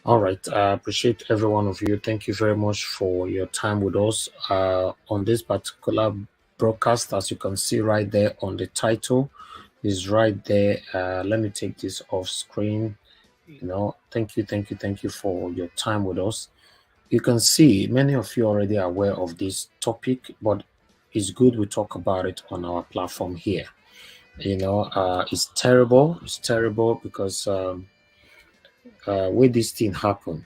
All right, I appreciate every one of you. Thank you very much for your time with us on this particular broadcast. As you can see right there on the title is right there. Let me take this off screen. Thank you for your time with us. You can see many of you already are aware of this topic, but it's good we talk about it on our platform here. It's terrible. It's terrible because when this thing happened,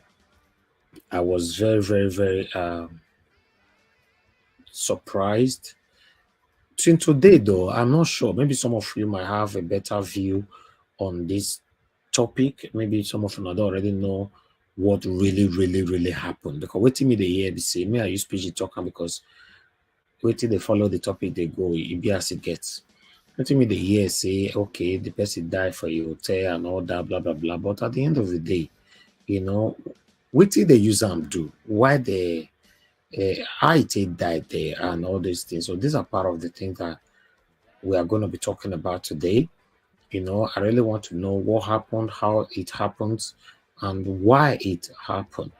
I was very, very, very surprised. Till today, though, I'm not sure. Maybe some of you might have a better view on this topic. Maybe some of you don't already know what really, really, really happened. Because waiting me the year, they say, me, I use PG talking because waiting they follow the topic, they go, it be as it gets. Waiting me the year, say, okay, the person died for your hotel and all that, blah, blah, blah. But at the end of the day, what did they use them do? Why they IT died there and all these things. So these are part of the things that we are going to be talking about today. I really want to know what happened, how it happens, and why it happened.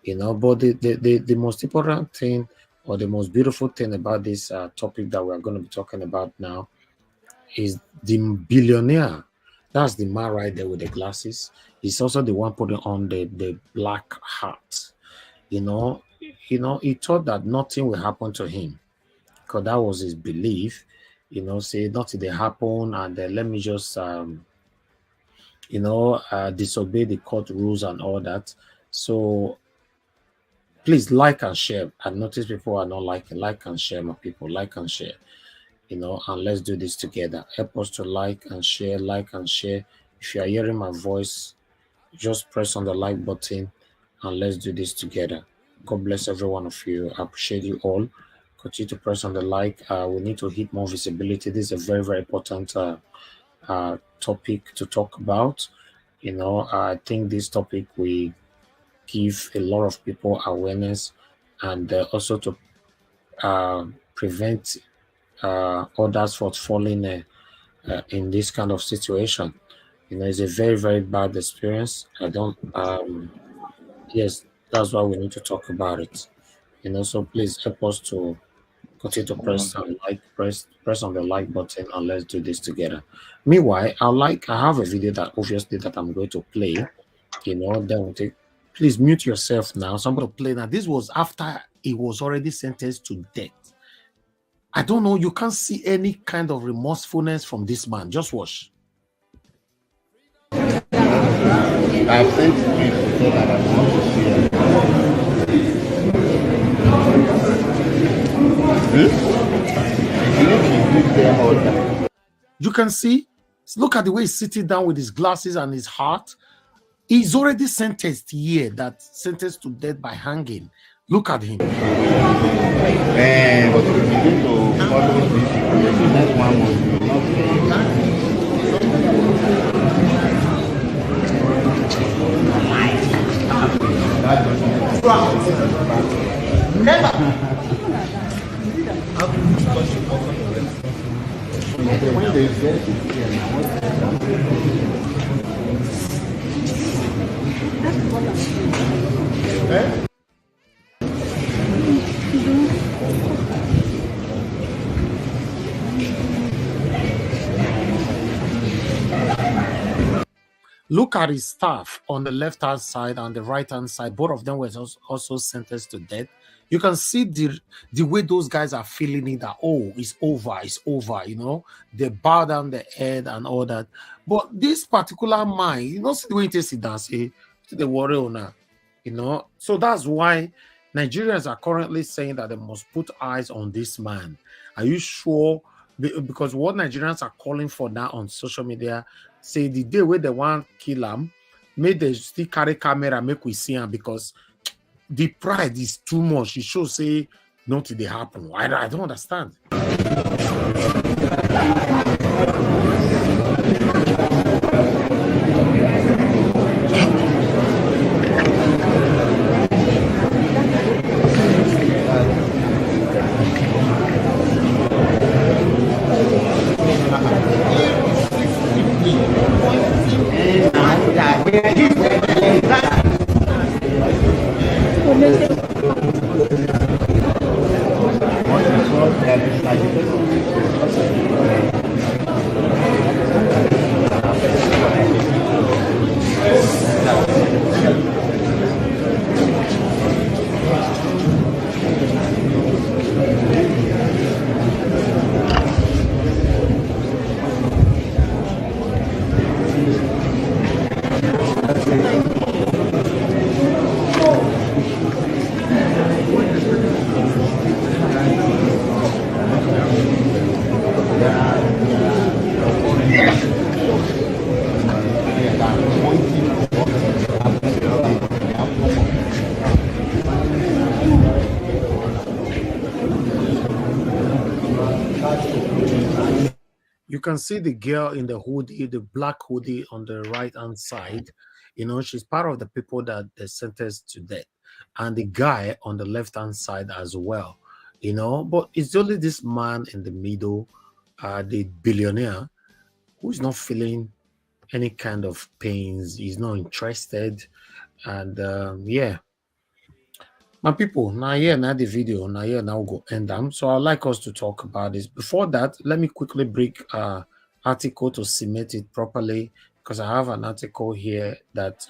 But the most important thing or the most beautiful thing about this topic that we're going to be talking about now is the billionaire. That's the man right there with the glasses. He's also the one putting on the black hat. He thought that nothing will happen to him because that was his belief. Say nothing will happen, and let me just disobey the court rules and all that. So please like and share. I notice people are not liking. Like and share, my people. Like and share. And let's do this together. Help us to like and share. If you are hearing my voice, just press on the like button and let's do this together. God bless every one of you. I appreciate you all. Continue to press on the like. We need to hit more visibility. This is a very, very important topic to talk about. I think this topic will give a lot of people awareness and also to prevent others from falling in this kind of situation. It's a very, very bad experience. Yes, that's why we need to talk about it. So please help us to continue to press on the like button and let's do this together. Meanwhile, I have a video that obviously that I'm going to play. Then we'll take. Please mute yourself now. Somebody play now. This was after he was already sentenced to death. I don't know. You can't see any kind of remorsefulness from this man. Just watch. I've sent you so that I want to see it. You can see. Look at the way he's sitting down with his glasses and his heart. He's already sentenced here. That sentenced to death by hanging. Look at him. But we begin to follow this. The next one will not Look at his staff on the left-hand side and the right-hand side. Both of them were also sentenced to death. You can see the way those guys are feeling it, that, oh, it's over. They bow down their head and all that. But this particular man, see the way he sit down, say, the warrior owner, So that's why Nigerians are currently saying that they must put eyes on this man. Are you sure? Because what Nigerians are calling for now on social media, say the day where they want kill him, make they still carry camera, make we see him, because the pride is too much. It shows say nothing they happen. I don't understand. You can see the girl in the hoodie, the black hoodie on the right hand side. You know, she's part of the people that they sentenced to death, and the guy on the left hand side as well. You know, but it's only this man in the middle, the billionaire, who's not feeling any kind of pains. He's not interested, and yeah. My people, now here now the video, now here now go end them. So I'd like us to talk about this. Before that, let me quickly break article to cement it properly, because I have an article here that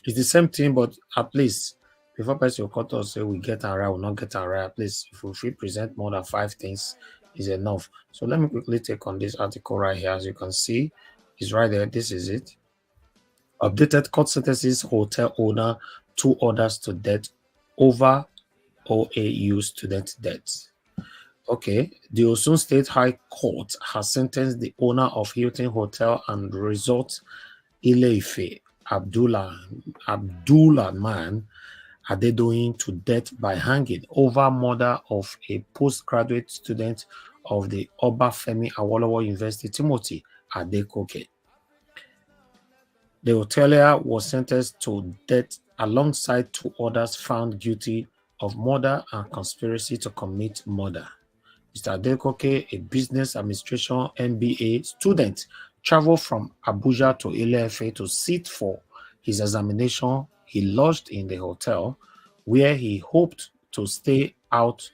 is the same thing, but at least before person cut us say we get a right, will not get a right. At least if we present more than 5 things is enough. So let me quickly take on this article right here. As you can see, it's right there. This is it. Updated court sentences hotel owner 2 others to death over OAU student deaths. Okay, the Osun State High Court has sentenced the owner of Hilton Hotel and Resort Ile-Ife, Abdullah Man Adedoyin, to death by hanging over murder of a postgraduate student of the Obafemi Awolowo University, Timothy Adekoke. The hotelier was sentenced to death alongside 2 others found guilty of murder and conspiracy to commit murder. Mr. Adekoke, a business administration MBA student, traveled from Abuja to Ile-Ife to sit for his examination. He lodged in the hotel where he hoped to stay out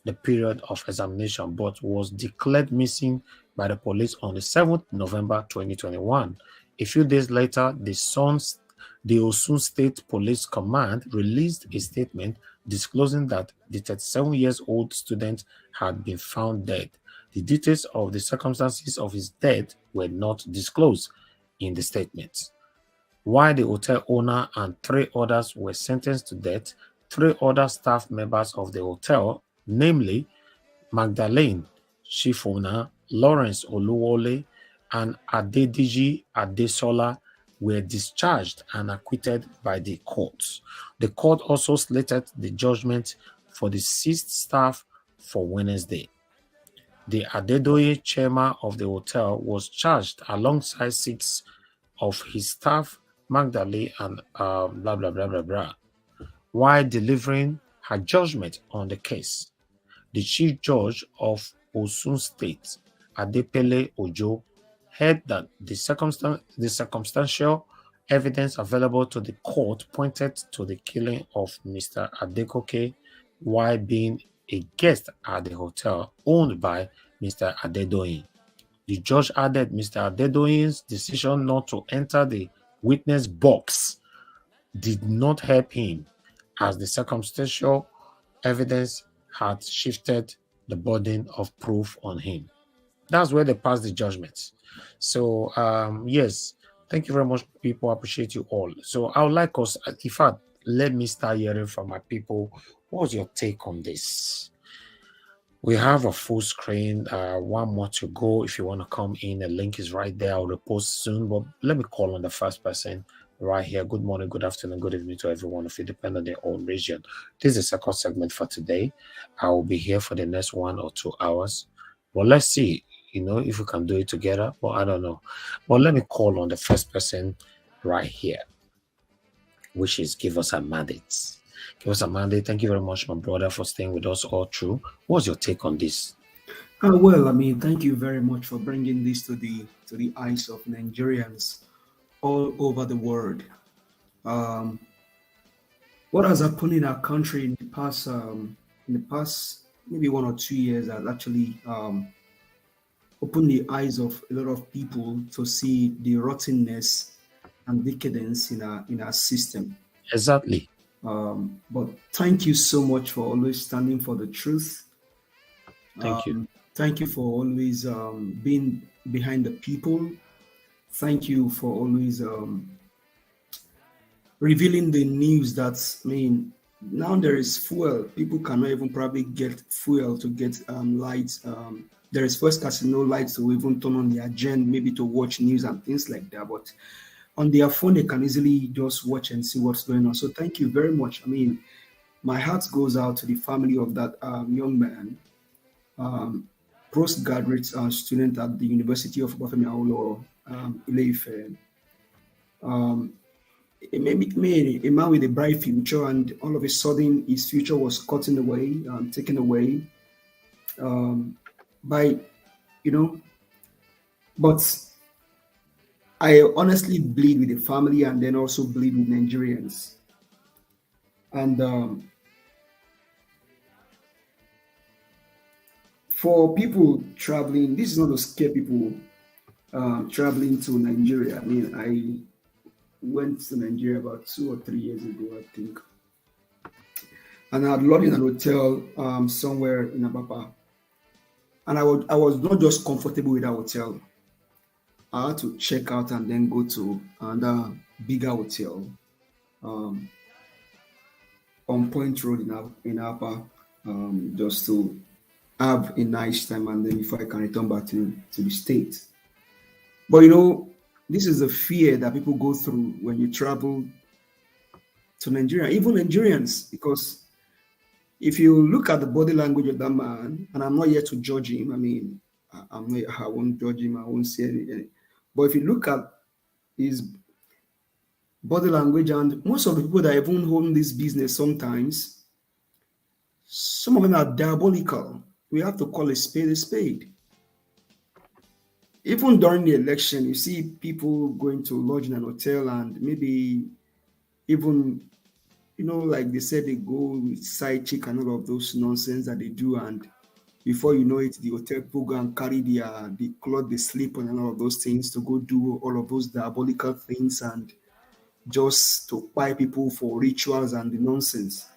the period of examination, but was declared missing by the police on the 7th November 2021. A few days later, the Osun State Police Command released a statement disclosing that the 37-year-old student had been found dead. The details of the circumstances of his death were not disclosed in the statement. While the hotel owner and 3 others were sentenced to death, 3 other staff members of the hotel, namely Magdalene Shifona, Lawrence Oluwole, and Adediji Adesola, were discharged and acquitted by the court. The court also slated the judgment for the 6th staff for Wednesday. The Adedoye chairman of the hotel was charged alongside 6 of his staff, Magdalene and blah, blah, blah, blah, blah. While delivering her judgment on the case, the chief judge of Osun State, Adepele Ojo, held that the circumstantial evidence available to the court pointed to the killing of Mr. Adekoke while being a guest at the hotel owned by Mr. Adedoyin. The judge added Mr. Adedoyin's decision not to enter the witness box did not help him, as the circumstantial evidence had shifted the burden of proof on him. That's where they passed the judgment. So, yes, thank you very much, people. I appreciate you all. So, I would like us, in fact, let me start hearing from my people. What's your take on this? We have a full screen, 1 more to go. If you want to come in, the link is right there. I'll repost soon, but let me call on the first person right here. Good morning, good afternoon, good evening to everyone, if you depend on their own region. This is the second segment for today. I will be here for the next 1 or 2 hours. Well, let's see, if we can do it together, but I don't know. But let me call on the first person right here. which is give us a mandate. Give us a mandate. Thank you very much, my brother, for staying with us all through. What's your take on this? Well, I mean, thank you very much for bringing this to the eyes of Nigerians all over the world. Um, what has happened in our country in the past maybe 1 or 2 years has actually opened the eyes of a lot of people to see the rottenness and decadence in our system. Exactly. But thank you so much for always standing for the truth. Thank you. Thank you for always being behind the people. Thank you for always revealing the news that, I mean, now there is fuel. People cannot even probably get fuel to get lights. There is first casino lights to even turn on their gen, maybe to watch news and things like that. But on their phone, they can easily just watch and see what's going on. So thank you very much. I mean, my heart goes out to the family of that young man, um, postgraduate student at the University of Bafemi Awolowo, Ile-Ife. Um, a man with a bright future, and all of a sudden his future was cutting away, taken away um, by, you know. But I honestly bleed with the family, and then also bleed with Nigerians. And for people traveling, this is not to scare people traveling to Nigeria. I mean, I went to Nigeria about 2 or 3 years ago, I think. And I had lodged in an hotel somewhere in Abapa. And I was not just comfortable with that hotel. I had to check out and then go to another bigger hotel um, on Point Road in Apa, just to have a nice time and then before I can return back to the States. But this is the fear that people go through when you travel to Nigeria, even Nigerians, because if you look at the body language of that man, and I'm not here to judge him, I mean, I'm not, I won't judge him, I won't say anything. But if you look at his body language, and most of the people that even own this business sometimes, some of them are diabolical. We have to call a spade a spade. Even during the election, you see people going to lodge in an hotel and maybe even, like they said, they go with side chick and all of those nonsense that they do. And before you know it, the hotel people go and carry the cloth they sleep on and all of those things to go do all of those diabolical things and just to buy people for rituals and the nonsense.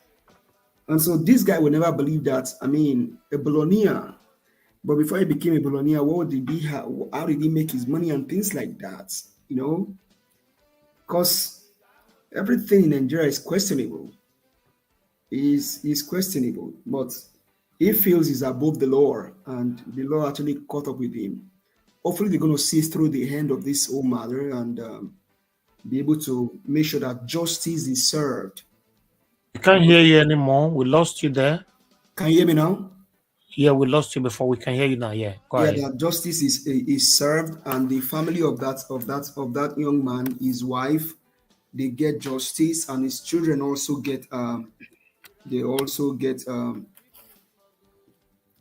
And so this guy will never believe that. I mean, a billionaire. But before he became a billionaire, what did he have? How did he make his money and things like that? Because everything in Nigeria is questionable. Is questionable, but he feels he's above the law, and the law actually caught up with him. Hopefully, they're going to see through the hand of this whole matter and be able to make sure that justice is served. We can't hear you anymore. We lost you there. Can you hear me now? Yeah, we lost you before. We can hear you now. Yeah, go Yeah, ahead. that justice is served, and the family of that young man, his wife, they get justice, and his children also get they also get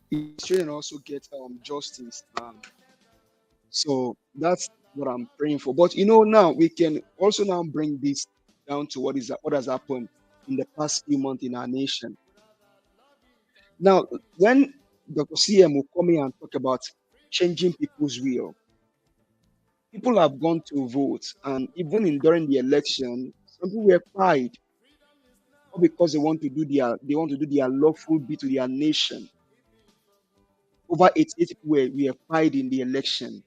his children also get justice. So that's what I'm praying for. But now we can also now bring this down to what has happened in the past few months in our nation. Now, when Dr. CM will come in and talk about changing people's will, people have gone to vote, and even during the election, some people were quiet, not because they want to do their lawful bit to their nation. Over 88 people were quiet in the election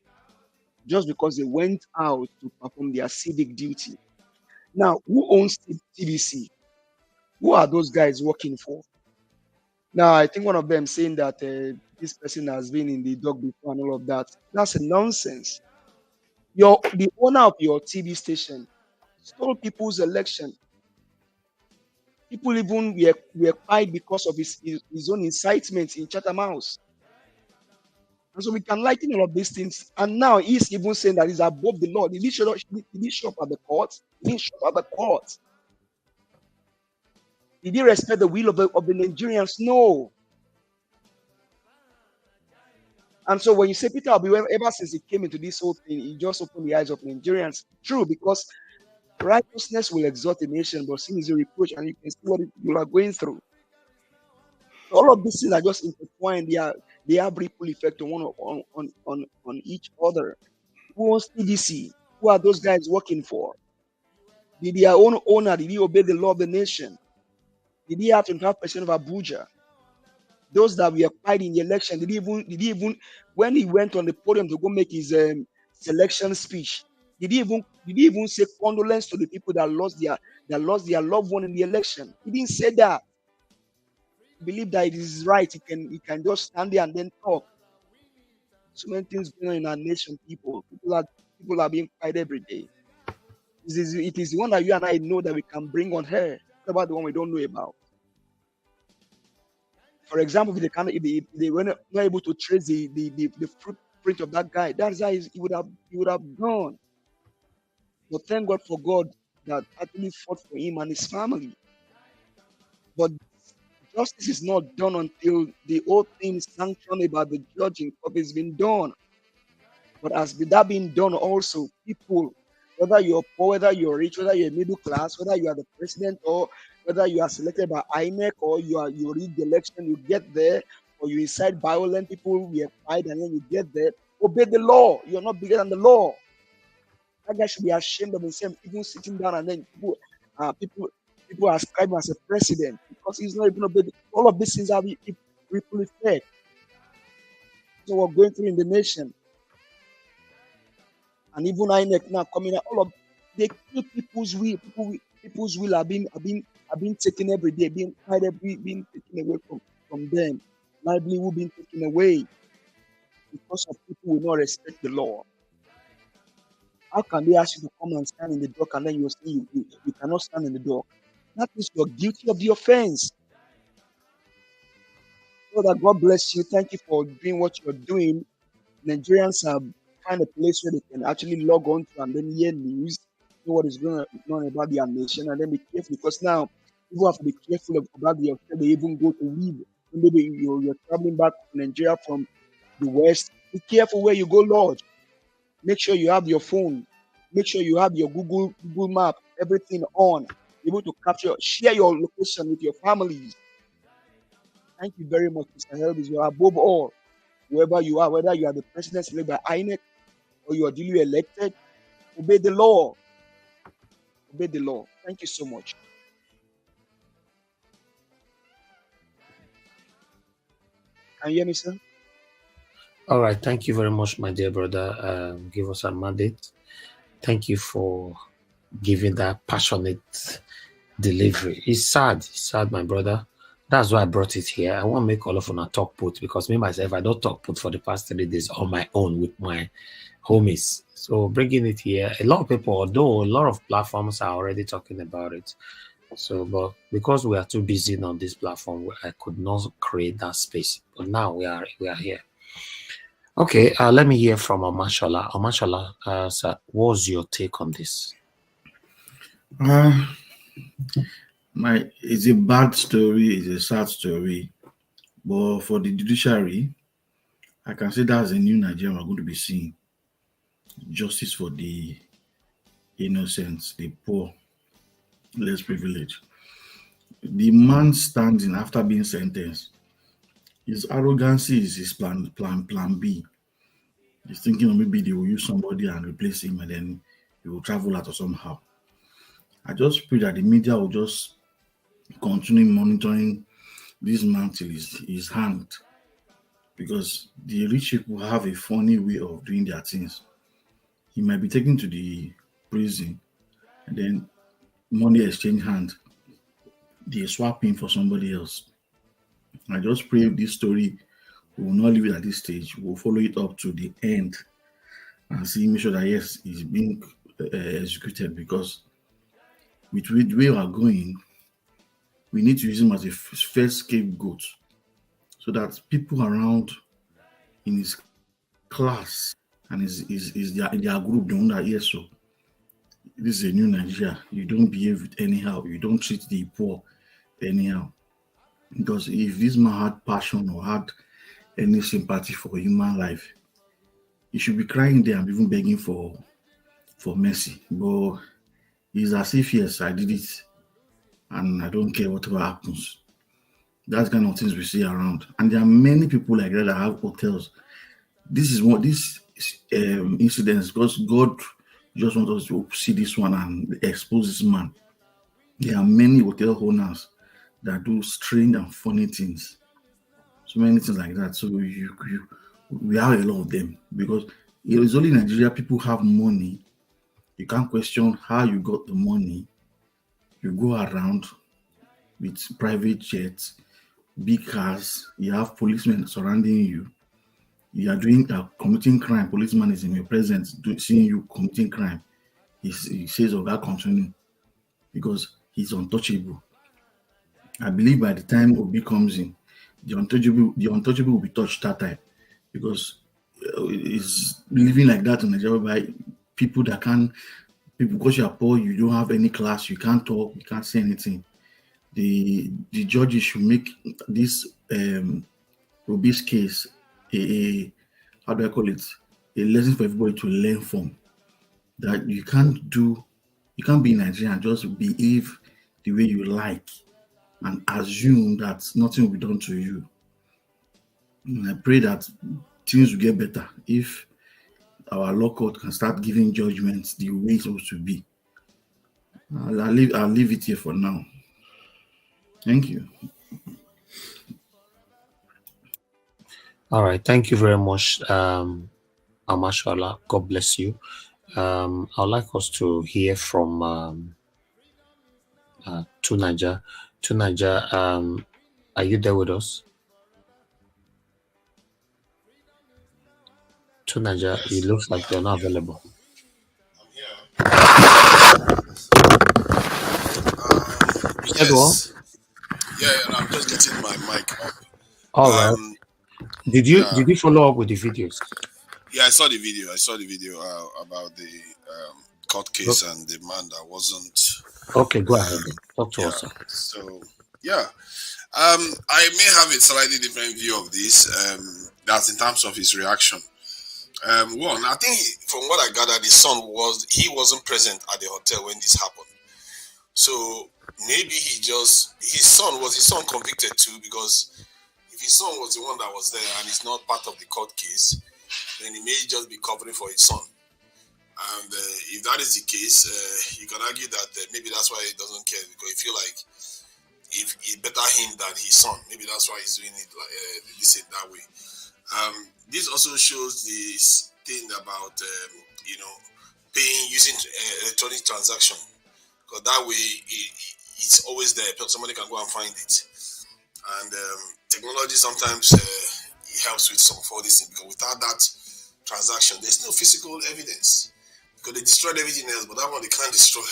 just because they went out to perform their civic duty. Now, who owns TBC? Who are those guys working for? Now, I think one of them saying that this person has been in the dog before and all of that. That's a nonsense. The owner of your TV station stole people's election. People even were quiet because of his own incitement in Chatham House. And so we can lighten all of these things. And now he's even saying that he's above the law. Did he show up at the court? He didn't show up at the court. Did he respect the will of the Nigerians? No. And so when you say Peter Obi, ever since he came into this whole thing, he just opened the eyes of Nigerians. True, because righteousness will exalt a nation, but sin is a reproach, and you can see what you are going through. So all of these things are just intertwined. They have ripple effect on on each other. Who owns TDC? Who are those guys working for? Did their own owner, did he obey the law of the nation? Did he have 25% of Abuja? Those that were quiet in the election, did he even when he went on the podium to go make his selection speech, did he even say condolence to the people that lost their loved one in the election? He didn't say that. He believed that it is right. He can just stand there and then talk. So many things going on in our nation, people are being quiet every day. It is the one that you and I know that we can bring on her. What about the one we don't know about? For example, if they were not able to trace the footprint of that guy, that's how he would have gone. But thank God for God that actually fought for him and his family. But justice is not done until the whole thing sanctioned about the judging of has been done. But as with that being done, also people, whether you're poor, whether you're rich, whether you're middle class, whether you are the president, or whether you are selected by INEC, or you read the election, you get there, or you incite violent people, we have fight, and then you get there. Obey the law. You're not bigger than the law. That guy should be ashamed of himself, even sitting down, and then people ascribe him as a president because he's not even obeying. All of these things have ripple effect. So we're going through in the nation. And even INEC now coming out, all of they kill people's will. People's will are being taken every day, being taken away from them. Livelihood being taken away because of people will not respect the law. How can they ask you to come and stand in the dock and then you say you cannot stand in the dock? That means you're guilty of the offense. So that God bless you. Thank you for doing what you're doing. Nigerians have find a place where they can actually log on to and then hear news, know what is going on about their nation, and then be careful because now people have to be careful about the hotel they even go to live. Maybe you're traveling back to Nigeria from the west. Be careful where you go lodge. Make sure you have your phone. Make sure you have your Google map, everything on. Able to share your location with your families. Thank you very much, Mr. Helvis. You are above all. Whoever you are, whether you are the president selected by INEC or you are duly elected, obey the law. Obey the law. Thank you so much. Can you hear me, sir? All right. Thank you very much, my dear brother. Give us a mandate. Thank you for giving that passionate delivery. It's sad, my brother. That's why I brought it here. I want to make all of a talk put because me myself, I don't talk put for the past 3 days on my own with my homies. So bringing it here, a lot of people, although a lot of platforms are already talking about it. So, but because we are too busy on this platform, I could not create that space. But now we are here. Okay, let me hear from Omashola. Omashola, sir, what's your take on this? It's a bad story, it's a sad story, but for the judiciary, I can say that's a new Nigeria we're going to be seeing. Justice for the innocent, the poor, less privileged. The man standing after being sentenced, his arrogancy is his plan B. He's thinking maybe they will use somebody and replace him and then he will travel out or somehow. I just pray that the media will just continue monitoring this man till he's hanged. Because the rich people have a funny way of doing their things. He might be taken to the prison and then money exchange hand. They swap him for somebody else. I just pray this story will not leave it at this stage. We'll follow it up to the end and see, make sure that yes, it's being executed because with the way we are going, we need to use him as a first scapegoat so that people around in his class and their group don't know that yes, so this is a new Nigeria. You don't behave anyhow. You don't treat the poor anyhow. Because if this man had passion or had any sympathy for human life, he should be crying there and even begging for mercy. But it's as if, yes, I did it and I don't care whatever happens. That's kind of things we see around. And there are many people like that that have hotels. This is what this incidents, because God just wants us to see this one and expose this man. There are many hotel owners that do strange and funny things. So many things like that. So we have a lot of them because it's only in Nigeria people have money. You can't question how you got the money. You go around with private jets, big cars. You have policemen surrounding you. You are doing committing crime. Policeman is in your presence, seeing you committing crime. He says, "Oh, God, continue," because he's untouchable. I believe by the time Obi comes in, the untouchable will be touched that time because it's living like that in Nigeria by people that can't, people, because you are poor, you don't have any class, you can't talk, you can't say anything. The judges should make this Obi's case a how do I call it, a lesson for everybody to learn from. That you can't be in Nigeria and just behave the way you like and assume that nothing will be done to you. And I pray that things will get better if our law court can start giving judgments the way it's supposed to be. I'll leave it here for now. Thank you. All right. Thank you very much, Amashallah. God bless you. I'd like us to hear from Tunaja. Tunaja, are you there with us? Tunaja, it looks like you're not available. Yes. Yeah, no, I'm just getting my mic up. All right. Did you follow up with the videos? Yeah, I saw the video. About the court case and the man that wasn't. Okay, go ahead. Talk to us. So yeah, I may have a slightly different view of this. That's in terms of his reaction. One, I think from what I gathered, his son wasn't present at the hotel when this happened. So maybe his son convicted too, because if his son was the one that was there and it's not part of the court case, then he may just be covering for his son. And if that is the case, you can argue that maybe that's why he doesn't care, because he feel like if it better him than his son, maybe that's why he's doing it that way. This also shows this thing about paying using electronic transaction, because that way it's always there. Somebody can go and find it. And technology sometimes it helps with some of all these things, because without that transaction, there's no physical evidence, because they destroyed everything else, but that one they can't destroy.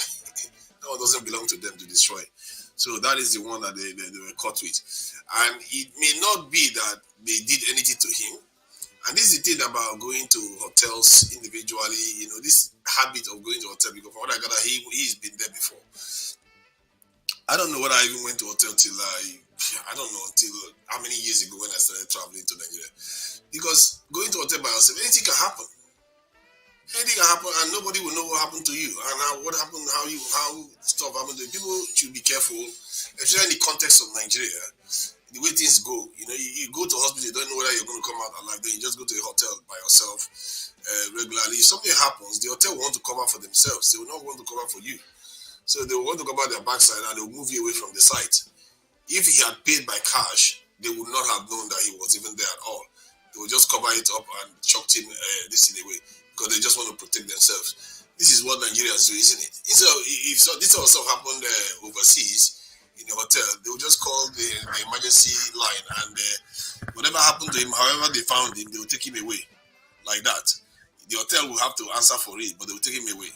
That one doesn't belong to them to destroy. So that is the one that they were caught with. And it may not be that they did anything to him. And this is the thing about going to hotels individually, this habit of going to hotel, because from what I gather, he's been there before. I don't know whether I even went to hotel until how many years ago when I started traveling to Nigeria. Because going to hotel by yourself, anything can happen. Anything can happen, and nobody will know what happened to you and what happened, how stuff happened to you. People should be careful, especially in the context of Nigeria. The way things go, you go to hospital, you don't know whether you're going to come out alive. Then you just go to a hotel by yourself regularly. If something happens, the hotel will want to cover for themselves. They will not want to cover for you. So they will want to cover their backside and they will move you away from the site. If he had paid by cash, they would not have known that he was even there at all. They will just cover it up and chucked him this in a way, because they just want to protect themselves. This is what Nigerians do, isn't it? So if this also happened overseas, in a hotel, they will just call the emergency line, and whatever happened to him, however they found him, they will take him away, like that. The hotel will have to answer for it, but they will take him away.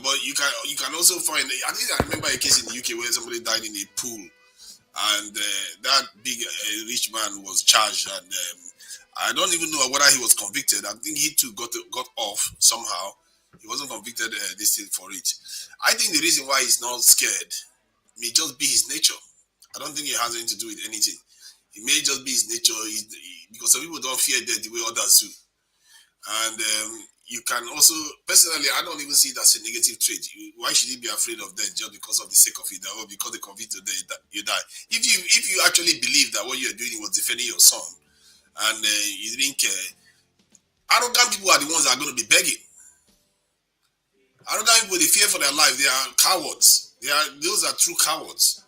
But you can also find, I remember a case in the UK where somebody died in a pool, and that big rich man was charged, and I don't even know whether he was convicted. I think he too got off somehow. He wasn't convicted this thing for it. I think the reason why he's not scared may just be his nature. I don't think it has anything to do with anything. It may just be his nature, because some people don't fear death the way others do. And you can also, personally, I don't even see it as a negative trait. Why should you be afraid of death just because of the sake of it, or because they convict you that you die? If you actually believe that what you're doing was defending your son, and you didn't care, arrogant people are the ones that are going to be begging. Arrogant people, they fear for their life. They are cowards. Those are true cowards.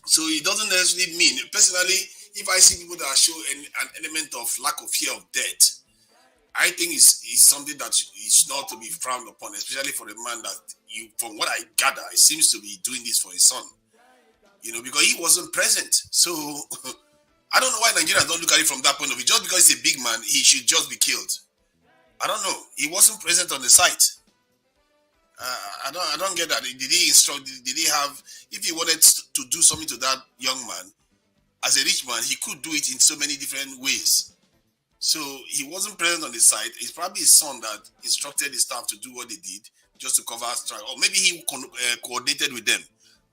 So it doesn't necessarily mean, personally, if I see people that show an element of lack of fear of death, I think it's something that is not to be frowned upon, especially for a man that, from what I gather, it seems to be doing this for his son. Because he wasn't present. So I don't know why Nigerians don't look at it from that point of view. Just because he's a big man, he should just be killed. I don't know. He wasn't present on the site. I don't get that. Did he instruct? Did he have? If he wanted to do something to that young man, as a rich man, he could do it in so many different ways. So he wasn't present on the site. It's probably his son that instructed the staff to do what they did just to cover strike, or maybe he coordinated with them.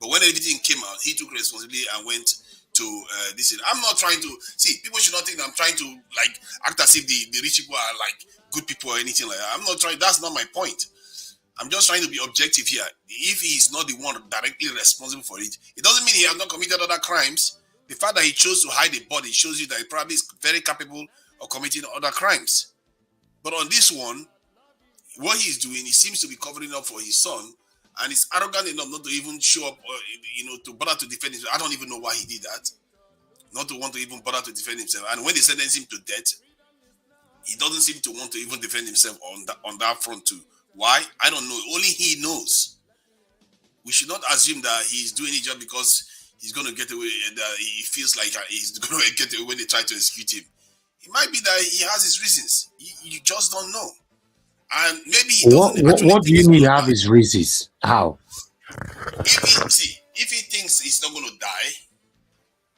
But when everything came out, he took responsibility and went to this. I'm not trying to see. People should not think that I'm trying to act as if the rich people are good people or anything like that. I'm not trying. That's not my point. I'm just trying to be objective here. If he's not the one directly responsible for it, it doesn't mean he has not committed other crimes. The fact that he chose to hide the body shows you that he probably is very capable of committing other crimes. But on this one, what he's doing, he seems to be covering up for his son, and he's arrogant enough not to even show up, to bother to defend himself. I don't even know why he did that. Not to want to even bother to defend himself. And when they sentence him to death, he doesn't seem to want to even defend himself on that front too. Why? I don't know. Only he knows. We should not assume that he's doing it just because he's going to get away, that he feels like he's going to get away when they try to execute him. It might be that he has his reasons. You just don't know. And maybe he doesn't. What do you mean have his reasons? How? If he thinks he's not going to die,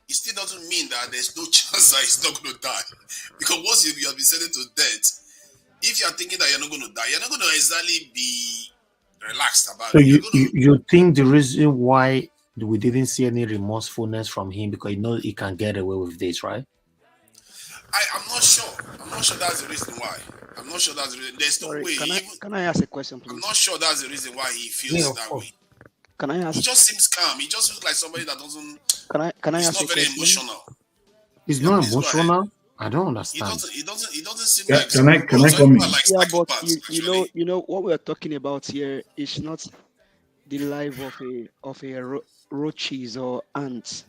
it still doesn't mean that there's no chance that he's not going to die. Because once you have been sentenced to death, if you're thinking that you're not going to die, you're not going to exactly be relaxed about so it. So you think the reason why we didn't see any remorsefulness from him because he knows he can get away with this, right? I'm not sure. I'm not sure that's the reason why. I'm not sure that's the reason. There's no way. Can I ask a question, please? I'm not sure that's the reason why he feels that way. Can I ask? He just seems calm. He just looks like somebody that doesn't. Can I ask He's not very emotional. He's not emotional. I don't understand. He doesn't seem like. Can I come in? Yeah, but you know what we're talking about here is not the life of a roaches or ants.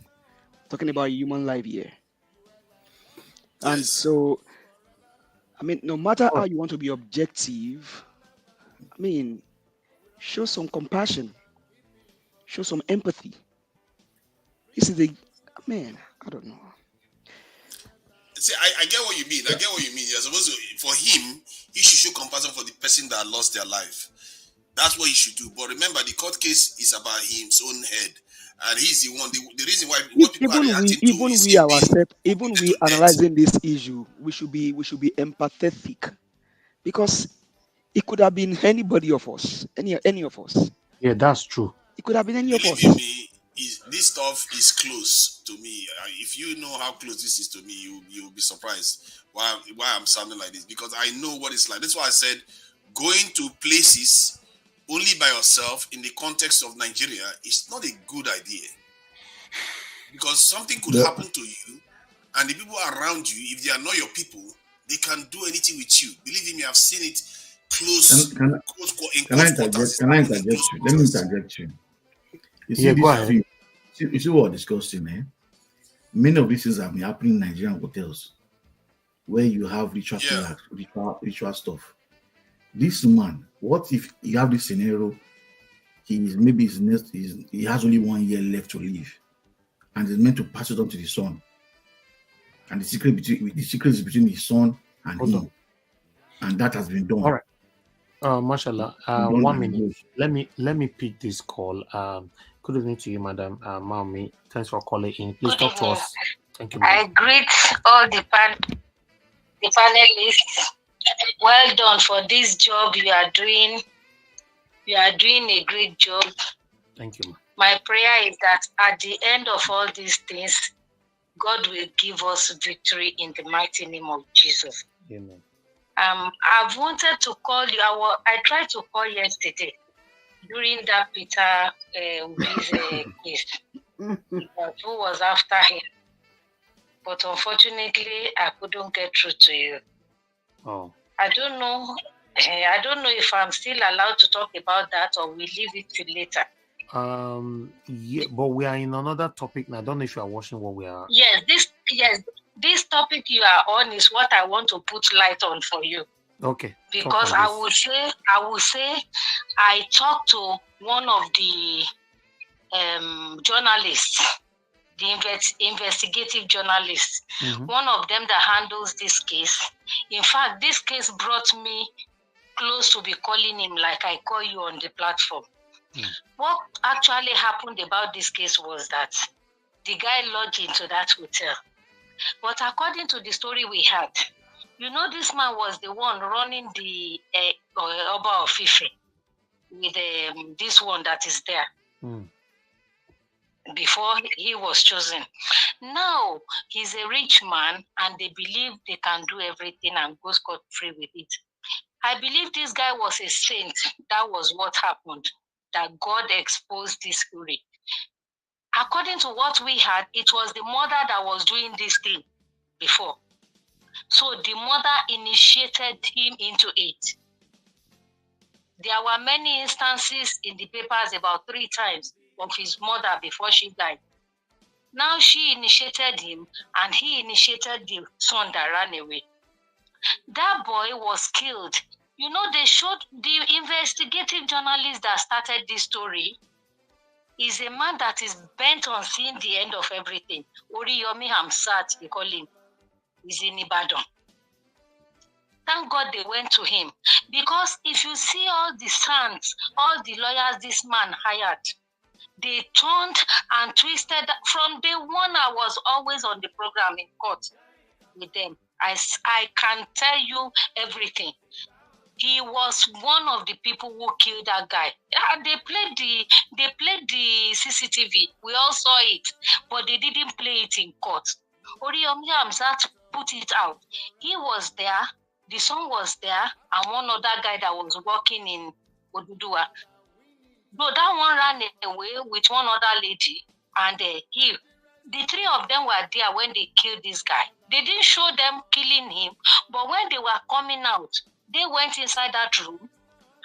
Talking about human life here. And so, I mean, no matter how you want to be objective, I mean, show some compassion, show some empathy. This is I don't know. See, I get what you mean. I get what you mean. You're supposed to, for him, he should show compassion for the person that lost their life. That's what he should do. But remember, the court case is about his own head. And he's the one. The reason why what people are reacting to is even we analyzing this issue, we should be empathetic, because it could have been anybody of us, any of us. Yeah, that's true. It could have been any of us. This stuff is close to me. If you know how close this is to me, you'll be surprised why I'm sounding like this, because I know what it's like. That's why I said going to places only by yourself in the context of Nigeria is not a good idea, because something could happen to you, and the people around you, if they are not your people, they can do anything with you. Believe me, I've seen it close. Can I interject? Can I interject you? Let me interject you. You see, go ahead. You see what we're discussing, man? Many of these things have been happening in Nigerian hotels where you have ritual stuff. This man, what if you have this scenario? He has only 1 year left to live, and is meant to pass it on to the son. And the secret is between his son and him, and that has been done. All right. Mashallah. 1 minute. Let me pick this call. Good evening to you, Madam Mami. Thanks for calling in. Please talk to us. Thank you. I greet all the panelists. Well done for this job you are doing. You are doing a great job. Thank you, ma'am. My prayer is that at the end of all these things, God will give us victory in the mighty name of Jesus. Amen. I've wanted to call you. I tried to call yesterday during that Peter case. Who was after him? But unfortunately, I couldn't get through to you. Oh. I don't know. I don't know if I'm still allowed to talk about that or we leave it till later. Yeah, but we are in another topic now. I don't know if you are watching what we are. Yes, this topic you are on is what I want to put light on for you. Okay. Because I will say, I talked to one of the journalists, the investigative journalists, one of them that handles this case. In fact, this case brought me close to be calling him like I call you on the platform. What actually happened about this case was that the guy lodged into that hotel. But according to the story we had, you know, this man was the one running the Oba of Ife with this one that is there before he was chosen. Now he's a rich man and they believe they can do everything and go scot-free with it. I believe this guy was a saint. That was what happened, that God exposed this story. According to what we had, it was the mother that was doing this thing before. So the mother initiated him into it. There were many instances in the papers about 3 times of his mother before she died. Now she initiated him and he initiated the son that ran away. That boy was killed. You know, they showed the investigative journalist that started this story is a man that is bent on seeing the end of everything. Oriyomi Hamsat, they call him. He's in Ibadan. Thank God they went to him. Because if you see all the sons, all the lawyers this man hired, they turned and twisted. From day one, I was always on the program in court with them. I can tell you everything. He was one of the people who killed that guy. They played the CCTV. We all saw it, but they didn't play it in court. Oriyomi Hamzat put it out. He was there, the son was there, and one other guy that was working in Oduduwa. But that one ran away with one other lady, and the 3 of them were there when they killed this guy. They didn't show them killing him, but when they were coming out, they went inside that room,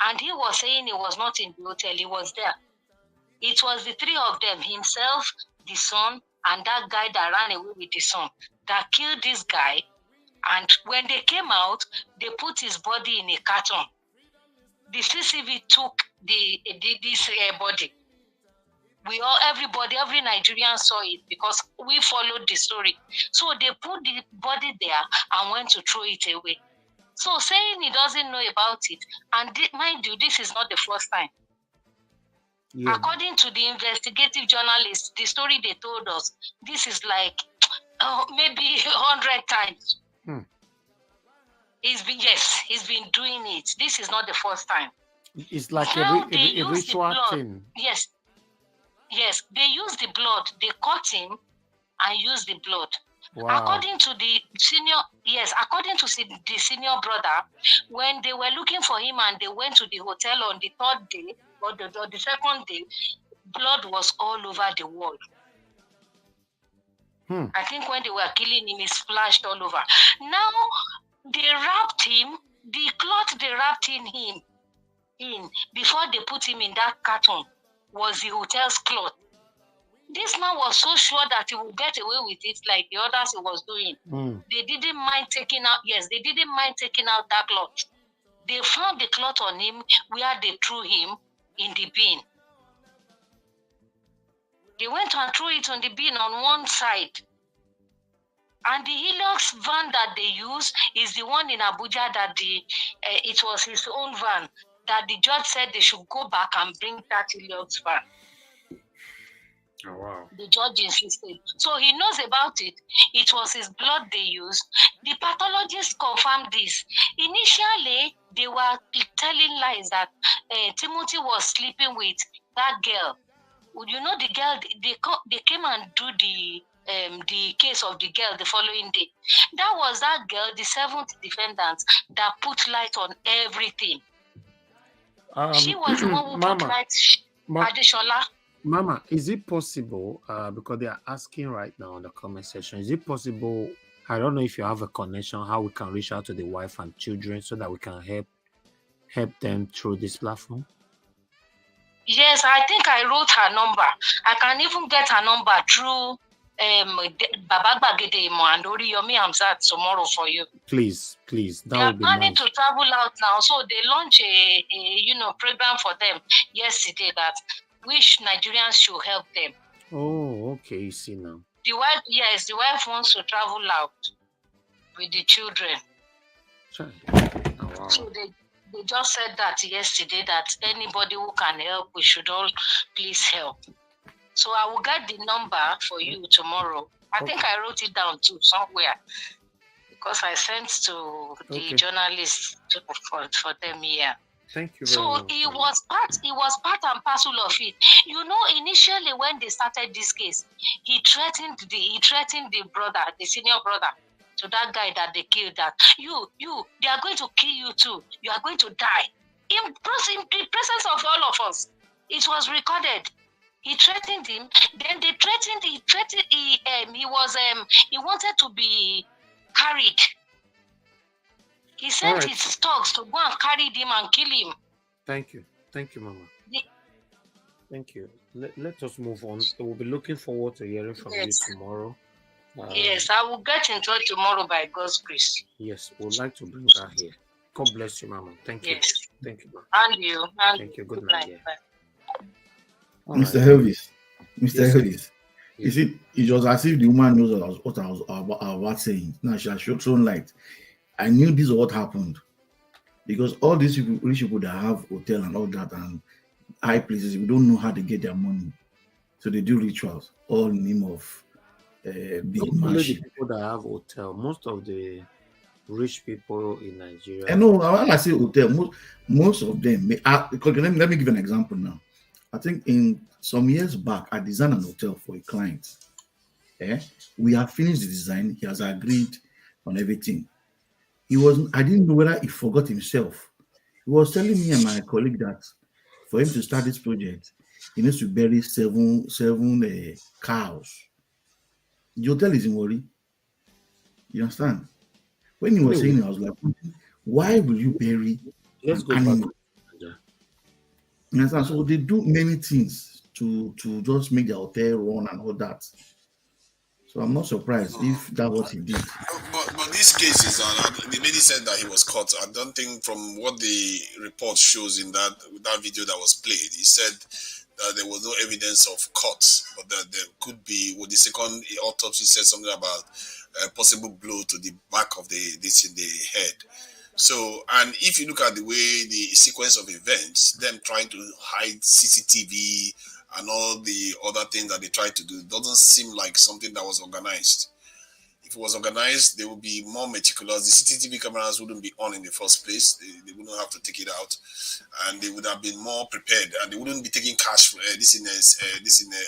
and he was saying he was not in the hotel, he was there. It was the 3 of them, himself, the son, and that guy that ran away with the son, that killed this guy. And when they came out, they put his body in a carton. The CCTV took this body. Every Nigerian saw it because we followed the story. So they put the body there and went to throw it away. So saying he doesn't know about it, and mind you, this is not the first time. Yeah. According to the investigative journalists, the story they told us, this is like maybe 100 times. He's been doing it. This is not the first time. It's like a ritual thing. Yes, they use the blood. They cut him and use the blood. Wow. According to the senior brother, when they were looking for him and they went to the hotel on the 3rd day or the 2nd day, blood was all over the wall. I think when they were killing him, it splashed all over. Now they wrapped him. The cloth they wrapped him in before they put him in that carton was the hotel's cloth. This man was so sure that he would get away with it like the others he was doing. They didn't mind taking out that cloth. They found the cloth on him where they threw him in the bin. They went and threw it on the bin on one side. And the Hilux van that they use is the one in Abuja that it was his own van that the judge said they should go back and bring that Hilux van. Oh, wow. The judge insisted. So he knows about it. It was his blood they used. The pathologist confirmed this. Initially, they were telling lies that Timothy was sleeping with that girl You know, the girl, they came and do the case of the girl the following day. That was that girl, the seventh defendant, that put light on everything. She was the one who put light. Adeshola. Mama, is it possible, because they are asking right now in the comment section, is it possible, I don't know if you have a connection, how we can reach out to the wife and children so that we can help them through this platform? Yes, I think I wrote her number. I can even get her number through Baba Bagedemo and Oriyomi Hamzat tomorrow for you. Please, they are planning to travel out now, so they launched a program for them yesterday that which Nigerians should help them. Oh, okay, you see now. The wife wants to travel out with the children. Oh, wow. So they just said that yesterday that anybody who can help, we should all please help. So I will get the number for you tomorrow. I think I wrote it down too somewhere because I sent to the journalists for them here. Thank you. So it was part and parcel of it. You know, initially when they started this case, he threatened the brother, the senior brother, to that guy that they killed, that they are going to kill you too. You are going to die. In the presence of all of us. It was recorded. He threatened him. Then he wanted to be carried. He sent his thugs to go and carry him and kill him. Thank you, Mama. Thank you. Let us move on. We'll be looking forward to hearing from you tomorrow. Yes, I will get into it tomorrow by God's grace. Yes, we'd like to bring her here. God bless you, Mama. Thank you. Yes. Thank you, Mama. And you. Thank you. Good night. Mr. Elvis. Elvis. You see, it was as if the woman knows what I was about saying. Now she has shown light. I knew this is what happened because all these people, rich people that have hotel and all that and high places, we don't know how they get their money, so they do rituals all in the name of being the people that have hotel. Most of the rich people in Nigeria. I know. When I say hotel, most of them. Let me give an example now. I think in some years back, I designed an hotel for a client. We have finished the design. He has agreed on everything. I didn't know whether he forgot himself. He was telling me and my colleague that for him to start this project, he needs to bury seven cows. The hotel is in Wari. You understand? When he was saying it, I was like, why will you bury an animal? You understand? So they do many things to just make the hotel run and all that. So I'm not surprised if that's what he did. But these cases, the lady said that he was caught. I don't think from what the report shows in that video that was played, he said that there was no evidence of cuts, but that there could be. Well, the second autopsy said something about a possible blow to the back of the head. So, and if you look at the way the sequence of events, them trying to hide CCTV and all the other things that they try to do, doesn't seem like something that was organized. If it was organized, they would be more meticulous. The CCTV cameras wouldn't be on in the first place. They wouldn't have to take it out, and they would have been more prepared. And they wouldn't be taking cash. This in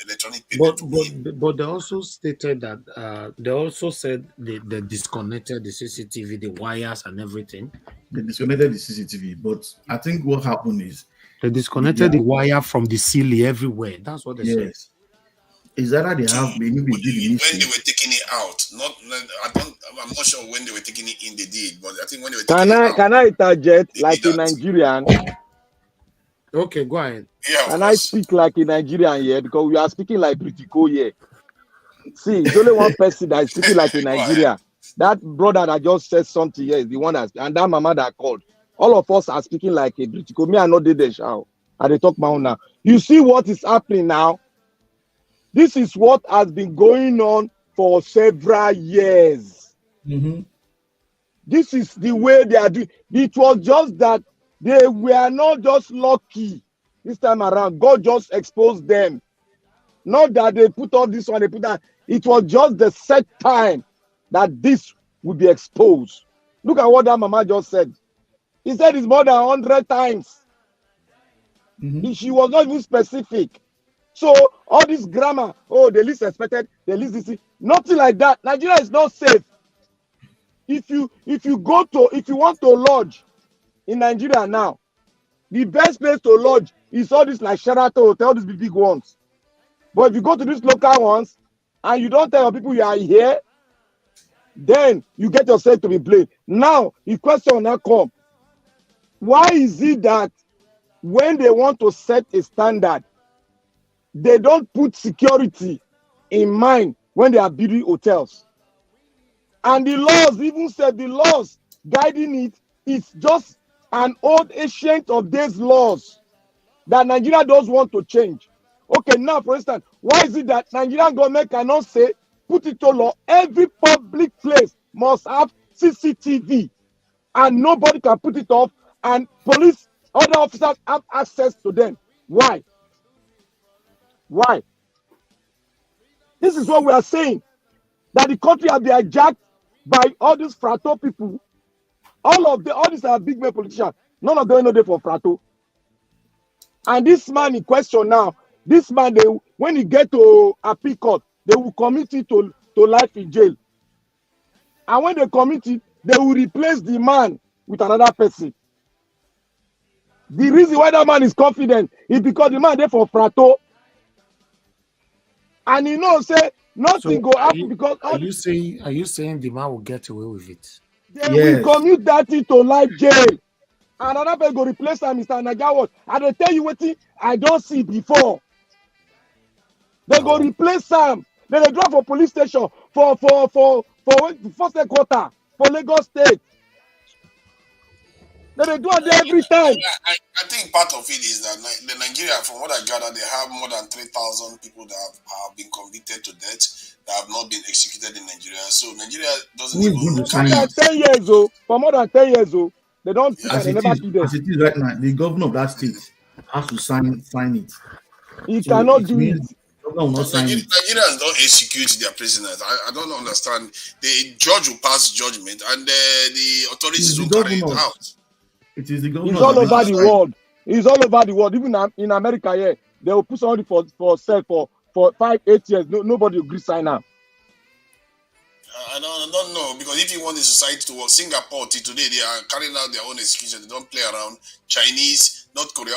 electronic payment. But they also stated that they also said they disconnected the CCTV, the wires, and everything. They disconnected the CCTV, but I think what happened is they disconnected the wire from the ceiling everywhere. That's what they said. Is that they have maybe when they were taking it out? I'm not sure when they were taking it in. They did, but I think when they were taking it out. Can I interject like a Nigerian? Okay, go ahead. Yeah, can I speak like a Nigerian here? Because we are speaking like pretty cool here. See, it's only one person that is speaking like a Nigerian. That brother that just said something here is the one and that mama that called. All of us are speaking like a British. Me, I know they shout. And they talk about now. You see what is happening now? This is what has been going on for several years. Mm-hmm. This is the way they are doing. It was just that they were not just lucky this time around. God just exposed them. Not that they put all this on, they put that. It was just the set time that this would be exposed. Look at what that mama just said. He said it's more than 100 times. Mm-hmm. She was not even specific. So all this grammar, oh, the least expected, the least this, nothing like that. Nigeria is not safe. If you want to lodge in Nigeria now, the best place to lodge is all this like Sheraton Hotel, these big ones. But if you go to these local ones and you don't tell your people you are here, then you get yourself to be blamed. Now, the question now come, why is it that when they want to set a standard, they don't put security in mind when they are building hotels? And the laws, even said the laws guiding it, it's just an old ancient of days laws that Nigeria does want to change. Okay, now for instance, why is it that Nigerian government cannot say, put it to law, every public place must have CCTV and nobody can put it off and police, other officers have access to them? Why? Why? This is what we are saying, that the country has been hijacked by all these Frato people. All these are big men politicians. None of them know they for Frato. And this man in question now, this man, when he get to appeal court, they will commit it to life in jail. And when they commit it, they will replace the man with another person. The reason why that man is confident is because the man there for Frato. And he knows, say, nothing go happen because... Are you saying the man will get away with it? They will commute that thing to life jail. Another person go replace him, Mr. Nagawa. I don't tell you what I don't see before. They go replace Sam. Then they drive for police station for first quarter for Lagos State. Then they do it every time. I think part of it is that the Nigeria, from what I gather, they have more than 3,000 people that have been convicted to death that have not been executed in Nigeria. So Nigeria doesn't even carry out. 10 years old. For more than 10 years old. They don't as it is right now, the governor of that state has to sign it. He cannot do it. Nigerians don't execute their prisoners. I don't understand. The judge will pass judgment and the authorities will carry it out. It is the governor. It's all over the world. It's all over the world. Even in America, yeah, they will put somebody for sale for 5-8 years. Nobody will agree sign up. I don't know, because if you want the society to work, Singapore today they are carrying out their own execution. They don't play around. Chinese, North Korea,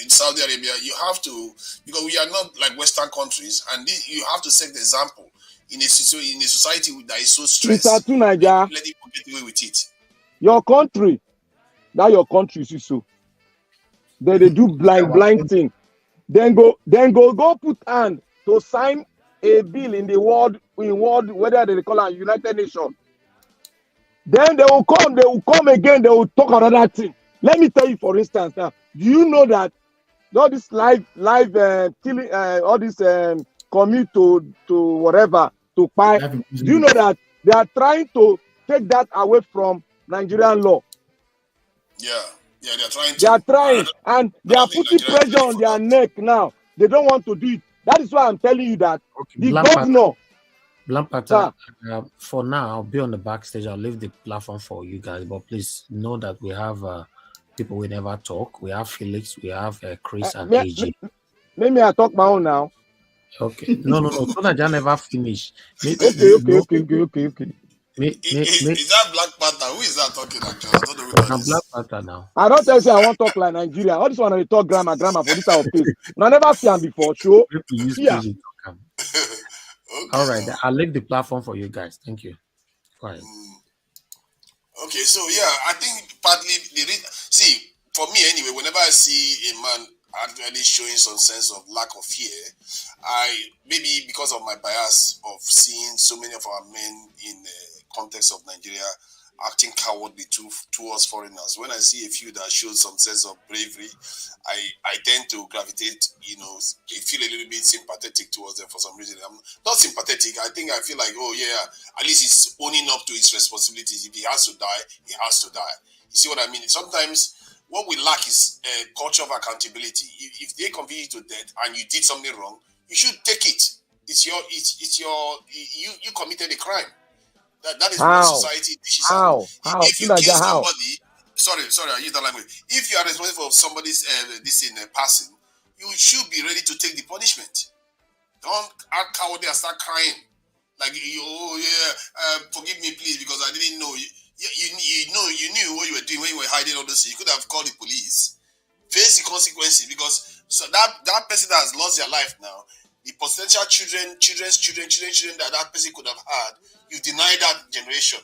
in Saudi Arabia, you have to, because we are not like Western countries, and you have to set the example in a society that is so stressed. Mr. Tunaja, let people get away with it. Your country, you see so. They do blind thing. Then go put hand to sign a bill in the world, whether they call it United Nations. Then they will come again, they will talk another thing. Let me tell you, for instance, now, do you know that all this live killing, all this commute to whatever, to buy, do you know that they are trying to take that away from Nigerian law? Yeah, they're trying to. They are trying, and they are putting pressure on their neck now. They don't want to do it. That is why I'm telling you that the governor. Blampata, for now, I'll be on the backstage. I'll leave the platform for you guys. But please know that we have people we never talk. We have Felix, we have Chris and AJ. Maybe I talk my own now. Okay. No. Tonaja never finished. Okay. Is that Black Panther? Who is that talking actually? I don't know who I'm Black Panther now. I don't tell you I want to talk like Nigeria. All this one they talk grammar for this our place. I never see them before. Sure. Yeah. Okay. All right. I'll leave the platform for you guys. Thank you. Go ahead. Okay, so yeah, I think partly see, for me anyway, whenever I see a man actually showing some sense of lack of fear, maybe because of my bias of seeing so many of our men in the context of Nigeria acting cowardly towards foreigners. When I see a few that show some sense of bravery, I tend to gravitate, feel a little bit sympathetic towards them for some reason. I'm not sympathetic. I feel like, oh yeah, at least he's owning up to his responsibilities. If he has to die, he has to die. You see what I mean? Sometimes what we lack is a culture of accountability. If they convict you to death and you did something wrong, you should take it. You committed a crime. That is what society dishes out. If you kill somebody, sorry, I use that language. If you are responsible for somebody's passing, you should be ready to take the punishment. Don't act cowardly and start crying. Like, oh yeah, forgive me please because I didn't know. You knew what you were doing when you were hiding all those. You could have called the police. Face the consequences because so that person that has lost their life now, the potential children that person could have had, you deny that generation.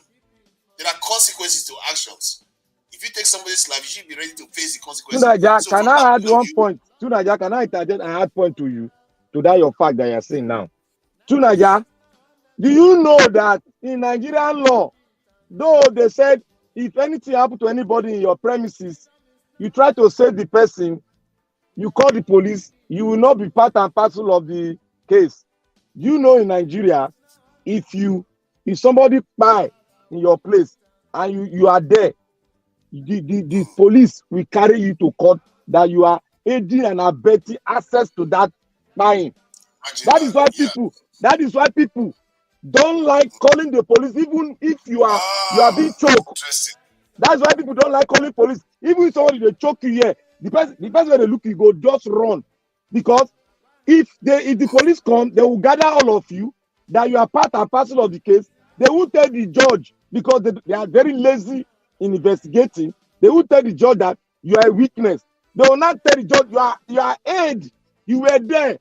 There are consequences to actions. If you take somebody's life, you should be ready to face the consequences. Tunaja, So can from that I add point of one view, point? Tunaja, can I interject and add point to you to that your fact that you're saying now? Tunaja, do you know that in Nigerian law, though they said if anything happen to anybody in your premises, you try to save the person, you call the police, you will not be part and parcel of the case. You know in Nigeria, if somebody buy in your place and you are there, the police will carry you to court that you are aiding and abetting access to that buying. imagine That is that. why Yeah. people don't like calling the police, even if you are being choked. Interesting. That's why people don't like calling police. Even if somebody they choke you here, the person when they look you go just run. Because if the police come, they will gather all of you that you are part and parcel of the case. They will tell the judge because they are very lazy in investigating. They will tell the judge that you are a witness. They will not tell the judge you are aid. You were there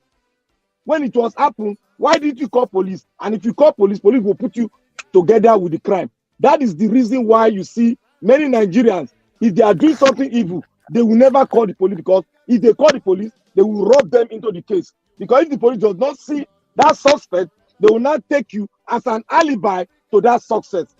when it was happened. Why did you call police? And if you call police, police will put you together with the crime. That is the reason why you see many Nigerians, if they are doing something evil, they will never call the police because if they call the police, they will rub them into the case. Because if the police does not see that suspect, they will not take you as an alibi to that suspect.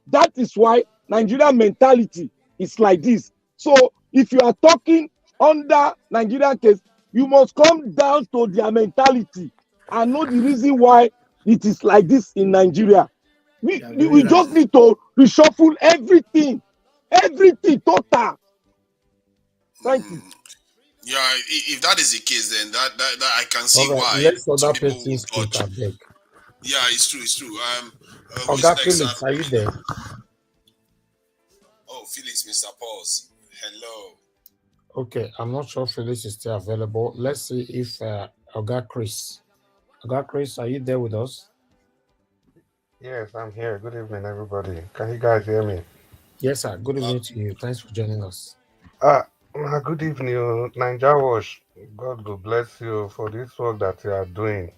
That is why Nigerian mentality is like this. So if you are talking under Nigerian case, you must come down to their mentality and know the reason why it is like this in Nigeria. We, You are we, very we right. just need to reshuffle everything total. Thank you. Yeah, if that is the case, then that I can see All right, why let's some other people person would speak, I dodge. beg. Yeah, it's true. It's true. Who is Oga next? Felix, are you there? Oh, Felix, Mr. Pauls. Hello. Okay, I'm not sure Felix is still available. Let's see if Oga Chris. Oga Chris, are you there with us? Yes, I'm here. Good evening, everybody. Can you guys hear me? Yes, sir. Good Loud. evening to you. Thanks for joining us. Good evening, Ninja Wash. God will bless you for this work that you are doing.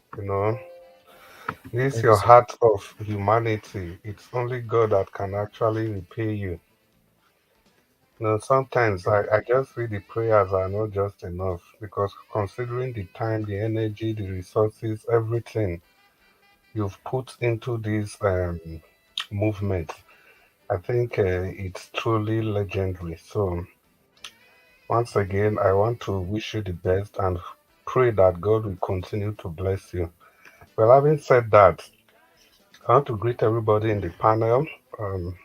This Thank you, your sir. heart of humanity. It's only God that can actually repay you. Sometimes I just feel the prayers are not just enough because considering the time, the energy, the resources, everything you've put into this movement, I think it's truly legendary. So, once again, I want to wish you the best and pray that God will continue to bless you. Well, having said that, I want to greet everybody in the panel. Um,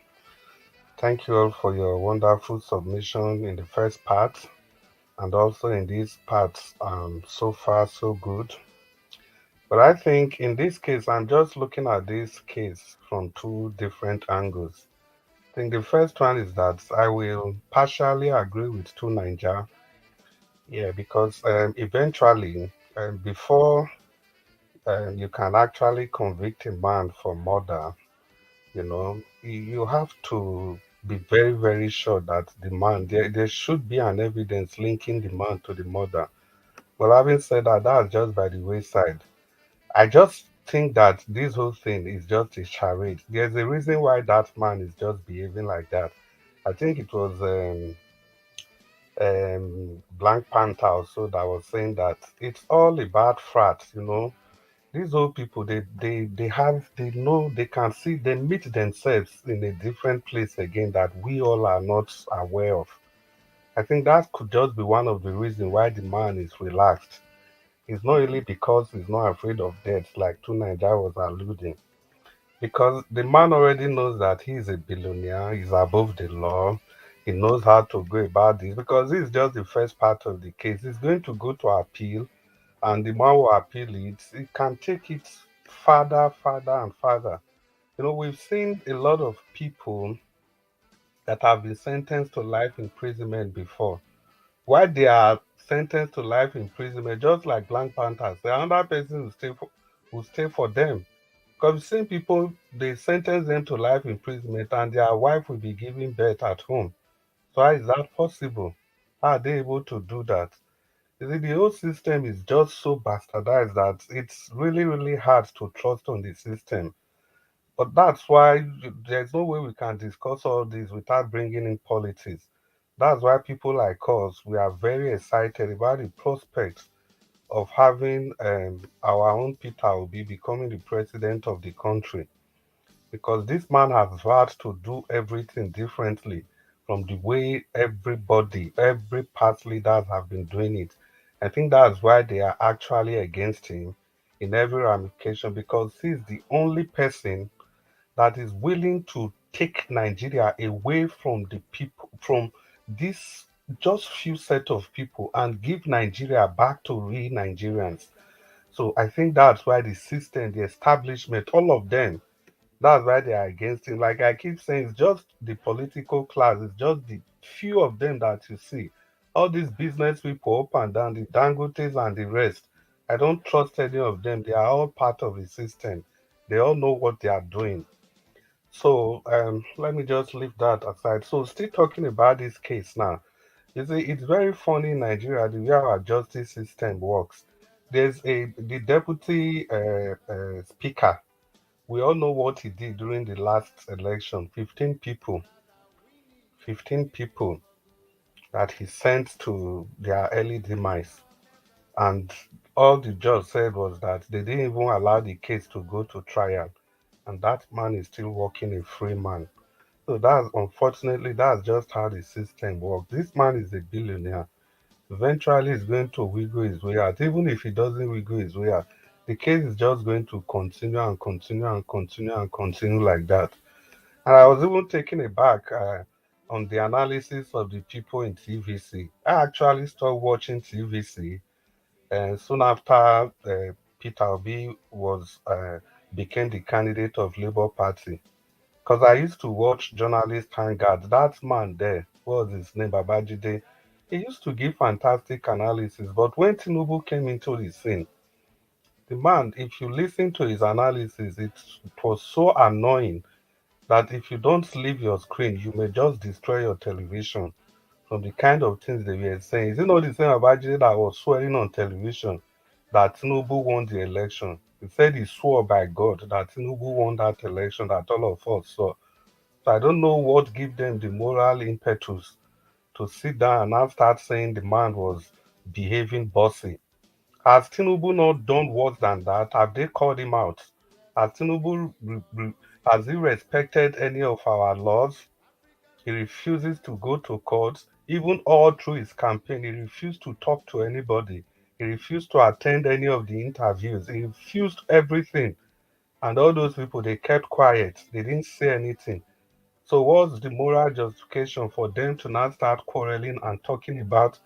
Thank you all for your wonderful submission in the first part and also in these parts. So far, so good. But I think in this case, I'm just looking at this case from two different angles. I think the first one is that I will partially agree with Two Ninja. Yeah, because eventually, before you can actually convict a man for murder, you have to be very, very sure that the man, there should be an evidence linking the man to the murder. Well, having said that, that's just by the wayside. I just think that this whole thing is just a charade. There's a reason why that man is just behaving like that. I think it was Blank Panther also that was saying that it's all about frat. These old people, they know, they can see, they meet themselves in a different place again that we all are not aware of. I think that could just be one of the reasons why the man is relaxed. It's not really because he's not afraid of death, like Tunaja was alluding. Because the man already knows that he is a billionaire, he's above the law, he knows how to go about this. Because this is just the first part of the case. He's going to go to appeal, and the man will appeal it. It can take it farther, farther, and farther. We've seen a lot of people that have been sentenced to life imprisonment before. While they are sentenced to life imprisonment, just like Black Panthers. The another person will stay for them. Because same people, they sentence them to life imprisonment and their wife will be giving birth at home. So how is that possible? How are they able to do that? You see, the whole system is just so bastardized that it's really, really hard to trust on the system. But that's why there's no way we can discuss all this without bringing in politics. That's why people like us, we are very excited about the prospects of having our own Peter Obi becoming the president of the country. Because this man has vowed to do everything differently from the way everybody, every past leaders have been doing it. I think that's why they are actually against him in every ramification because he's the only person that is willing to take Nigeria away from the people, from this just few set of people and give Nigeria back to real Nigerians. So I think that's why the system, the establishment, all of them, that's why they are against him. Like I keep saying, it's just the political class, it's just the few of them that you see. All these business people up and down, the Dangotes and the rest. I don't trust any of them. They are all part of the system. They all know what they are doing. So let me just leave that aside. So still talking about this case now. You see, it's very funny in Nigeria the way our justice system works. There's the deputy speaker. We all know what he did during the last election. 15 people that he sent to their early demise. And all the judge said was that they didn't even allow the case to go to trial. And that man is still working a free man. So that's unfortunately that's just how the system works. This man is a billionaire. Eventually he's going to wiggle his way out. Even if he doesn't wiggle his way out, the case is just going to continue and continue and continue and continue like that. And I was even taken aback on the analysis of the people in TVC. I actually stopped watching TVC soon after Peter Obi was became the candidate of Labour Party. Because I used to watch journalist Hangard. That man there, what was his name, Babajide? He used to give fantastic analysis. But when Tinubu came into the scene, the man, if you listen to his analysis, it was so annoying that if you don't leave your screen, you may just destroy your television from the kind of things they were saying. Is it not the same Babajide that was swearing on television that Tinubu won the election? He said he swore by God that Tinubu won that election that all of us saw. So I don't know what gave them the moral impetus to sit down and now start saying the man was behaving bossy. Has Tinubu not done worse than that? Have they called him out? Has has he respected any of our laws? He refuses to go to court. Even all through his campaign, he refused to talk to anybody. He refused to attend any of the interviews. He refused everything. And all those people, they kept quiet. They didn't say anything. So what's the moral justification for them to now start quarreling and talking about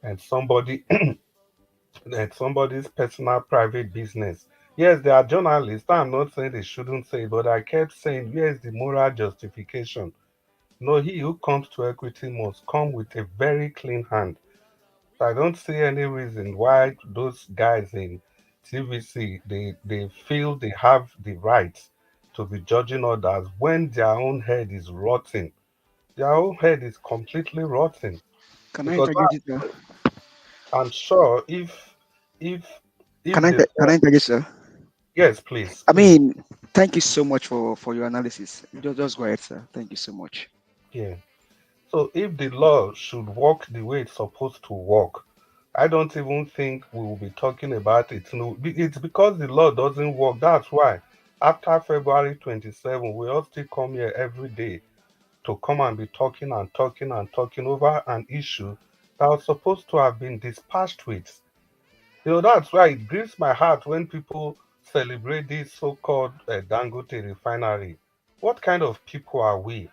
and somebody and somebody's personal private business? Yes, they are journalists. I'm not saying they shouldn't say, but I kept saying, where's the moral justification? No, he who comes to equity must come with a very clean hand. So I don't see any reason why those guys in TVC they feel they have the right to be judging others when their own head is rotting. Their own head is completely rotten. Can I Because interject it, sir? I'm sure if if they Can I saw, interject, sir? yes, please, I please, mean, thank you so much for your analysis. Just go ahead, sir. Thank you so much. yeah. So if the law should work the way it's supposed to work, I don't even think we will be talking about it. No, it's because the law doesn't work. That's why after February 27, we all still come here every day to come and be talking and talking and talking over an issue that was supposed to have been dispatched with. That's why it grieves my heart when people celebrate this so-called Dangote refinery. What kind of people are we?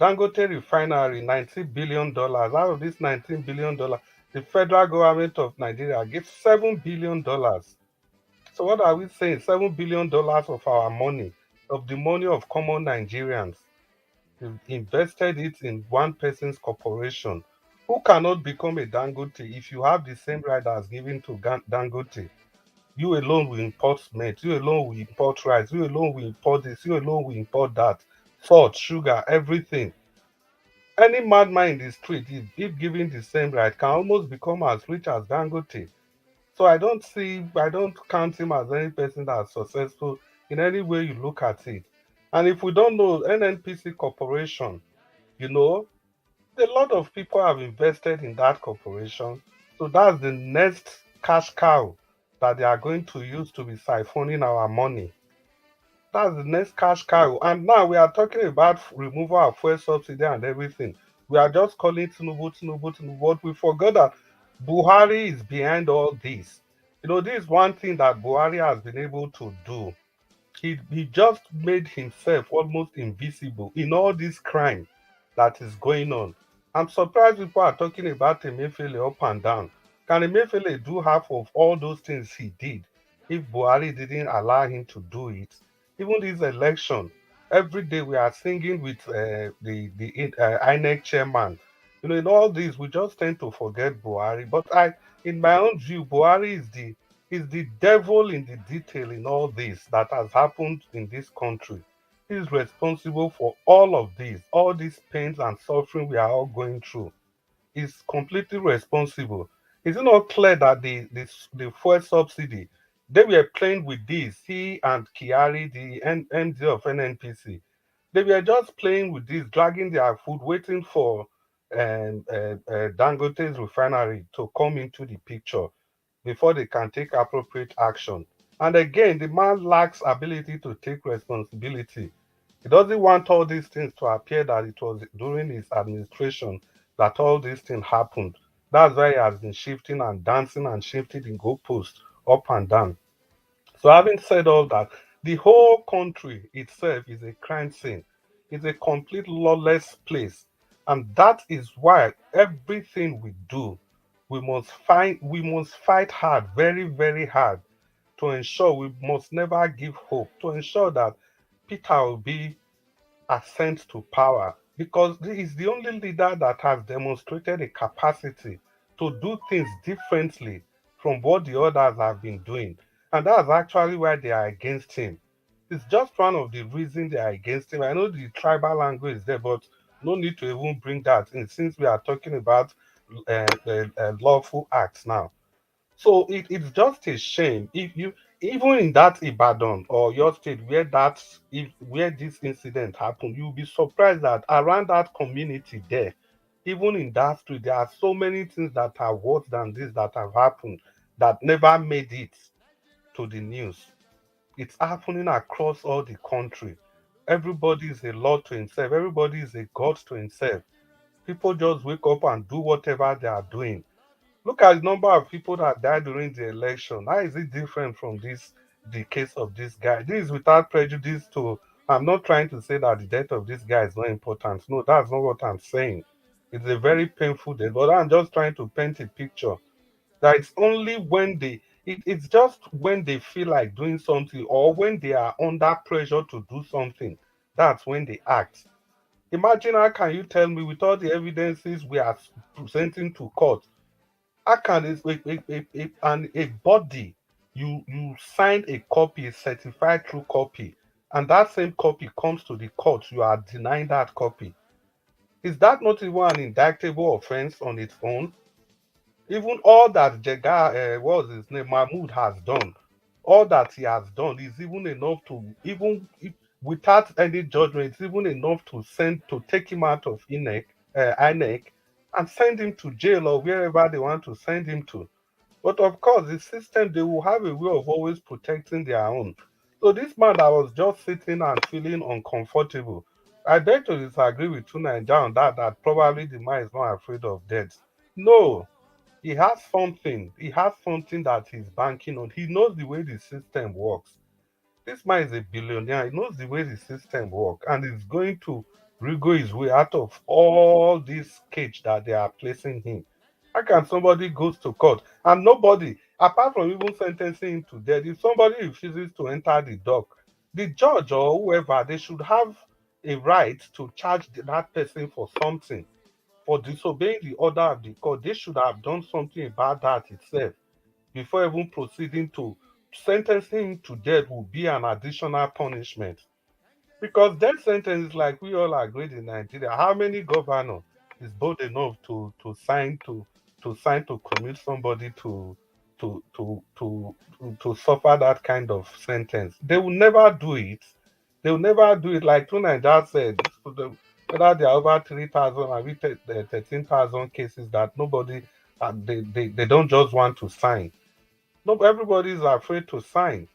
Dangote refinery, $19 billion. Out of this $19 billion, the federal government of Nigeria gave $7 billion. So what are we saying? $7 billion of our money, of the money of common Nigerians. We've invested it in one person's corporation Who cannot become a Dangote if you have the same right as given to Dangote? You alone will import cement, you alone will import rice, you alone will import this, you alone will import that, salt, sugar, everything. Any madman in the street, if given the same right, can almost become as rich as Dangote. So I don't count him as any person that's successful in any way you look at it. And if we don't know NNPC Corporation, you know, a lot of people have invested in that corporation. So that's the next cash cow that they are going to use to be siphoning our money. That's the next cash cow. And now we are talking about removal of fuel subsidy and everything. We are just calling Tinubu, Tinubu, Tinubu. But we forgot that Buhari is behind all this. You know, this is one thing that Buhari has been able to do. He just made himself almost invisible in all this crime that is going on. I'm surprised people are talking about Emefiele up and down. Can Emefiele do half of all those things he did if Buhari didn't allow him to do it? Even this election, every day we are singing with the INEC chairman. You know, in all this, we just tend to forget Buhari. But in my own view, Buhari is the devil in the detail in all this that has happened in this country. He is responsible for all of this, all these pains and suffering we are all going through. Is completely responsible. Is it not clear that the fuel subsidy, they were playing with this, he and Kiari, the MD of NNPC, they were just playing with this, dragging their foot, waiting for Dangote's refinery to come into the picture before they can take appropriate action. And again, the man lacks ability to take responsibility. He doesn't want all these things to appear that it was during his administration that all these things happened. That's why he has been shifting and dancing and shifting the goalposts up and down. So, having said all that, the whole country itself is a crime scene. It's a complete lawless place. And that is why everything we do, we must fight hard, very, very hard, to ensure we must never give hope, to ensure that Peter will be ascent to power because he is the only leader that has demonstrated a capacity to do things differently from what the others have been doing. And that's actually why they are against him. It's just one of the reasons they are against him. I know the tribal language is there, but no need to even bring that in since we are talking about lawful acts now. So it's just a shame if you even in that Ibadan or your state where where this incident happened, you'll be surprised that around that community there, even in that street, there are so many things that are worse than this that have happened that never made it to the news. It's happening across all the country. Everybody is a lord to himself, everybody is a god to himself. People just wake up and do whatever they are doing. Look at the number of people that died during the election. How is it different from the case of this guy? This is without prejudice to. I'm not trying to say that the death of this guy is not important. No, that's not what I'm saying. It's a very painful death, but I'm just trying to paint a picture that it's only when it's just when they feel like doing something or when they are under pressure to do something, that's when they act. Imagine how can you tell me with all the evidences we are presenting to court, how can a body you signed a copy, a certified true copy, and that same copy comes to the court, you are denying that copy? Is that not even an indictable offense on its own? Even all that Jega, what was his name, Mahmood has done, all that he has done is even enough to even if, without any judgment, it's even enough to send to take him out of INEC and send him to jail or wherever they want to send him to. But of course, the system, they will have a way of always protecting their own. So this man that was just sitting and feeling uncomfortable, I beg to disagree with Tuna on that probably the man is not afraid of death. No, he has something. He has something that he's banking on. He knows the way the system works. This man is a billionaire. He knows the way the system works and is going to wriggle his way out of all this cage that they are placing him. How can somebody goes to court and nobody, apart from even sentencing him to death, if somebody refuses to enter the dock, the judge or whoever, they should have a right to charge that person for something. for disobeying the order of the court. They should have done something about that itself before even proceeding to sentencing him to death will be an additional punishment. Because death sentence is like we all agreed in Nigeria. How many governor is bold enough to commit somebody to suffer that kind of sentence? They will never do it. They will never do it. Like Tunai said, whether there are over 3,000 or 13,000 cases that nobody they don't just want to sign. No, everybody is afraid to sign.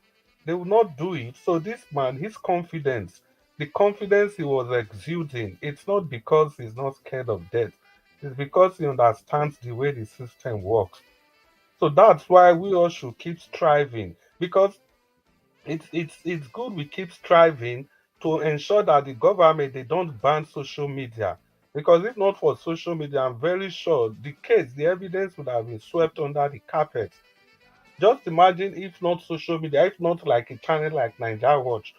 They will not do it. So this man, his confidence, the confidence he was exuding, it's not because he's not scared of death. It's because he understands the way the system works. So that's why we all should keep striving. Because it's good we keep striving to ensure that the government they don't ban social media. Because if not for social media, I'm very sure the evidence would have been swept under the carpet. Just imagine if not social media, if not like a channel like Nigeria Watch.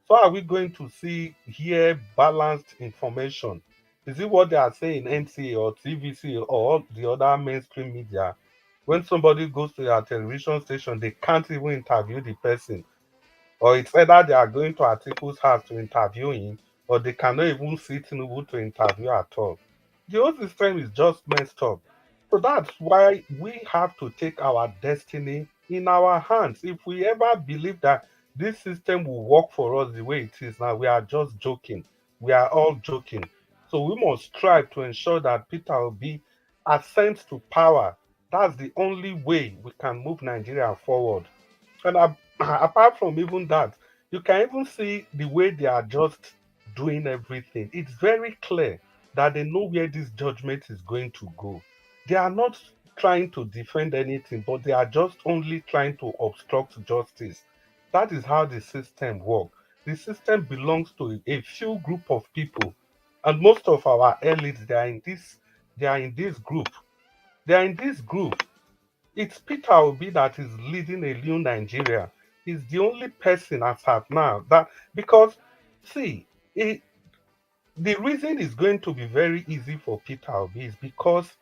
So are we going to see here balanced information? Is it what they are saying NTA or TVC or the other mainstream media? When somebody goes to their television station, they can't even interview the person, or it's either they are going to Atiku's house to interview him, or they cannot even see Tinubu to interview at all. The whole system is just messed up. So that's why we have to take our destiny in our hands. If we ever believe that this system will work for us the way it is now, we are just joking. We are all joking. So we must strive to ensure that Peter Obi ascends to power. That's the only way we can move Nigeria forward. And apart from even that, you can even see the way they are just doing everything. It's very clear that they know where this judgment is going to go. They are not trying to defend anything, but they are just only trying to obstruct justice. That is how the system works. The system belongs to a few group of people, and most of our elites they are in this group. They are in this group. It's Peter Obi that is leading a new Nigeria. He's the only person as of now that because see, it, the reason is going to be very easy for Peter Obi is because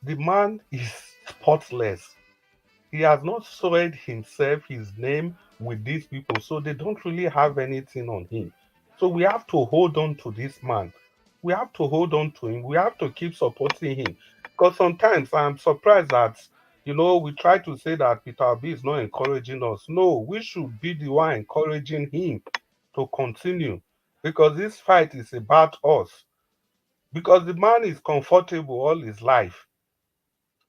the man is spotless. He has not soiled himself, his name with these people, so they don't really have anything on him. So we have to hold on to this man. We have to hold on to him. We have to keep supporting him. Because sometimes I'm surprised that, we try to say that Peter Obi is not encouraging us. No, we should be the one encouraging him to continue. Because this fight is about us. Because the man is comfortable all his life.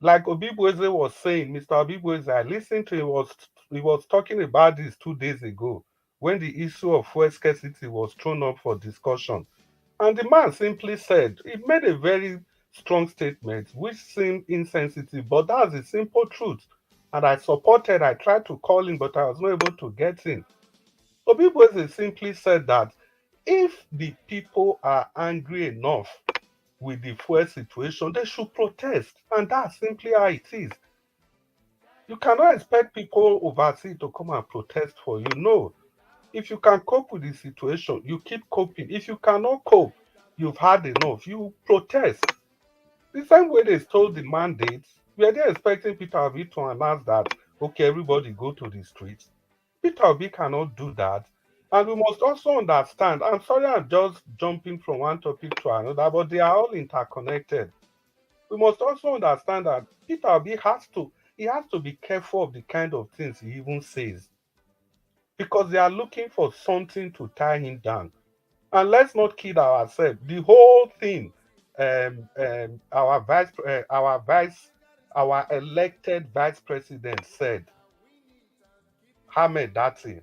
Like Obibweze was saying, Mr. Obibweze, I listened to he was talking about this 2 days ago when the issue of fuel scarcity was thrown up for discussion. And the man simply said, he made a very strong statement which seemed insensitive, but that's the simple truth. And I tried to call him, but I was not able to get in. Obibweze simply said that if the people are angry enough with the fuel situation, they should protest. And that's simply how it is. You cannot expect people overseas to come and protest for you. No. If you can cope with the situation, you keep coping. If you cannot cope, you've had enough, you protest. The same way they stole the mandates, we are there expecting Peter Obi to announce that, okay, everybody go to the streets. Peter Obi cannot do that. And we must also understand, I'm sorry I'm just jumping from one topic to another, but they are all interconnected. We must also understand that Peter Obi has to be careful of the kind of things he even says because they are looking for something to tie him down. And let's not kid ourselves. The whole thing, our elected vice president said, Ahmed Dati,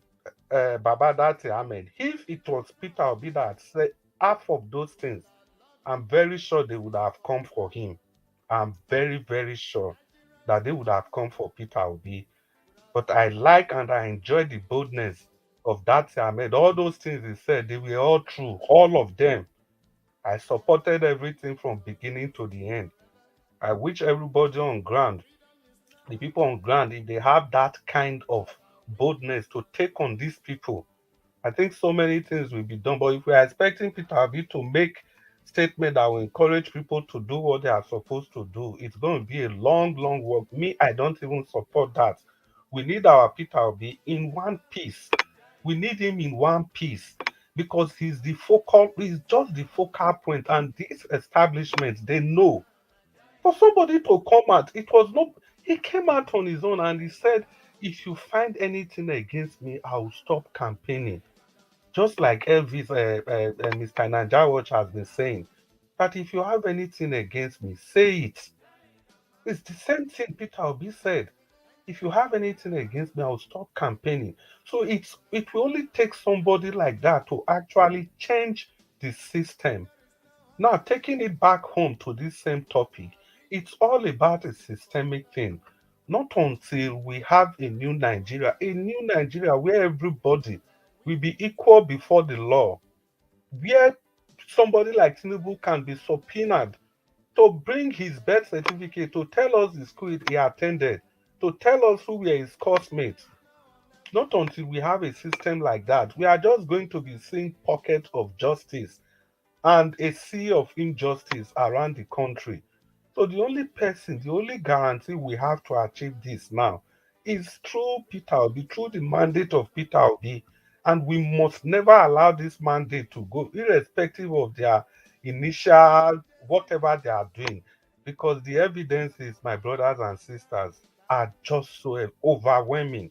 Baba Dati Ahmed. If it was Peter Obi that said half of those things, I'm very sure they would have come for him. I'm very, very sure that they would have come for Peter Obi. But I like and I enjoy the boldness of that Ahmed. All those things he said, they were all true, all of them. I supported everything from beginning to the end. I wish everybody on ground, the people on ground, if they have that kind of boldness to take on these people, I think so many things will be done. But if we are expecting Peter Obi to make statement that will encourage people to do what they are supposed to do. It's going to be a long, long work. Me, I don't even support that. We need our Peter Obi in one piece. We need him in one piece because he's just the focal point, and these establishments, they know. For somebody to come out, he came out on his own and he said, if you find anything against me, I will stop campaigning. Just like Elvis, Mr. Nanjawatch has been saying, that if you have anything against me, say it. It's the same thing Peter Obi said. If you have anything against me, I'll stop campaigning. So it will only take somebody like that to actually change the system. Now, taking it back home to this same topic, it's all about a systemic thing. Not until we have a new Nigeria where everybody will be equal before the law, where somebody like Tinubu can be subpoenaed to bring his birth certificate, to tell us the school he attended, to tell us who were his classmates. Not until we have a system like that, we are just going to be seeing pockets of justice and a sea of injustice around the country. So the only guarantee we have to achieve this now is through Peter Obi, through the mandate of Peter Obi. And we must never allow this mandate to go, irrespective of their initial, whatever they are doing. Because the evidences, my brothers and sisters, are just so overwhelming.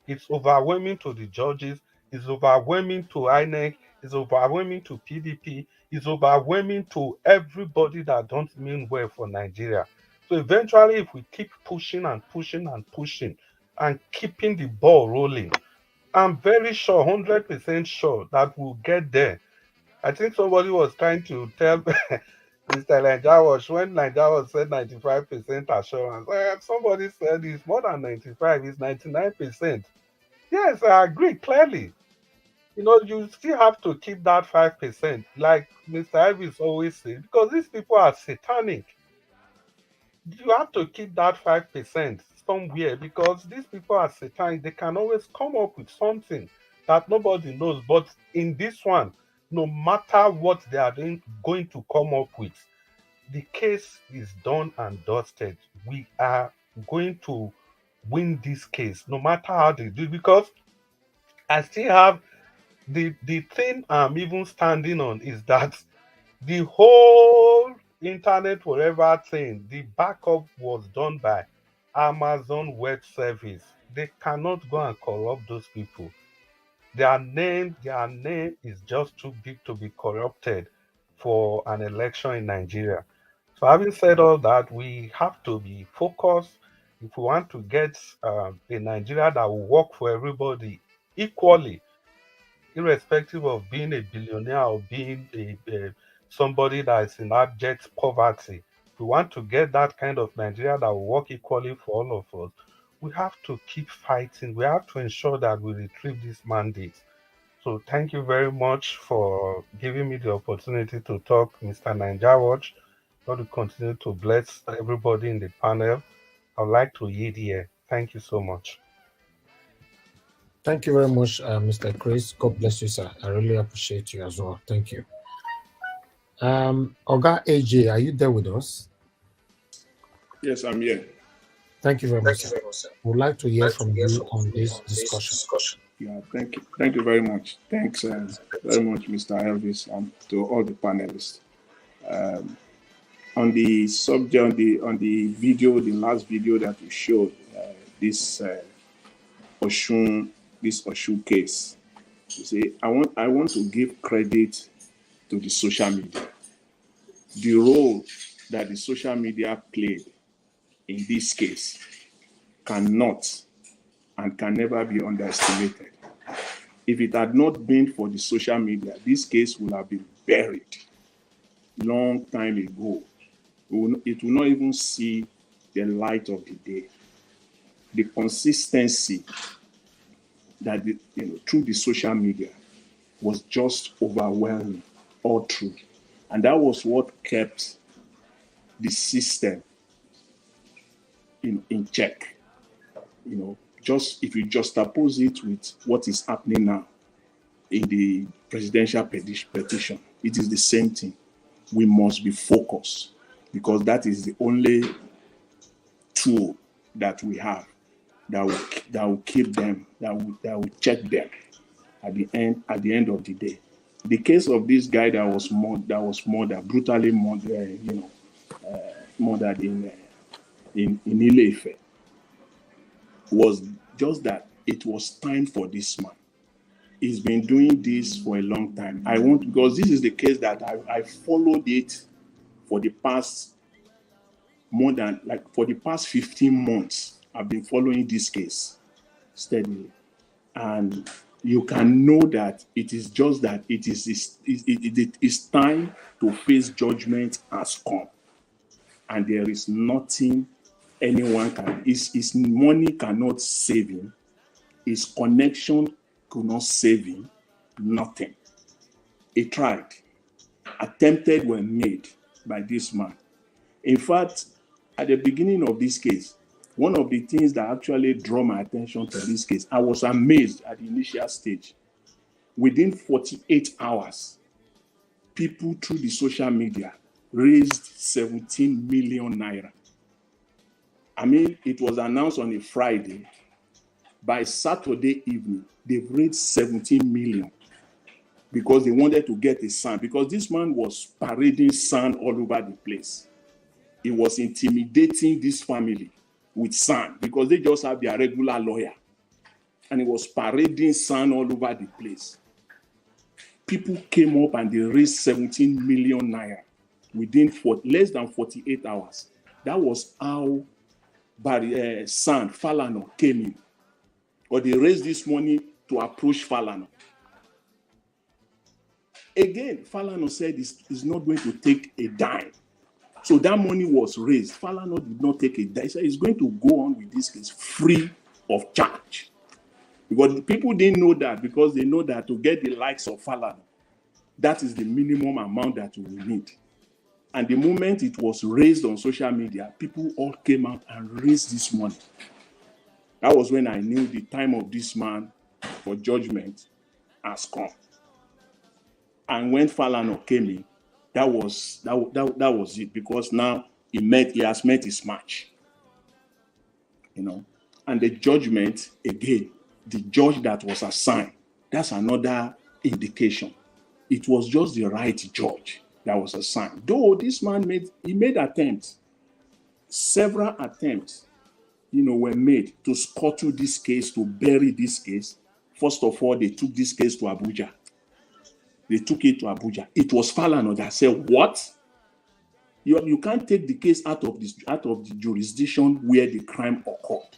It's overwhelming to the judges, it's overwhelming to INEC, it's overwhelming to PDP, it's overwhelming to everybody that don't mean well for Nigeria. So eventually, if we keep pushing and pushing and pushing and keeping the ball rolling, I'm very sure, 100% sure that we'll get there. I think somebody was trying to tell Mr. Najawash when Najawash said 95% assurance. Somebody said it's more than 95, it's 99%. Yes, I agree clearly. You still have to keep that 5%, like Mr. Elvis always says, because these people are satanic. You have to keep that 5% somewhere because these people are satanic. They can always come up with something that nobody knows. But in this one, no matter what they are going to come up with, the case is done and dusted. We are going to win this case, no matter how they do it, because I still have the thing I'm even standing on is that the whole internet forever thing, the backup was done by Amazon Web Service. They cannot go and corrupt those people. Their name is just too big to be corrupted for an election in Nigeria. So having said all that, we have to be focused if we want to get a Nigeria that will work for everybody equally, irrespective of being a billionaire or being somebody that is in abject poverty. If we want to get that kind of Nigeria that will work equally for all of us, we have to keep fighting. We have to ensure that we retrieve this mandate. So thank you very much for giving me the opportunity to talk, Mr. Ninja Watch. God will continue to bless everybody in the panel. I'd like to yield here. Thank you so much. Thank you very much, Mr. Chris. God bless you, sir. I really appreciate you as well. Thank you. Oga AJ, are you there with us? Yes, I'm here. Thank you very much, sir. We'd like to hear from you on this discussion. Yeah, thank you. Thank you very much. Thanks very much, Mr. Elvis, and to all the panelists. On the subject, on the video, the last video that you showed, this Oshun case. You see, I want to give credit to the social media. The role that the social media played in this case cannot and can never be underestimated. If it had not been for the social media, this case would have been buried long time ago. It will not even see the light of the day. The consistency that through the social media was just overwhelming all through. And that was what kept the system in check. Just if you juxtapose it with what is happening now in the presidential petition, it is the same thing. we must be focused, because that is the only tool that we have that will keep them, that will check them at the end of the day. The case of this guy that was murdered, brutally murdered, murdered in Ile-Ife, was just that it was time for this man. He's been doing this for a long time. Because this is the case that I followed it for the past for the past 15 months. I've been following this case steadily. And you can know that it is just that it is time to face judgment has come. And there is nothing anyone can. His money cannot save him. His connection could not save him. Nothing. He tried. Attempted were made by this man. In fact, at the beginning of this case, one of the things that actually drew my attention to this case, I was amazed at the initial stage. Within 48 hours, people through the social media raised 17 million naira. I mean, it was announced on a Friday. By Saturday evening, they've raised 17 million because they wanted to get a sign. Because this man was parading sand all over the place. He was intimidating this family with sand because they just have their regular lawyer. And he was parading sand all over the place. People came up and they raised 17 million naira within less than 48 hours. That was how San Falano came in. Or they raised this money to approach Falano. Again, Falano said he's not going to take a dime. So that money was raised. Falano did not take a dime. He said he's going to go on with this case free of charge. Because people didn't know that, because they know that to get the likes of Falano, that is the minimum amount that you will need. And the moment it was raised on social media, people all came out and raised this money. That was when I knew the time of this man for judgment has come. And when Falano came in, that was it, because now he has met his match. And the judgment, again, the judge that was assigned, that's another indication. It was just the right judge that was assigned. Though this man made attempts, several attempts, were made to scuttle this case, to bury this case. First of all, they took this case to Abuja. It was Falano that said, what? You can't take the case out of the jurisdiction where the crime occurred.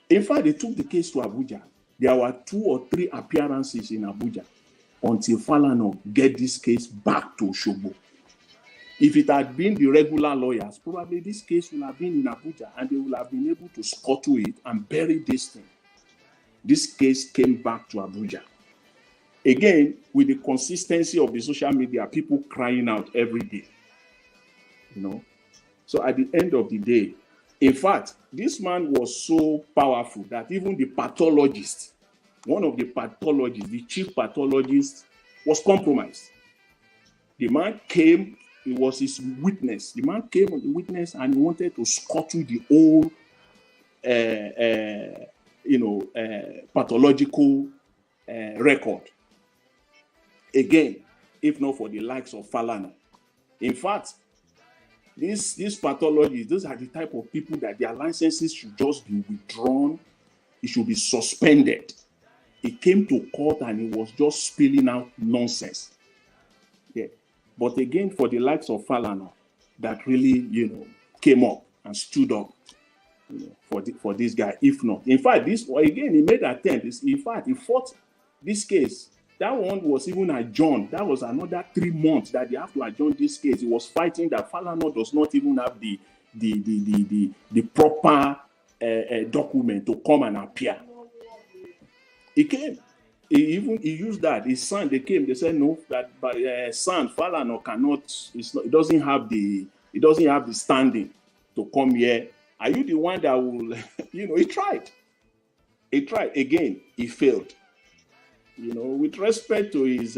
In fact, they took the case to Abuja. There were 2 or 3 appearances in Abuja until Falano get this case back to Osogbo. If it had been the regular lawyers, probably this case would have been in Abuja and they would have been able to scuttle it and bury this thing. This case came back to Abuja. Again, with the consistency of the social media, people crying out every day. So at the end of the day, in fact, this man was so powerful that even the pathologist, one of the pathologists, the chief pathologist, was compromised. The man came, it was his witness. The man came on the witness and he wanted to scuttle the whole, pathological record. Again, if not for the likes of Falana. In fact, these pathologists, those are the type of people that their licenses should just be withdrawn. It should be suspended. He came to court and he was just spilling out nonsense. Yeah. But again, for the likes of Falana, that really, came up and stood up for this guy, if not. In fact, he made attempts. In fact, he fought this case. That one was even adjourned. That was another 3 months that they have to adjourn this case. He was fighting that Falana does not even have the proper document to come and appear. He came. He used that. His son, they came. They said no, that son Falana cannot. It doesn't have the standing to come here. Are you the one that will? He tried. He tried again. He failed. With respect to his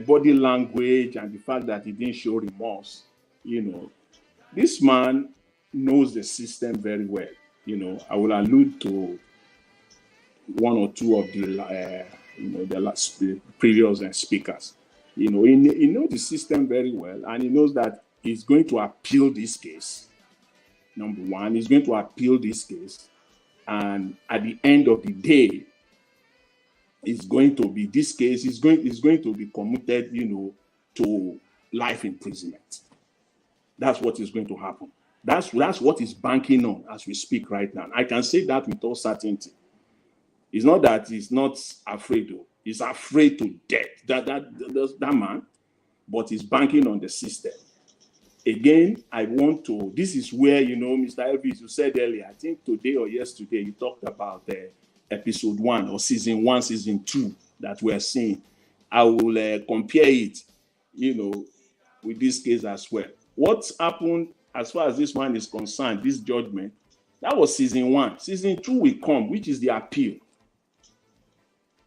body language and the fact that he didn't show remorse, this man knows the system very well. I will allude to one or two of the previous speakers. He knows the system very well, and he knows that he's going to appeal this case. Number one, he's going to appeal this case, and at the end of the day, it's going to be this case is going to be commuted, to life imprisonment. That's what is going to happen. That's what he's banking on as we speak right now. I can say that with all certainty. It's not that he's not afraid, though. He's afraid to death. That man, but he's banking on the system. Again, this is where, Mr. Elvis, you said earlier, I think today or yesterday, you talked about episode 1 or season 1, season 2 that we're seeing. I will compare it, with this case as well. What's happened as far as this one is concerned, this judgment, that was season 1. Season 2 will come, which is the appeal.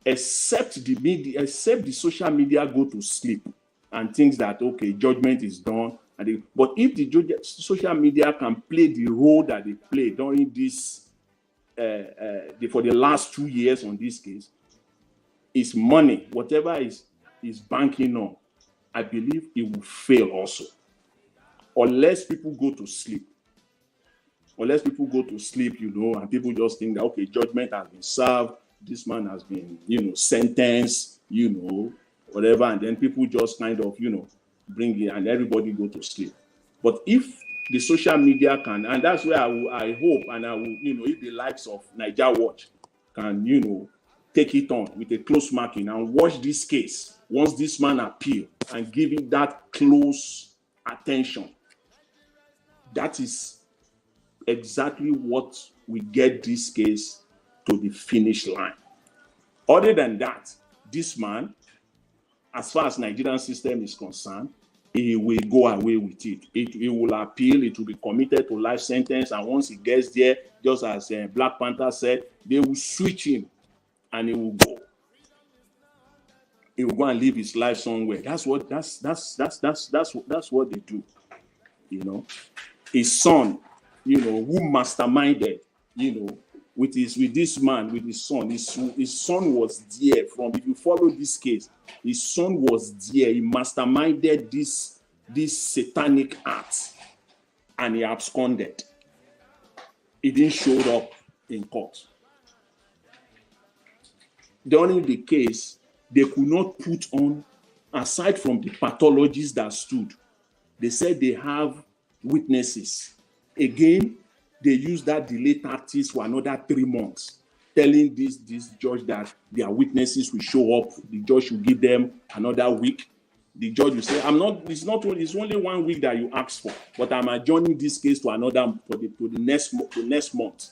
Except the social media go to sleep and thinks that, okay, judgment is done. But if the social media can play the role that they played during this, for the last 2 years on this case, is money, whatever is banking on, I believe it will fail also. Unless people go to sleep. And people just think that, okay, judgment has been served, this man has been, sentenced, whatever, and then people just kind of, bring it and everybody go to sleep. But if the social media can, and that's where I hope, and I will, if the likes of Niger Watch can, take it on with a close marking and watch this case once this man appeal and give it that close attention, that is exactly what we get this case to the finish line. Other than that, this man, as far as Nigerian system is concerned, he will go away with it. He will appeal, it will be committed to life sentence, and once he gets there, just as Black Panther said, they will switch him and he will go. He will go and live his life somewhere. That's what they do. His son, who masterminded, with this man, with his son. His son was there if you follow this case, his son was there. He masterminded this satanic act and he absconded. He didn't show up in court. During the case, they could not put on, aside from the pathologists that stood, they said they have witnesses. Again, they used that delay tactics for another 3 months, telling this judge that their witnesses will show up. The judge will give them another week. The judge will say, it's only 1 week that you asked for, but I'm adjourning this case to the next month.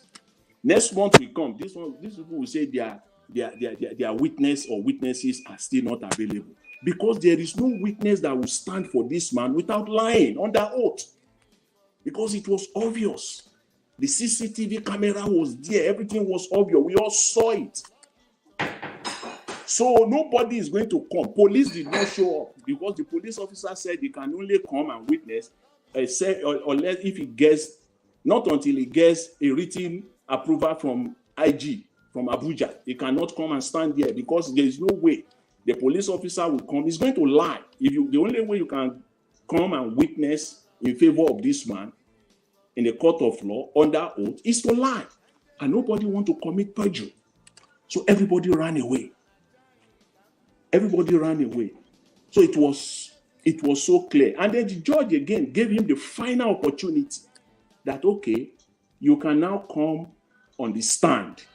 Next month will come. These people will say their witness or witnesses are still not available, because there is no witness that will stand for this man without lying under oath, because it was obvious. The CCTV camera was there. Everything was obvious. We all saw it. So nobody is going to come. Police did not show up because the police officer said he can only come and witness, unless if he gets, not until he gets a written approval from IG, from Abuja. He cannot come and stand there because there is no way the police officer will come. He's going to lie. The only way you can come and witness in favor of this man in the court of law under oath is to lie, and nobody want to commit perjury. So everybody ran away. So it was so clear. And then the judge again gave him the final opportunity that, okay, you can now come on the stand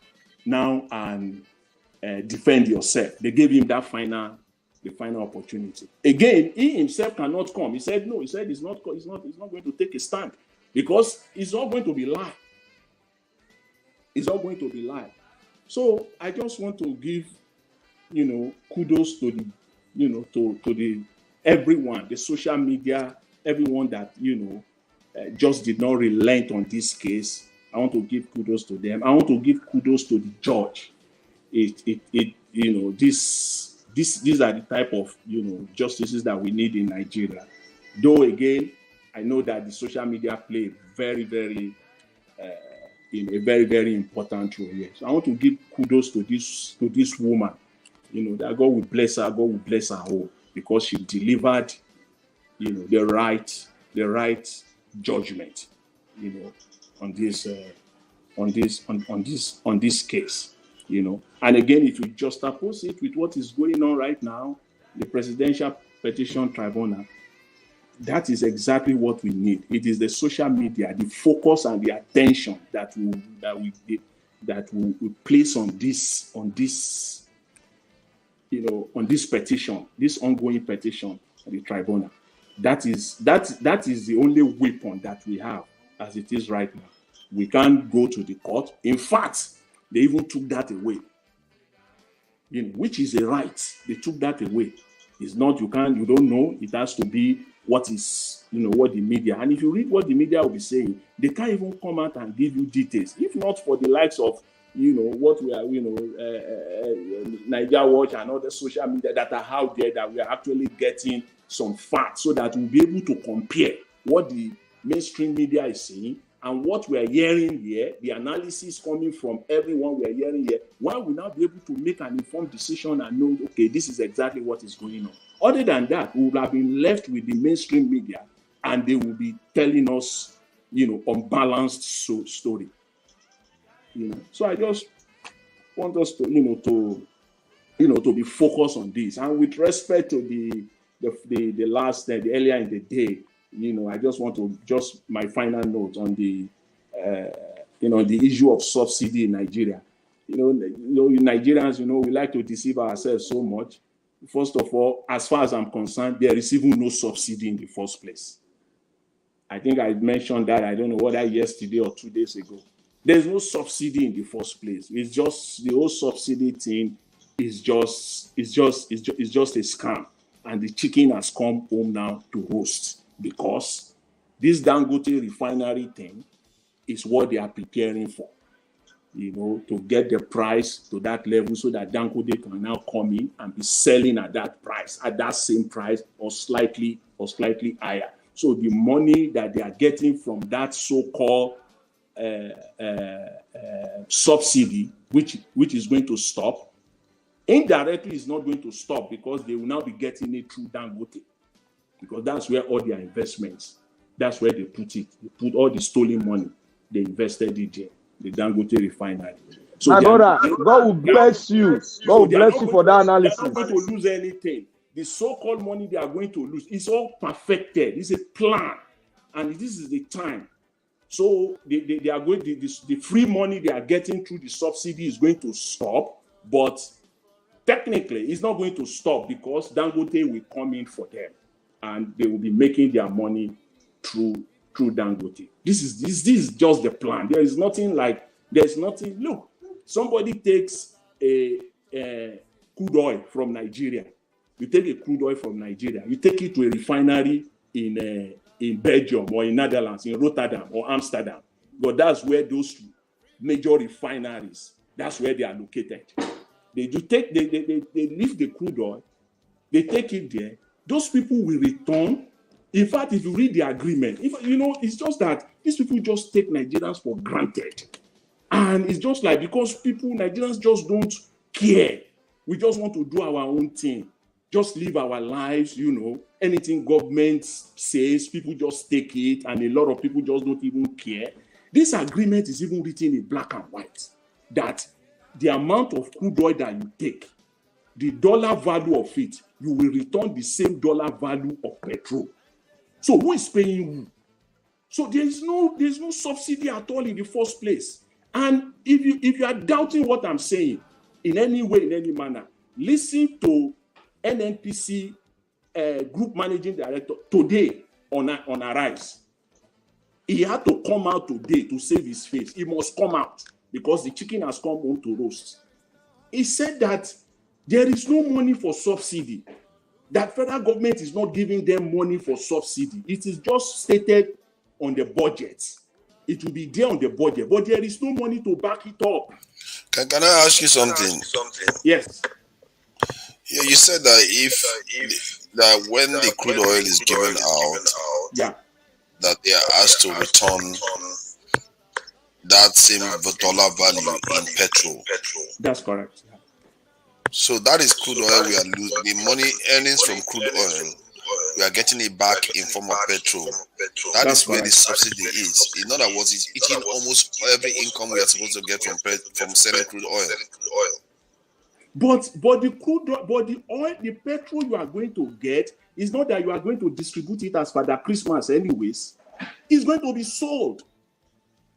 now and defend yourself. They gave him that final opportunity. Again, he himself cannot come. He said no. He said he's not going to take a stand, because it's all going to be lie. So I just want to give, kudos to the everyone, the social media, everyone that just did not relent on this case. I want to give kudos to this judge. This these are the type of justices that we need in Nigeria. Though again, I know that the social media play very, very a very, very important role here. So I want to give kudos to this woman. That God will bless her, God will bless her home, because she delivered, the right judgment, on this case, And again, if we juxtapose it with what is going on right now, the Presidential Petition Tribunal, that is exactly what we need. It is the social media, the focus and the attention that we place on this petition, this ongoing petition at the tribunal. That is the only weapon that we have as it is right now. We can't go to the court. In fact, they even took that away. Which is a right. They took that away. It's not, you don't know. It has to be what is, what the media. And if you read what the media will be saying, they can't even come out and give you details. If not for the likes of, what we are, Niger Watch and other social media that are out there, that we are actually getting some facts so that we'll be able to compare what the mainstream media is saying and what we are hearing here, the analysis coming from everyone we are hearing here. Why will now be able to make an informed decision and know, okay, this is exactly what is going on. Other than that, we will have been left with the mainstream media, and they will be telling us, unbalanced story. So I just want us to, to be focused on this. And with respect to the earlier in the day, I just want to my final note on the issue of subsidy in Nigeria. Nigerians, we like to deceive ourselves so much. First of all, as far as I'm concerned, they're receiving no subsidy in the first place. I think I mentioned that, I don't know whether yesterday or 2 days ago. There's no subsidy in the first place. It's just the whole subsidy thing is just a scam. And the chicken has come home now to roast, because this Dangote refinery thing is what they are preparing for, to get the price to that level so that Dangote can now come in and be selling at that price, at that same price or slightly higher. So the money that they are getting from that so-called subsidy, which is going to stop, indirectly is not going to stop, because they will now be getting it through Dangote, because that's where all their investments, that's where they put it. They put all the stolen money, they invested it there, the Dangote refinery. So my brother, God will bless you. God will bless you for that analysis. They're not going to lose anything. The so-called money they are going to lose, it's all perfected. It's a plan, and this is the time. So they are going. The free money they are getting through the subsidy is going to stop, but technically it's not going to stop, because Dangote will come in for them, and they will be making their money through Dangote. This is just the plan. There's nothing. Look, somebody takes a crude oil from Nigeria. You take a crude oil from Nigeria. You take it to a refinery in Belgium or in Netherlands, in Rotterdam or Amsterdam. But that's where those major refineries, that's where they are located. They lift the crude oil, they take it there. Those people will return. In fact, if you read the agreement, it's just that these people just take Nigerians for granted. And it's just like, because Nigerians just don't care. We just want to do our own thing. Just live our lives, anything government says, people just take it, and a lot of people just don't even care. This agreement is even written in black and white, that the amount of crude oil that you take, the dollar value of it, you will return the same dollar value of petrol. So who is paying who? So there's no subsidy at all in the first place. And if you are doubting what I'm saying in any way, in any manner, listen to NNPC Group Managing Director today on Arise. He had to come out today to save his face. He must come out, because the chicken has come home to roast. He said that there is no money for subsidy, that federal government is not giving them money for subsidy. It is just stated on the budget. It will be there on the budget, but there is no money to back it up. Can I ask you something? Yes. Yeah, you said that if that when the crude oil is given out, Yeah, that they are asked to return that same dollar value in petrol. that's correct. So that is crude oil. We are losing the money earnings from crude oil. We are getting it back in form of petrol. That That's is where the correct. subsidy is. In other words, it's eating almost every income we are supposed to get from selling crude oil. But the the petrol you are going to get is not that you are going to distribute it as Father Christmas, anyways. It's going to be sold.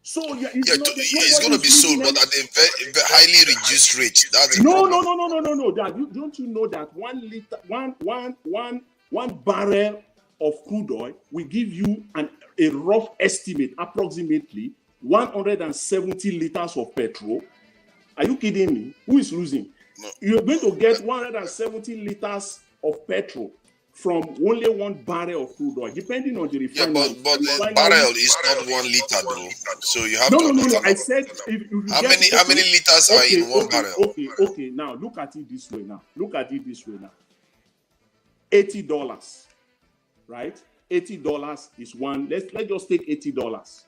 So yeah, Yeah, it's going to be sold, but at a very, very highly reduced rate. That's the no, problem. no. Don't you know that 1 liter, one barrel of crude oil will give you a rough estimate, approximately 170 liters of petrol? Are you kidding me? Who is losing? No. You're going to get 170 liters of petrol from only 1 barrel of crude oil, depending on the Yeah, refinery. but the barrel is not 1 liter though. So you have to No. understand. I said if you How get many liters are in 1 barrel? Okay. Now look at it this way. $80, right? $80 is one. Let's just take $80.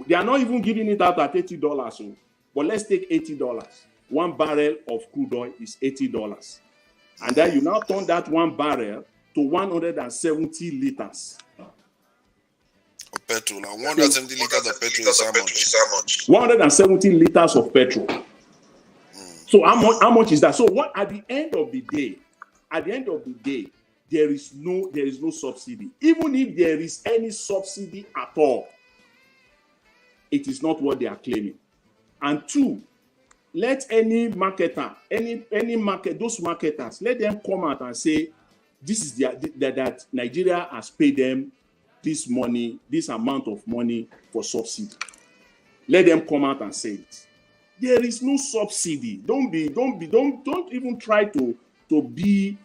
They are not even giving it out at $80, so, but let's take $80. 1 barrel of crude oil is $80, and then you now turn that 1 barrel to 170 liters Of petrol. And 170 liters of petrol is how much? 170 liters of petrol. So how much is that? So what at the end of the day, there is no subsidy. Even if there is any subsidy at all, it is not what they are claiming. And 2, let any marketer, any market, those marketers, let them come out and say, this is that Nigeria has paid them this money, this amount of money for subsidy. Let them come out and say it. There is no subsidy. Don't even try to be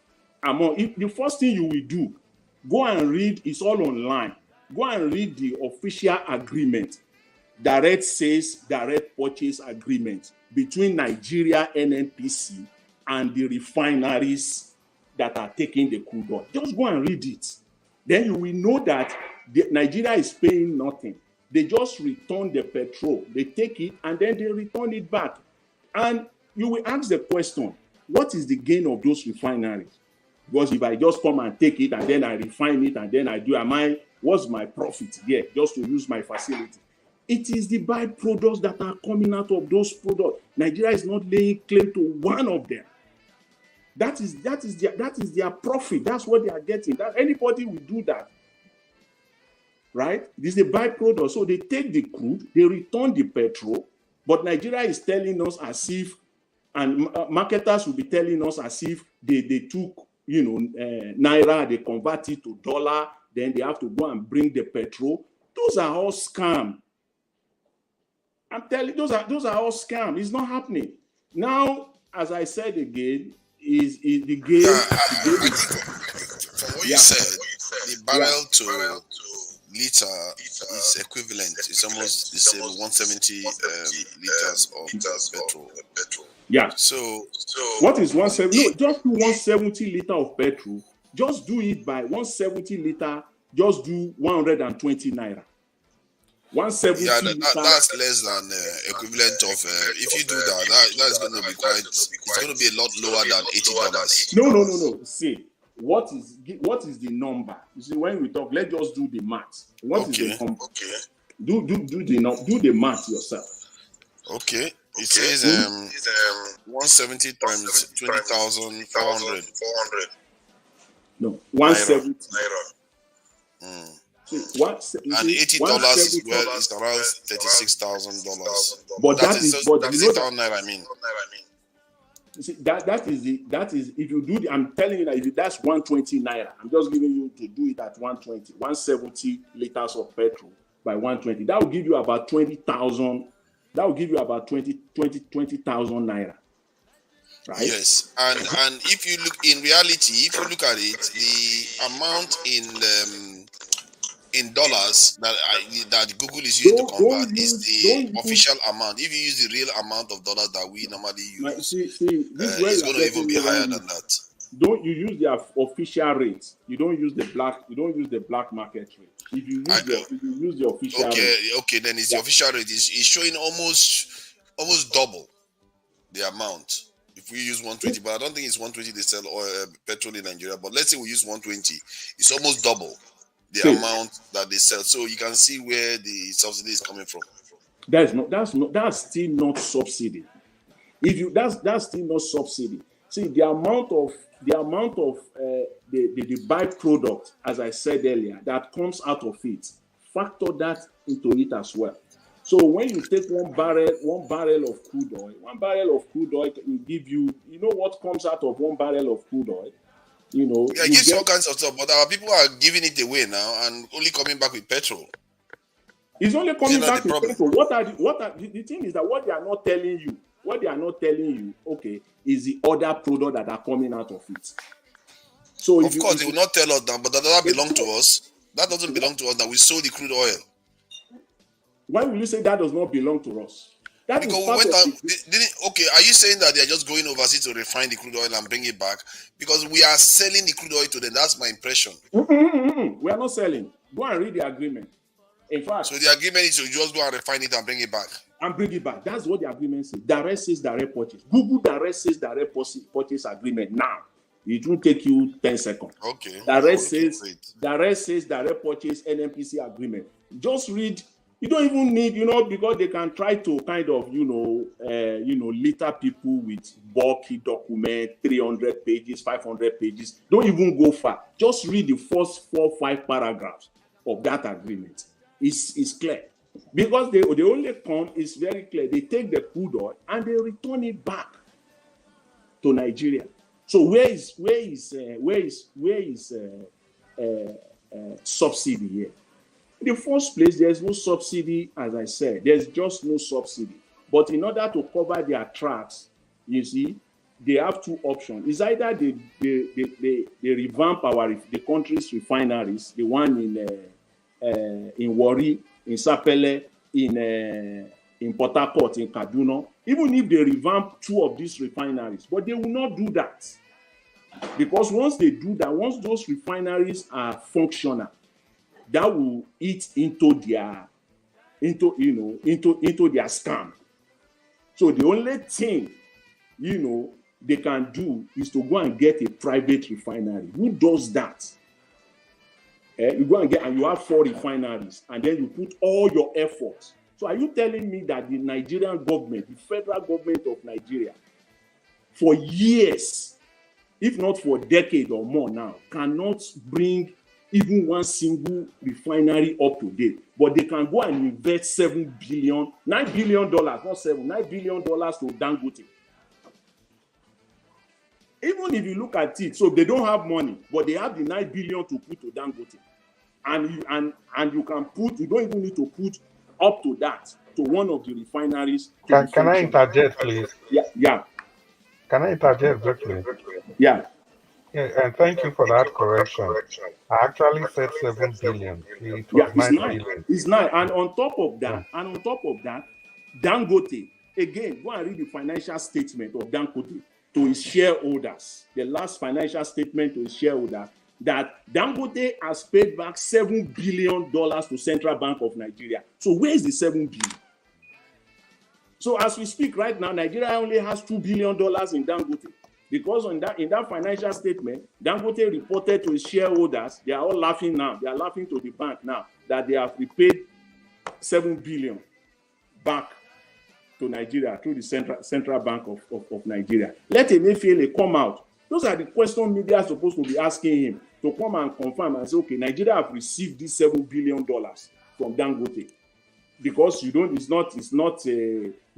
among. The first thing you will do, go and read. It's all online. Go and read the official agreement, direct purchase agreement between Nigeria NNPC and the refineries that are taking the crude oil. Just go and read it. Then you will know that Nigeria is paying nothing. They just return the petrol. They take it and then they return it back. And you will ask the question, what is the gain of those refineries? Because if I just come and take it and then I refine it and then what's my profit there just to use my facility? It is the byproducts that are coming out of those products. Nigeria is not laying claim to one of them. That is their profit. That's what they are getting. That anybody will do that. Right? This is a byproduct. So they take the crude, they return the petrol, but Nigeria is telling us as if, and marketers will be telling us as if they took, naira, they convert it to dollar, then they have to go and bring the petrol. Those are all scam. I'm telling you, those are all scam. It's not happening. Now, as I said again, is the game. I think from what you said, the barrel to liter is equivalent. It's almost the same, 170 liters of petrol. Yeah. So what is 170? No, just do 170 liter of petrol. Just do it by 170 liter. Just do 120 naira. 170. Yeah, that's less than equivalent of. If you do that's going to be quite. It's going to be a lot lower than $80. No. See, what is the number? You see, when we talk, let's just do the math. What is the number? Okay. Do the math yourself. Okay. It says 170 times 20,400. No, 170 naira. See, and $80 is around $36,000. But that is 8,000 naira. I mean. See, that is if you do I'm telling you that if that's 120 naira, I'm just giving you to do it at 120, 170 liters of petrol by 120. That will give you about 20,000. That will give you about 20,000 naira. Right? Yes, and if you look in reality, if you look at it, the amount in dollars that Google is using to convert is the official amount. If you use the real amount of dollars that we normally use, it's going to even be higher than that. don't you use their official rates. You don't use the black market rate. If you use the official rate. Okay, then it's the official rate. It's showing almost double the amount. If we use 120, but I don't think it's 120 they sell petrol in Nigeria. But let's say we use 120, it's almost double the amount that they sell. So you can see where the subsidy is coming from. That's still not subsidy. That's still not subsidy. See, the amount of the byproduct, as I said earlier, that comes out of it, factor that into it as well. So when you take one barrel of crude oil will give you, what comes out of 1 barrel of crude oil. It gives you all kinds of stuff, but our people are giving it away now and only coming back with petrol. It's only coming back with petrol. The thing is that what they are not telling you, okay, is the other product that are coming out of it. So of course they will not tell us that, but that doesn't belong to us. That doesn't belong to us. That we sold the crude oil. Why will you say that does not belong to us? That because is part we went of okay, are you saying that they are just going overseas to refine the crude oil and bring it back? Because we are selling the crude oil to them. That's my impression. We are not selling. Go and read the agreement. In fact, so the agreement is to just go and refine it and bring it back. That's what the agreement says. Direct says direct purchase. Google direct says direct purchase agreement now. It will take you 10 seconds. Okay. Direct says direct purchase NMPC agreement. Just read. You don't even need, because they can try to kind of, litter people with bulky document, 300 pages, 500 pages. Don't even go far. Just read the first 4-5 paragraphs of that agreement. It's clear. Because they only come, it's very clear. They take the crude oil and they return it back to Nigeria. So where is subsidy here? In the first place, there's no subsidy, as I said. There's just no subsidy. But in order to cover their tracks, you see, they have two options. It's either they revamp the country's refineries, the one in Warri, in Sapele, in Port Harcourt, in Kaduna, even if they revamp 2 of these refineries. But they will not do that. Because once they do that, once those refineries are functional, that will eat into their scam. So the only thing they can do is to go and get a private refinery. Who does that? You go and you have 4 refineries, and then you put all your efforts. So are you telling me that the Nigerian government, the federal government of Nigeria, for years, if not for a decade or more now, cannot bring even one single refinery up to date, but they can go and invest $9 billion, not $7, $9 billion to Dangote. Even if you look at it, so they don't have money, but they have the $9 billion to put to Dangote, and you can put. You don't even need to put up to that to one of the refineries. Can I interject, please? Yeah. Can I interject briefly? Yeah. Yeah, and thank you for that correction. I actually said 7 billion. It was 9 billion. It's 9. And on top of that, Dangote, again, go and read the financial statement of Dangote to his shareholders. The last financial statement to his shareholders, that Dangote has paid back $7 billion to Central Bank of Nigeria. So where is the 7 billion? So as we speak right now, Nigeria only has $2 billion in Dangote. Because in that financial statement, Dangote reported to his shareholders, they are all laughing now. They are laughing to the bank now that they have repaid 7 billion back to Nigeria through the Central Bank of Nigeria. Let Emefiele come out. Those are the questions media are supposed to be asking him, to come and confirm and say, okay, Nigeria have received this $7 billion from Dangote. Because you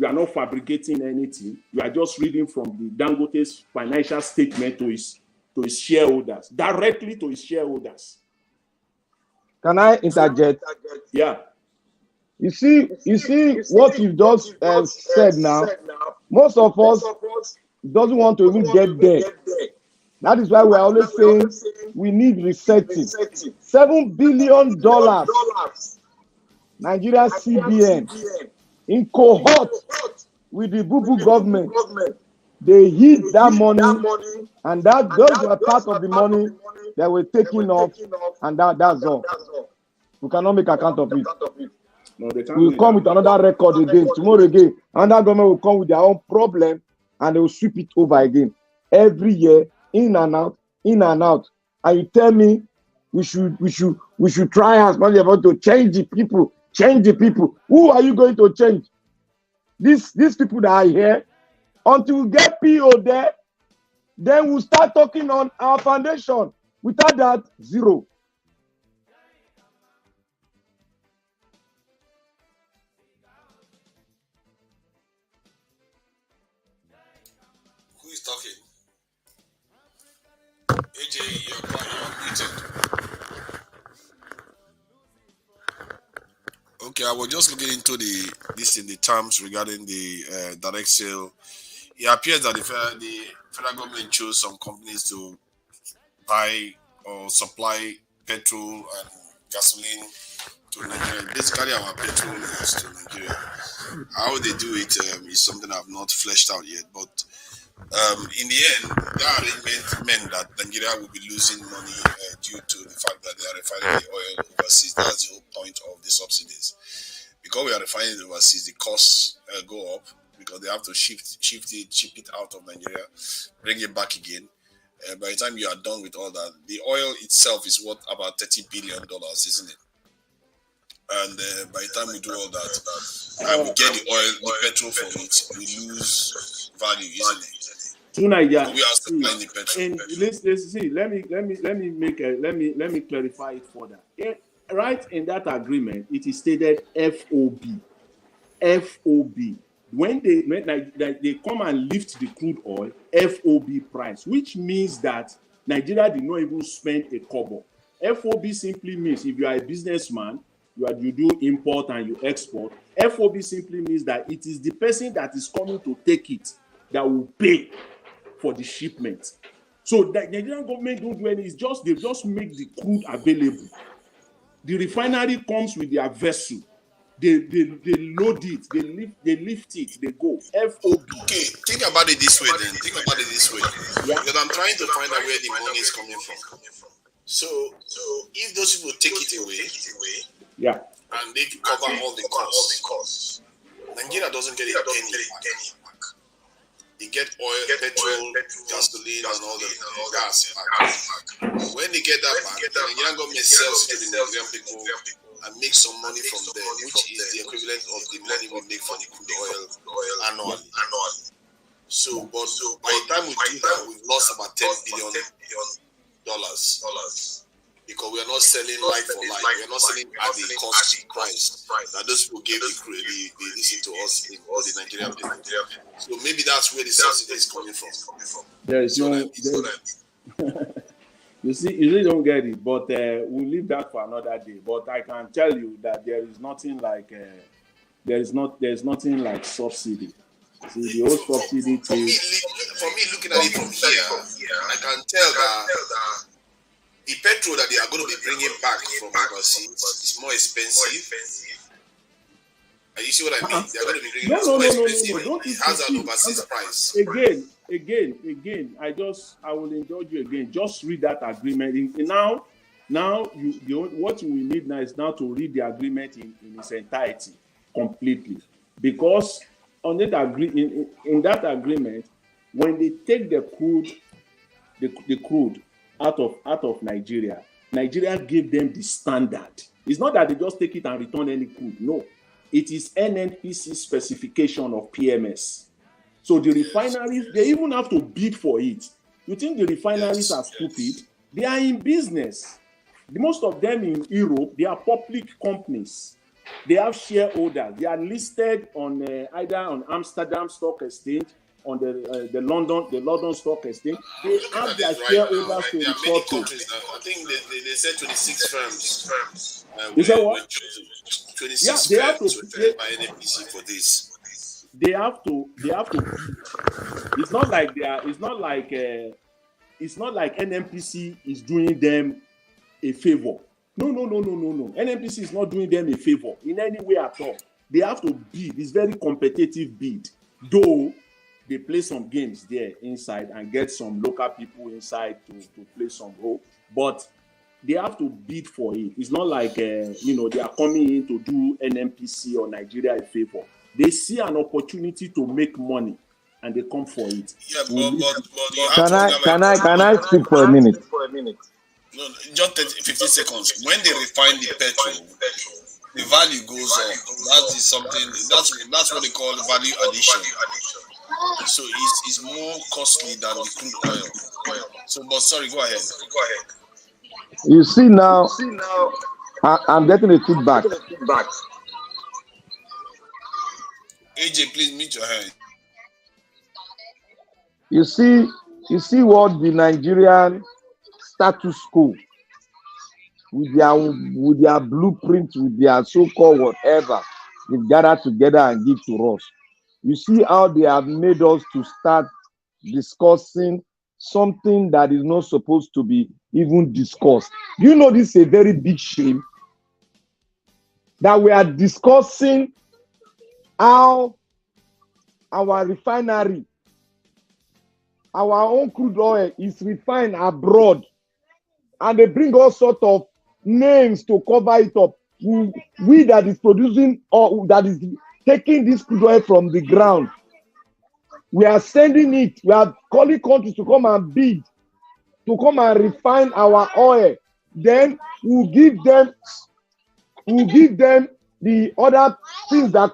are not fabricating anything. You are just reading from the Dangote's financial statement to his shareholders, directly to his shareholders. Can I interject? Yeah. You see what you just said now. Most of us doesn't want to even get there. That is why we're always saying we need resetting. $7 billion. Nigeria CBN in cohort with the Bubu government They hid that money, and that those were part of the money that were taken off, and that's all. We cannot make account of it. No, they can't We will make come that. with another record again. Tomorrow again, another government will come with their own problem, and they will sweep it over again. Every year, in and out, in and out. And you tell me we should try as much as possible to change the people. Change the people. Who are you going to change? These people that are here, until we get PO there, then we'll start talking on our foundation. Without that, zero. Who is talking? AJ, you're muted. Okay, I was just looking into the terms regarding the direct sale. It appears that the federal government chose some companies to buy or supply petrol and gasoline to Nigeria. Basically, our petrol is to Nigeria. How they do it is something I've not fleshed out yet. But in the end, that arrangement meant that Nigeria will be losing money due to the fact that they are refining the oil overseas. That's the whole point of the subsidies. Because we are refining it overseas, the costs go up because they have to ship it out of Nigeria, bring it back again. By the time you are done with all that, the oil itself is worth about $30 billion, isn't it? And by the time we do all that, and we get the petrol from it, we lose value, isn't it? To Nigeria, we are supplying the petrol. And let's see. Let me clarify it further. Right in that agreement, it is stated FOB. FOB. When they come and lift the crude oil, FOB price, which means that Nigeria did not even spend a kobo. FOB simply means if you are a businessman, you do import and you export. FOB simply means that it is the person that is coming to take it that will pay for the shipment. So the Nigerian government don't do anything. They just make the crude available. The refinery comes with their vessel. They load it, they lift it, they go. FOB. Okay, think about it this way then. Yeah. Because I'm trying to find out where the money is coming from. So if those people take it away, yeah, and they cover all the costs, Nigeria doesn't get a penny back. They get oil, petrol, gasoline, and all the gas back. When they get that back, the Nigerian government sells it to the Nigerian people and make some money from there, which is the equivalent of the money we make from the crude oil annually. So, but by the time we do that, we've lost about $10 billion because we are not selling like for like. We are not selling at the cost price that those people gave the listen to us in the Nigerian people. So maybe that's where the subsidy is coming from. There is You see, you really don't get it, but we'll leave that for another day. But I can tell you that there is nothing like there's nothing like subsidy. See, the whole subsidy for me, looking at it from here, I can tell that the petrol that they are going to be bringing back from overseas is more expensive. And you see what I mean? They are going to be bringing more expensive. It has an overseas price. Again, I will indulge you again. Just read that agreement. Now, what we need now is now to read the agreement in its entirety, completely, because on that in that agreement, when they take the crude out of Nigeria gave them the standard. It's not that they just take it and return any crude. No, it is NNPC specification of PMS. So the refineries, they even have to bid for it. You think the refineries are stupid? They are in business. Most of them in Europe, they are public companies. They have shareholders. They are listed on either on Amsterdam Stock Exchange, on the London Stock Exchange. They have their shareholders to report to. I think they said 26 firms. You say what? 26 firms by NNPC for this. They have to bid. It's not like NNPC is doing them a favor. No. NNPC is not doing them a favor in any way at all. They have to bid. It's very competitive bid. Though they play some games there inside and get some local people inside to play some role, but they have to bid for it. It's not like they are coming in to do NNPC or Nigeria a favor. They see an opportunity to make money and they come for it. Yeah, but you have Can to I think can about I can I speak for a minute? no, just 15 seconds. When they refine the petrol, the value goes up. That is something. That's what they call value addition. So it's more costly than the crude oil. So, but sorry, go ahead. You see now, I'm getting a feedback. AJ, please mute your hand. You see what the Nigerian status quo with their blueprint, with their so-called whatever they've gathered together and give to us. You see how they have made us to start discussing something that is not supposed to be even discussed. You know, this is a very big shame that we are discussing how our refinery, our own crude oil is refined abroad, and they bring all sorts of names to cover it up. We that is producing or that is taking this crude oil from the ground, we are sending it. We are calling countries to come and bid, to come and refine our oil. Then we'll give them the other things that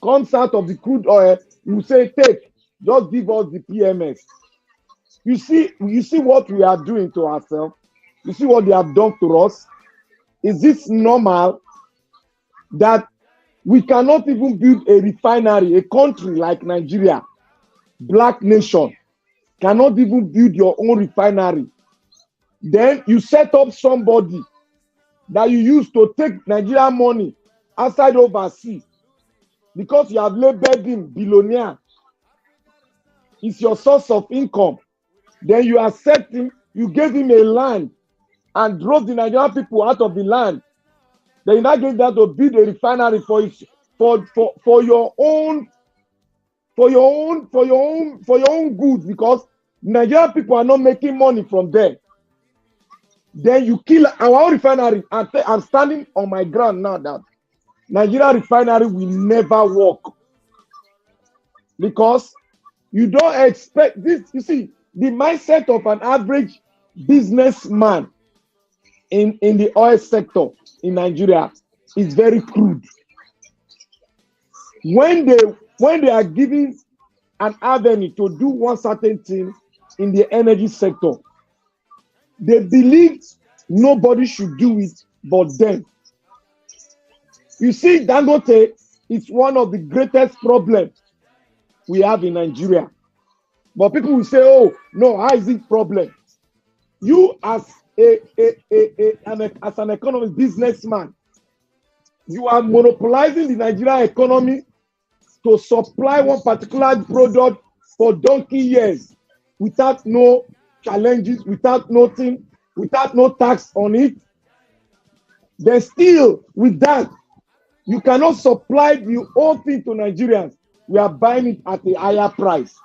comes out of the crude oil. We'll say, take, just give us the PMS. You see what we are doing to ourselves. You see what they have done to us. Is this normal that we cannot even build a refinery? A country like Nigeria, black nation, cannot even build your own refinery. Then you set up somebody that you use to take Nigerian money outside overseas because you have labeled him billionaire. It's your source of income. Then you accept him, you gave him a land and drove the Nigerian people out of the land. Then you now give that to build a refinery for your own good, because Nigerian people are not making money from there. Then you kill our own refinery. I'm standing on my ground now that Nigeria refinery will never work, because you don't expect this. You see, the mindset of an average businessman in the oil sector in Nigeria is very crude. When they are giving an avenue to do one certain thing in the energy sector, they believe nobody should do it but them. You see, Dangote is one of the greatest problems we have in Nigeria. But people will say, oh, no, how is it problem? You as an economic businessman, you are monopolizing the Nigerian economy to supply one particular product for donkey years without no challenges, without nothing, without no tax on it. Then still, with that, you cannot supply the whole thing to Nigerians. We are buying it at a higher price.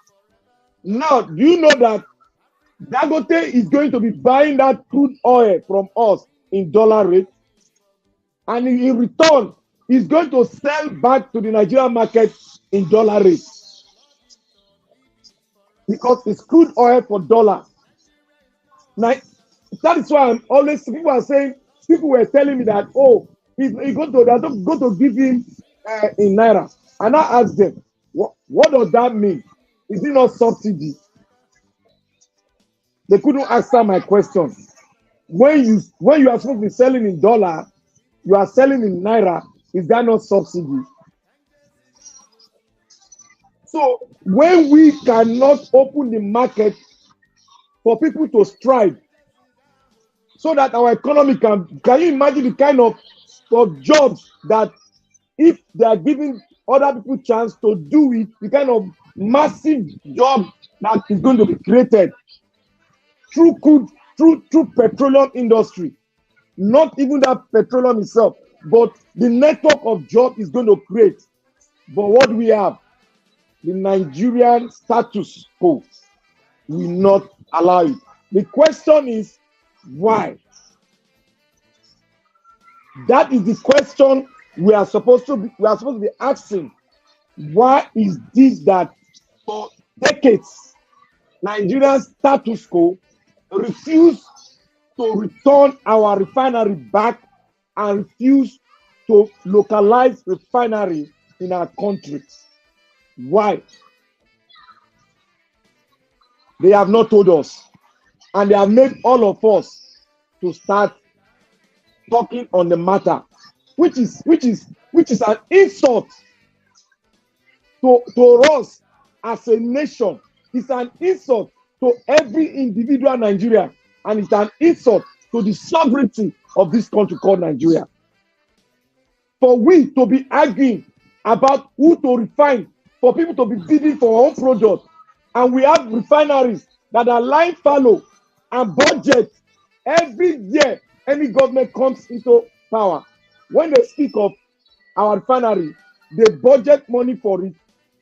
Now, do you know that Dangote is going to be buying that crude oil from us in dollar rate? And in return, he's going to sell back to the Nigerian market in dollar rate. Because it's crude oil for dollar. Now, that is why I'm always, people are saying, people were telling me that, oh, they're going to give him in Naira. And I asked them, what does that mean? Is it not subsidy? They couldn't answer my question. When you are supposed to be selling in dollar, you are selling in Naira. Is that not subsidy? So when we cannot open the market for people to strive, so that our economy can you imagine the kind of jobs that if they are giving other people chance to do it, the kind of massive job that is going to be created through petroleum industry, not even that petroleum itself, but the network of job is going to create. But what we have, the Nigerian status quo will not allow it. The question is why? That is the question we are supposed to be asking. Why is this that for decades Nigerian status quo refuse to return our refinery back and refuse to localize refinery in our country? Why? They have not told us, and they have made all of us to start talking on the matter, which is an insult to us as a nation. It's an insult to every individual Nigerian, and it's an insult to the sovereignty of this country called Nigeria. For we to be arguing about who to refine, for people to be bidding for our own product, and we have refineries that are lying fallow and budget every year any government comes into power. When they speak of our refinery, they budget money for it,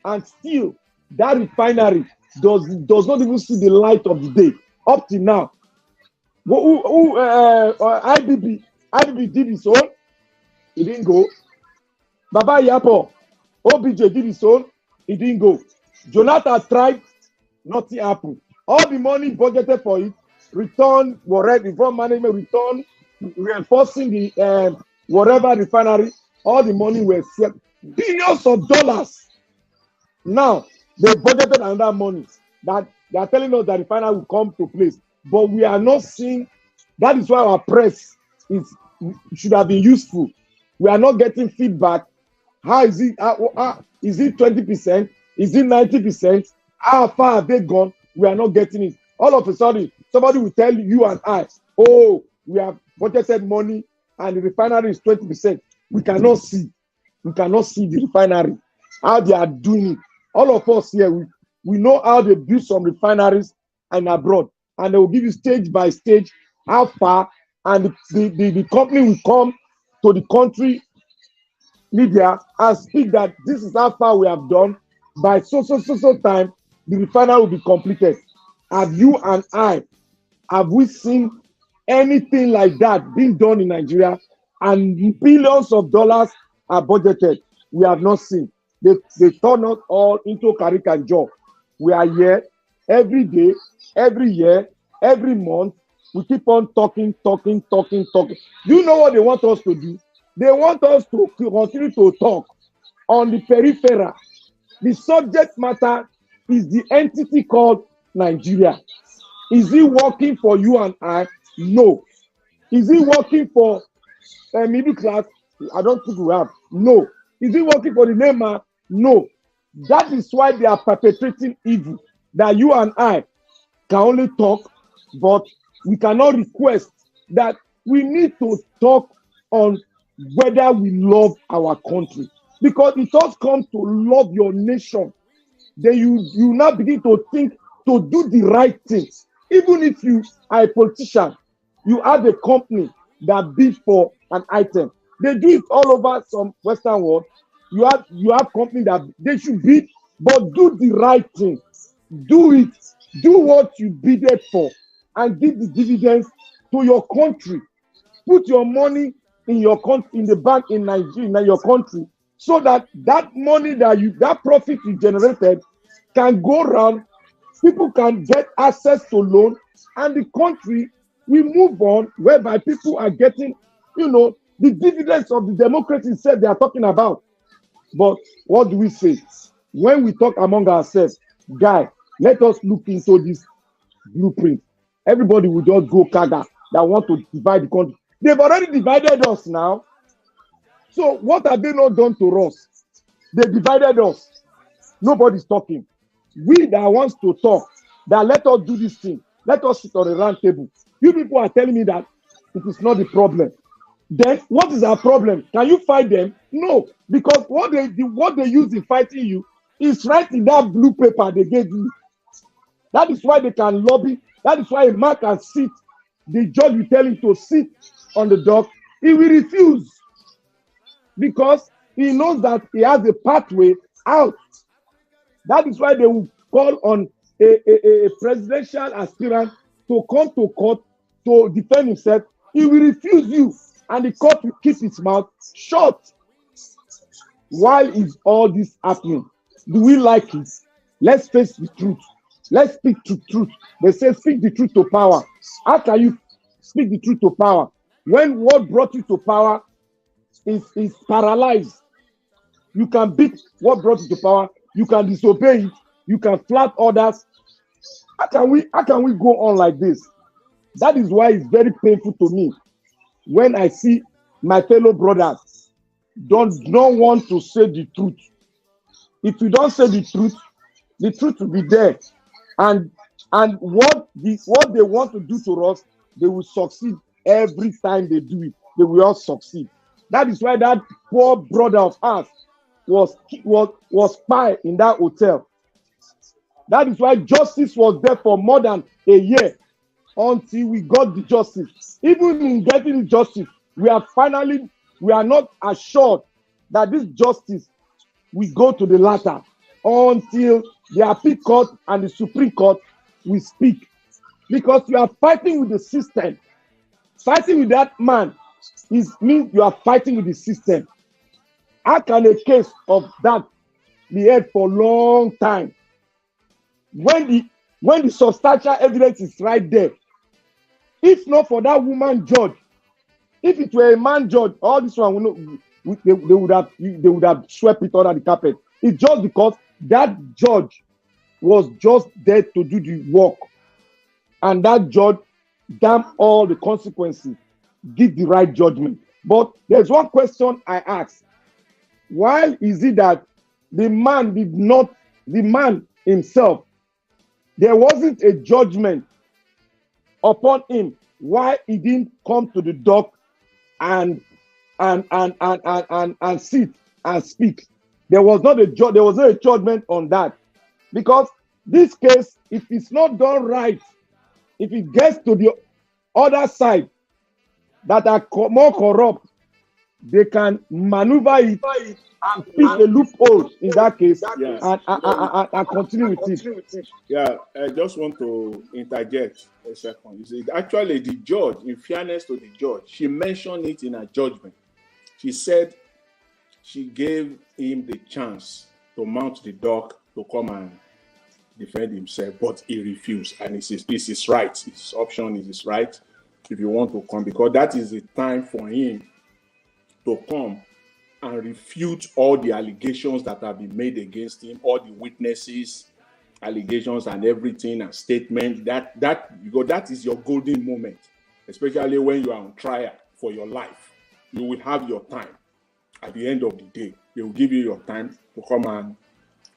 and still that refinery does not even see the light of the day up to now. IBB did his own, he didn't go. Baba Yapo, OBJ did his own, he didn't go. Jonathan tried, nothing happened. All the money budgeted for it, return, whatever, reform management, return, reinforcing the whatever refinery, all the money were set. Billions of dollars. Now, they budgeted another money that they are telling us that refinery will come to place. But we are not seeing, that is why our press should have been useful. We are not getting feedback. How is it? Is it 20%? Is it 90%? How far have they gone? We are not getting it. All of a sudden, somebody will tell you and I, oh, we have budgeted money and the refinery is 20%. We cannot see. We cannot see the refinery, how they are doing it. All of us here, we know how they build some refineries and abroad. And they will give you stage by stage how far, and the company will come to the country media and speak that this is how far we have done. By so time, the refinery will be completed. Have you and I, have we seen anything like that being done in Nigeria? And billions of dollars are budgeted. We have not seen. They turn us all into caricature. We are here every day, every year, every month. We keep on talking. Do you know what they want us to do? They want us to continue to talk on the peripheral. The subject matter is the entity called Nigeria. Is it working for you and I? No. Is it working for middle class? I don't think we have. No. Is it working for the layman? No. That is why they are perpetrating evil. That you and I can only talk, but we cannot request that we need to talk on whether we love our country. Because it does come to love your nation. Then you now begin to think to do the right things. Even if you are a politician, you have a company that bid for an item. They do it all over some Western world. You have company that they should bid, but do the right thing. Do it. Do what you bidded for and give the dividends to your country. Put your money in your country, in the bank in Nigeria, in your country, so that money that profit you generated can go around. People can get access to loan, and the country will move on, whereby people are getting, the dividends of the democracy said they are talking about. But what do we say? When we talk among ourselves, guy, let us look into this blueprint. Everybody will just go kaga that want to divide the country. They've already divided us now. So what have they not done to us? They divided us. Nobody's talking. We that wants to talk, that let us do this thing. Let us sit on a round table. You people are telling me that it is not the problem. Then what is our problem? Can you fight them? No, because what they use in fighting you is right in that blue paper they gave you. That is why they can lobby. That is why a man can sit. The judge will tell him to sit on the dock. He will refuse because he knows that he has a pathway out. That is why they will call on a presidential aspirant to come to court to defend himself. He will refuse you, and the court will keep its mouth shut. Why is all this happening? Do we like it? Let's face the truth. Let's speak the truth. They say speak the truth to power. How can you speak the truth to power when what brought you to power is paralyzed? You can beat what brought you to power. You can disobey it. You can flat orders. How can we go on like this? That is why it's very painful to me when I see my fellow brothers don't want to say the truth. If you don't say the truth will be there. And what they want to do to us, they will succeed every time they do it. They will all succeed. That is why that poor brother of ours was spy in that hotel. That is why justice was there for more than a year until we got the justice. Even in getting the justice, we are not assured that this justice will go to the latter until the appeal court and the Supreme Court will speak. Because you are fighting with the system. Fighting with that man means you are fighting with the system. How can a case of that be held for a long time? When the substantial evidence is right there, if not for that woman judge, if it were a man judge, all this one they would have swept it under the carpet. It's just because that judge was just there to do the work, and that judge, damn all the consequences, give the right judgment. But there's one question I ask: why is it that the man himself, there wasn't a judgment upon him? Why he didn't come to the dock and sit and speak? There was not a judgment on that, because this case, if it's not done right, if it gets to the other side that are more corrupt, they can maneuver it and pick a loophole in that case, and continue with it. Yeah, I just want to interject a second. You see, actually, the judge, in fairness to the judge, she mentioned it in her judgment. She said she gave him the chance to mount the dock to come and defend himself, but he refused. And it's his right. His option is his right if you want to come, because that is the time for him to come and refute all the allegations that have been made against him, all the witnesses, allegations and everything, and statements. Because that is your golden moment, especially when you are on trial for your life. You will have your time. At the end of the day, they will give you your time to come and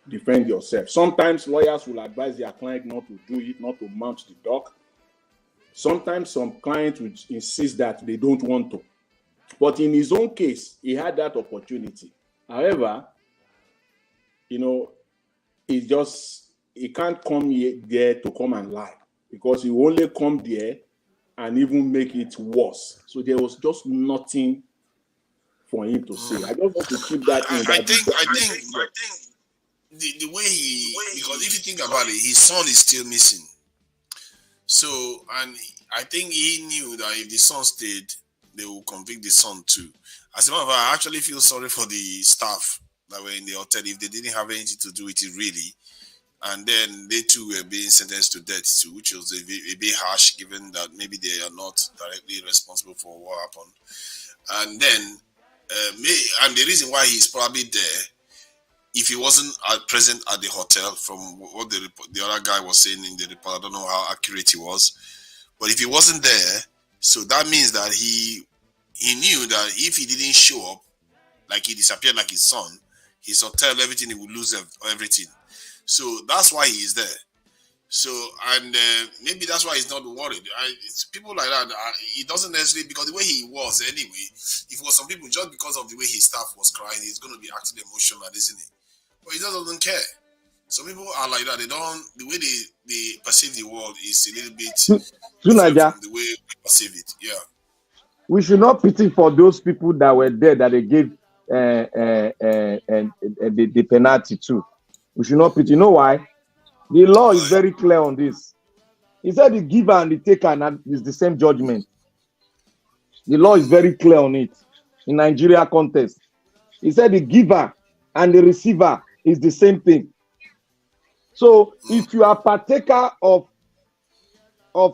defend yourself. Sometimes lawyers will advise their client not to do it, not to mount the dock. Sometimes some clients will insist that they don't want to. But in his own case, he had that opportunity. However, he can't come there to come and lie, because he will only come there and even make it worse. So there was just nothing for him to say. I just want to keep that in. I think the way because if you think about it, his son is still missing. So, and I think he knew that if the son stayed, they will convict the son too. As a matter of fact, I actually feel sorry for the staff that were in the hotel if they didn't have anything to do with it really. And then they too were being sentenced to death too, which was a bit harsh given that maybe they are not directly responsible for what happened. And then, and the reason why he's probably there, if he wasn't present at the hotel, from what the other guy was saying in the report, I don't know how accurate he was, but if he wasn't there, so that means that he knew that if he didn't show up, like he disappeared like his son, his hotel, everything, he would lose everything. So that's why he is there. So, and maybe that's why he's not worried. It's people like that, he doesn't necessarily, because the way he was anyway, if it was some people, just because of the way his staff was crying, he's going to be acting emotional, isn't he? But he doesn't care. Some people are like that. They don't, the way they perceive the world is a little bit different from the way we perceive it. Yeah. We should not pity for those people that were there that they gave the penalty to. We should not pity. You know why? The law is very clear on this. He said the giver and the taker is the same judgment. The law is very clear on it in Nigeria context. He said the giver and the receiver is the same thing. So if you are partaker of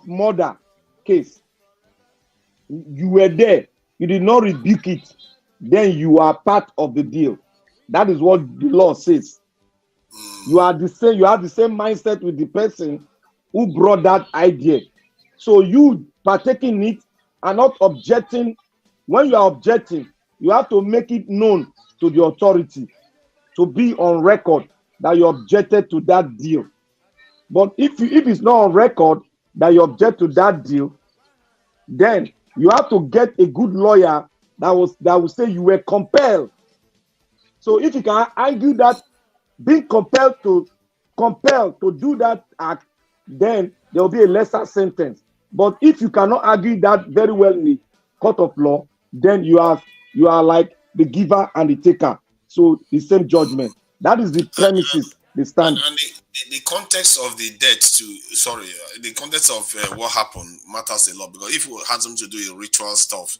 murder case, you were there, you did not rebuke it, then you are part of the deal. That is what the law says. You are the same, you have the same mindset with the person who brought that idea. So you partaking it and not objecting. When you are objecting, you have to make it known to the authority to be on record that you objected to that deal. But if it's not on record that you object to that deal, then you have to get a good lawyer that will say you were compelled. So if you can argue that being compelled to do that act, then there will be a lesser sentence. But if you cannot argue that very well in the court of law, then you are like the giver and the taker. So the same judgment. That is the premises, the stand. And the context of the death the context of what happened matters a lot, because if we had them to do a ritual stuff,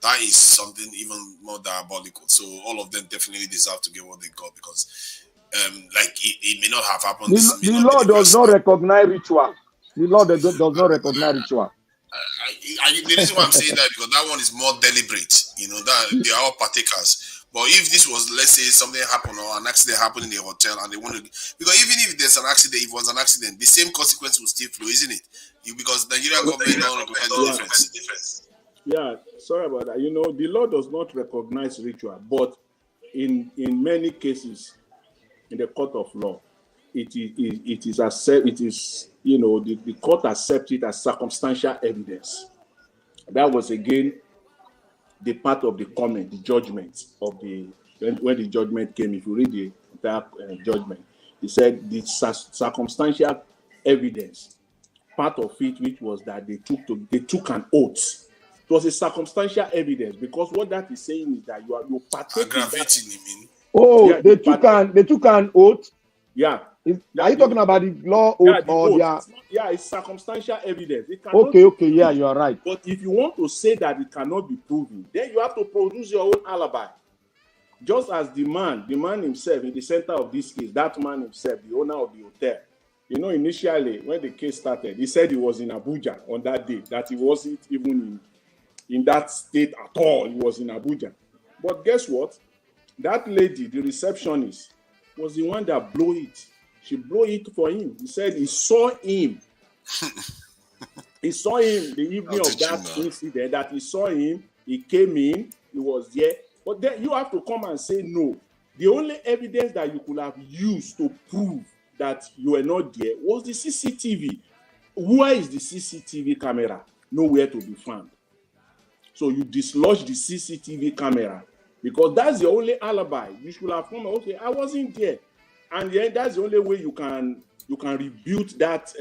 that is something even more diabolical. So all of them definitely deserve to get what they got, because like it may not have happened. The law does not recognize ritual. The law does not recognize ritual. The reason why I'm saying that, because that one is more deliberate. You know, that they are all partakers. But if this was, let's say, something happened or an accident happened in a hotel and they want to, because even if there's an accident, if it was an accident, the same consequence will still flow, isn't it? Because the Nigerian government don't recognize the difference. Yeah, sorry about that. You know, the law does not recognize ritual, but in many cases, in the court of law, it is you know, the court accepts it as circumstantial evidence. That was again the part of the comment, the judgment of when the judgment came. If you read the entire judgment, he said the circumstantial evidence, part of it, which was that they took an oath. It was a circumstantial evidence, because what that is saying is that you're partaking. Aggravating, you mean? Oh, yeah, they took an oath. Yeah. Are you talking about the law oath or oath? It's circumstantial evidence. It okay, yeah, you are right. But if you want to say that it cannot be proven, then you have to produce your own alibi. Just as the man himself in the center of this case, that man himself, the owner of the hotel, you know, initially when the case started, he said he was in Abuja on that day, that he wasn't even in that state at all. He was in Abuja. But guess what? That lady, the receptionist, was the one that blew it. She blew it for him. He said he saw him. He saw him the evening of that incident, that he saw him. He came in. He was there. But then you have to come and say no. The only evidence that you could have used to prove that you were not there was the CCTV. Where is the CCTV camera? Nowhere to be found. So you dislodge the CCTV camera, because that's the only alibi. You should have come, okay, I wasn't there. And then that's the only way you can rebut that,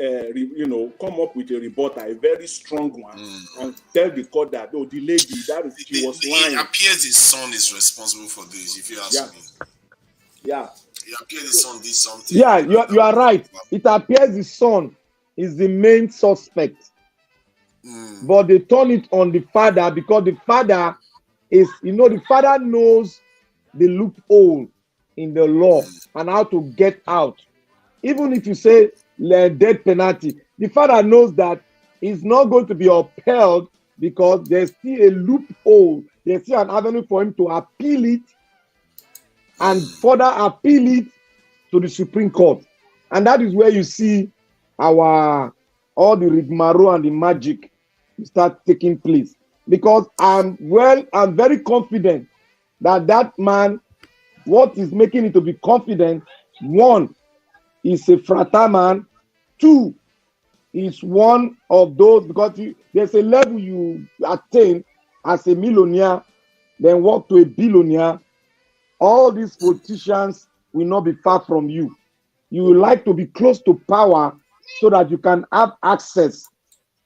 come up with a rebuttal, a very strong one, and tell the court that, the lady, she was lying. It appears his son is responsible for this, if you ask me. Yeah. It appears his son did something. Yeah, you are right. It appears his son is the main suspect. But they turn it on the father, because the father the father knows the loophole in the law and how to get out. Even if you say death penalty, the father knows that it's not going to be upheld, because there's still a loophole. There's still an avenue for him to appeal it and further appeal it to the Supreme Court. And that is where you see all the rigmarole and the magic start taking place. Because I'm very confident that man, what is making it to be confident, one, is a frater man. Two, is one of those, because there's a level you attain as a millionaire, then walk to a billionaire. All these politicians will not be far from you. You will like to be close to power so that you can have access.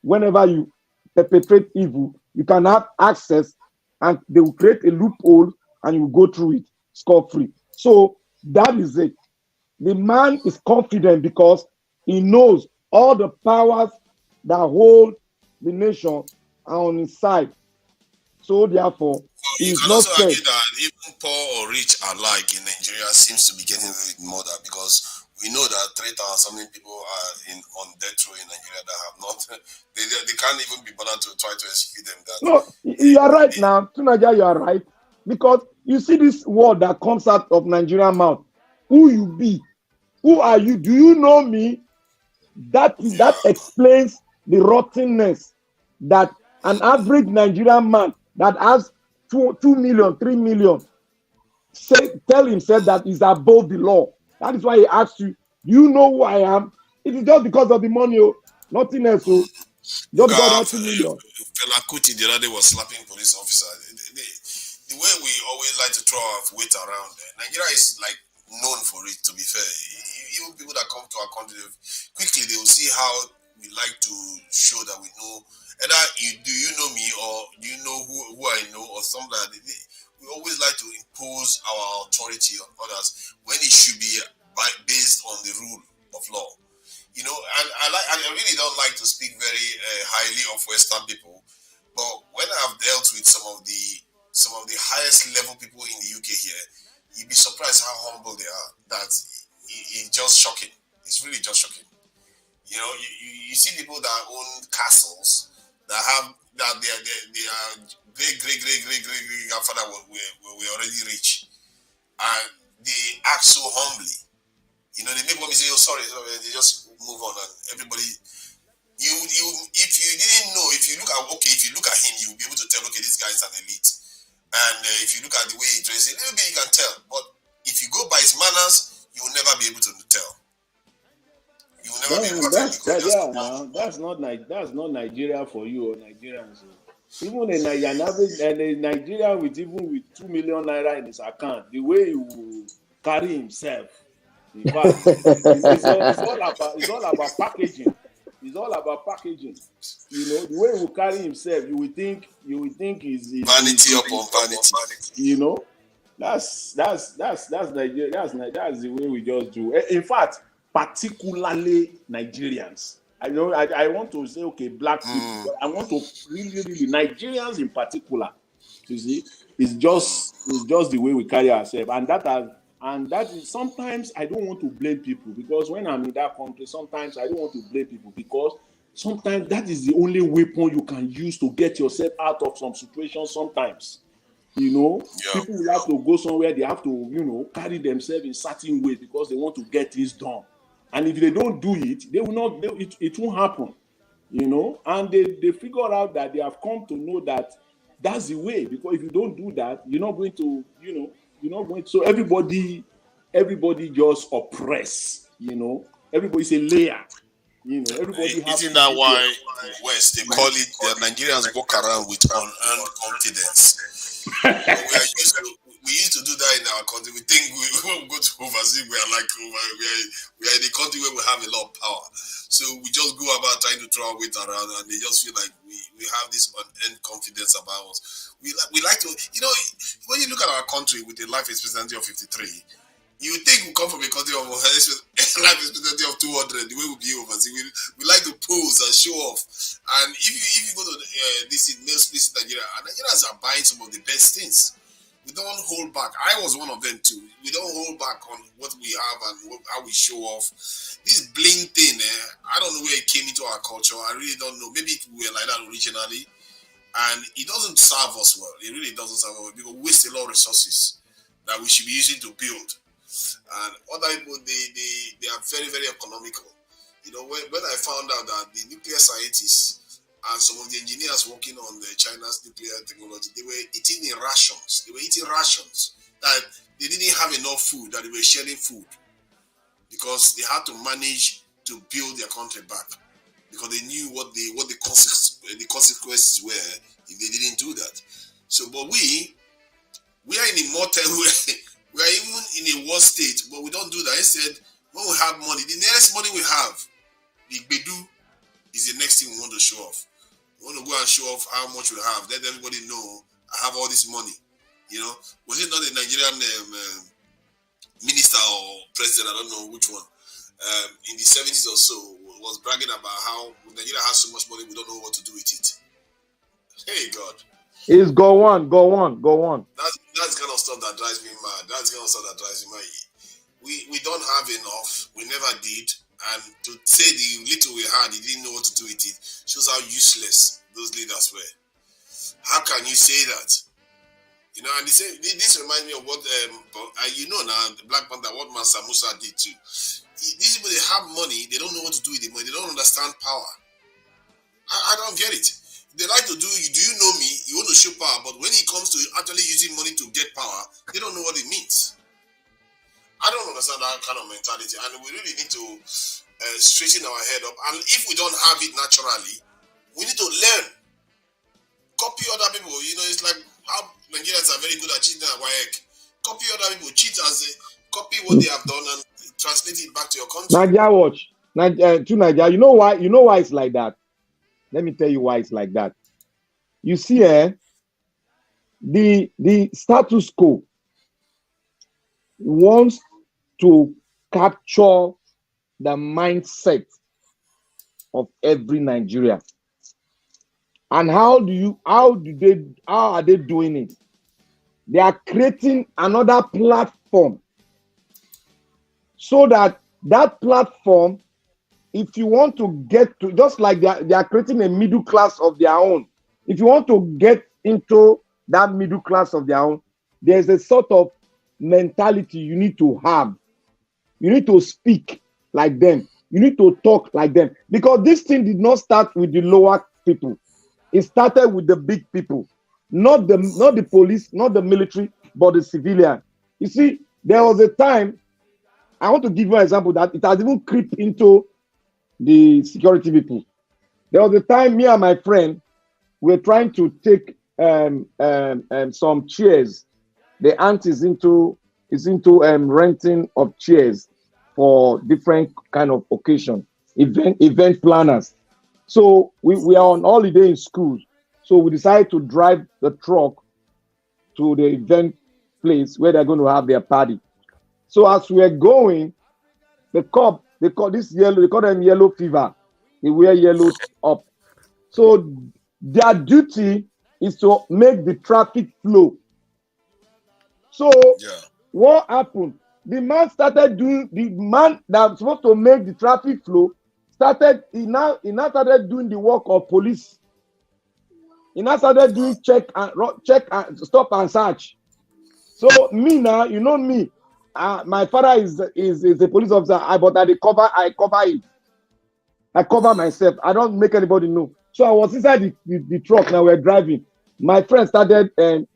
Whenever you perpetrate evil, you can have access, and they will create a loophole and you will go through it scot-free. So that is it. The man is confident because he knows all the powers that hold the nation are on his side. So therefore, Well, he you is can not also scared. argue that even poor or rich alike in Nigeria seems to be getting away with murder because we know that 3,000 something people are on death row in Nigeria that have not, they can't even be bothered to try to execute them. That No, you are right now. Tunaja, you are right. Because you see this word that comes out of Nigerian mouth. Who you be? Who are you? Do you know me? That explains the rottenness that an average Nigerian man that has 2 million, 3 million, tell himself that he's above the law. That is why he asks you, do you know who I am? It is just because of the money, nothing else. you Just can because of have that 2 million. Fela Kuti the other day was slapping police officer. The way we always like to throw our weight around, Nigeria is like known for it. To be fair, even people that come to our country, quickly they will see how we like to show that we know. Either do you know me or do you know who I know or something like that. We always like to impose our authority on others when it should be based on the rule of law. You know, and I really don't like to speak very highly of Western people, but when I've dealt with some of the highest level people in the UK here, you'd be surprised how humble they are. That it's just shocking. It's really just shocking. You know, you see people that own castles that have that they are great grandfather were already rich, and they act so humbly. You know, they make mommy say, "Oh, sorry," they just move on, and everybody. If you didn't know, if you look at him, you'll be able to tell. Okay, this guy is an elite, and if you look at the way he dresses, a little bit you can tell. But if you go by his manners, you will never be able to tell. You will never be able to tell because just That's not Nigeria for you or Nigerians. Even an average a Nigerian with 2 million naira in his account, the way he will carry himself, in fact, it's all about packaging. It's all about packaging. You know, the way he will carry himself, you will think is vanity upon vanity. You know, that's Nigeria. That's the way we just do. In fact, particularly Nigerians. I know I want to say okay, black people, but I want to really Nigerians in particular. You see, it's just the way we carry ourselves, and that is sometimes I don't want to blame people because when I'm in that country, sometimes I don't want to blame people because sometimes that is the only weapon you can use to get yourself out of some situations. Sometimes, you know, people will have to go somewhere, they have to, you know, carry themselves in certain ways because they want to get this done. And if they don't do it, they will not. It won't happen, you know. And they figure out that they have come to know that that's the way. Because if you don't do that, you're not going to, you know, you're not going to. So everybody just oppress, you know. Everybody's a layer, you know. Everybody has. Isn't that why West they call it the Nigerians walk around with unearned confidence? We used to do that in our country. We think when we go to overseas, we are like we are in a country where we have a lot of power. So we just go about trying to throw our weight around, and they just feel like we have this unearned confidence about us. We like to, you know, when you look at our country with a life expectancy of 53, you think we come from a country of life expectancy of 200. The way we be overseas, we like to pose and show off. And if you go to this in most places in Nigeria, and Nigerians are buying some of the best things. We don't hold back. I was one of them too. We don't hold back on what we have and how we show off. This bling thing, I don't know where it came into our culture. I really don't know. Maybe we were like that originally, and it doesn't serve us well. It really doesn't serve us well because we waste a lot of resources that we should be using to build. And other people, they are very, very economical. You know, when I found out that the nuclear scientists and some of the engineers working on the China's nuclear technology, they were eating in rations. They were eating rations that they didn't have enough food, that they were sharing food because they had to manage to build their country back because they knew what the consequences were if they didn't do that. So, but we are in a we are even in a worse state, but we don't do that. Instead, when we have money, the nearest money we have, the Bedu, is the next thing we want to show off. We want to go and show off how much we have. Let everybody know I have all this money. You know, was it not a Nigerian minister or president, I don't know which one, in the 70s or so, was bragging about how Nigeria has so much money, we don't know what to do with it. Hey, God. It's go on. That's the kind of stuff that drives me mad. We don't have enough. We never did. And to say the little we had, he didn't know what to do with it, shows how useless those leaders were. How can you say that? You know, and this reminds me of what, you know now, the Black Panther, what Mansa Musa did too. These people, they have money, they don't know what to do with the money, they don't understand power. I don't get it. They like to do you know me, you want to show power, but when it comes to actually using money to get power, they don't know what it means. I don't understand that kind of mentality, and we really need to straighten our head up. And if we don't have it naturally, we need to learn. Copy other people. You know, it's like how Nigerians are very good at cheating at WAEC. Copy other people, copy what they have done and translate it back to your country. Nigeria watch. To Nigeria. You know why it's like that? Let me tell you why it's like that. You see, the status quo wants to capture the mindset of every Nigerian. And how are they doing it? They are creating another platform so that platform, if you want to get to, just like they are creating a middle class of their own. If you want to get into that middle class of their own, there's a sort of mentality you need to have. You need to speak like them. You need to talk like them. Because this thing did not start with the lower people. It started with the big people. Not the police, not the military, but the civilian. You see, there was a time, I want to give you an example that it has even creeped into the security people. There was a time me and my friend were trying to take some chairs. The aunt is into renting of chairs for different kind of occasion, event planners. So we are on holiday in school. So we decided to drive the truck to the event place where they're going to have their party. So as we're going, the cop, they call them yellow fever. They wear yellow up. So their duty is to make the traffic flow. So what happened? The man that was supposed to make the traffic flow he now started doing the work of police. He now started doing check and stop and search. So me now, you know me, my father is a police officer, but I cover it. I cover myself. I don't make anybody know. So I was inside the truck. Now we're driving. My friend started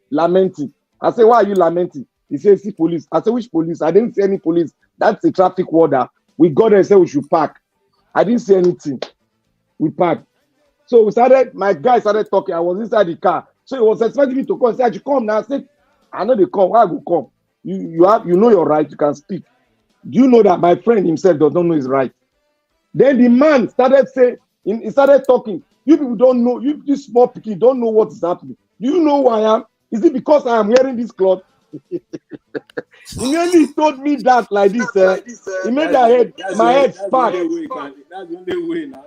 lamenting. I said, "Why are you lamenting?" He said, "See police." I said, "Which police?" I didn't see any police. That's a traffic warder. We got there and said we should park. I didn't see anything. We parked. So my guy started talking. I was inside the car. So he was expecting me to come. He said, "You come now." I said, "I know they come. Why I go come? You know your right. You can speak." Do you know that my friend himself does not know his right? Then the man started saying, he started talking. You people don't know, this small people don't know what is happening. Do you know who I am? Is it because I am wearing this cloth? Immediately he told me that like this. He made my head spark. That's the only way now.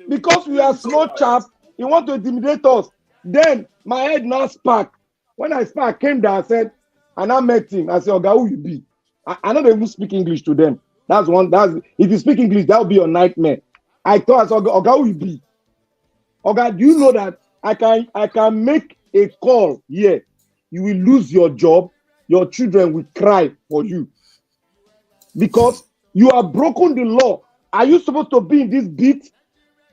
Because we are small chap, he want to intimidate us. Then my head now spark. When I spark, I came down, I said, and I met him. I said, "Oga, who you be?" I don't even speak English to them. If you speak English, that will be your nightmare. I thought, I said, "Oga, who you be?" "Oga, do you know that I can make a call here? You will lose your job. Your children will cry for you because you have broken the law. Are you supposed to be in this beat?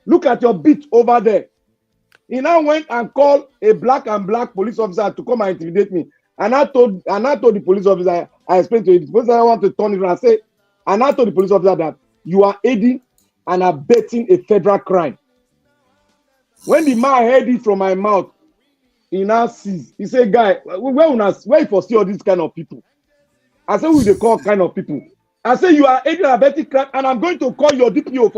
Look at your beat over there." He now went and called a black police officer to come and intimidate me. And I told the police officer, I explained to him, the police officer want to turn it around and say, and I told the police officer that you are aiding and abetting a federal crime. When the man heard it from my mouth, he now sees. He said, "Guy, where you foresee all these kind of people?" I said, "Who they call kind of people?" I said, "You are aiding and abetting crime, and I'm going to call your DPO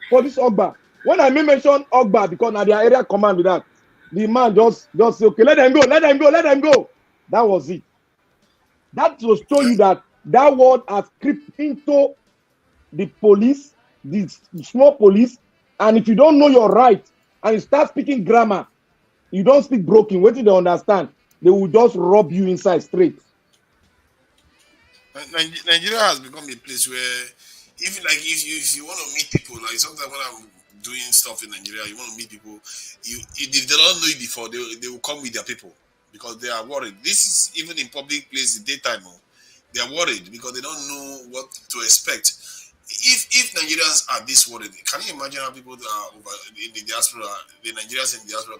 for this Ogba." When I mention Ogba, because now their area command with that, the man just say, "Okay, let them go. That was it. That was to show you that That word has crept into the police, the small police, and if you don't know your right and you start speaking grammar, you don't speak broken, what did they understand? They will just rub you inside straight. Nigeria has become a place where even like if you want to meet people, like sometimes when I'm doing stuff in Nigeria, you want to meet people, if they don't know you before, they will come with their people because they are worried. This is even in public places, daytime, they are worried because they don't know what to expect. If Nigerians are this worried, can you imagine how people that are over in the diaspora, the Nigerians in the diaspora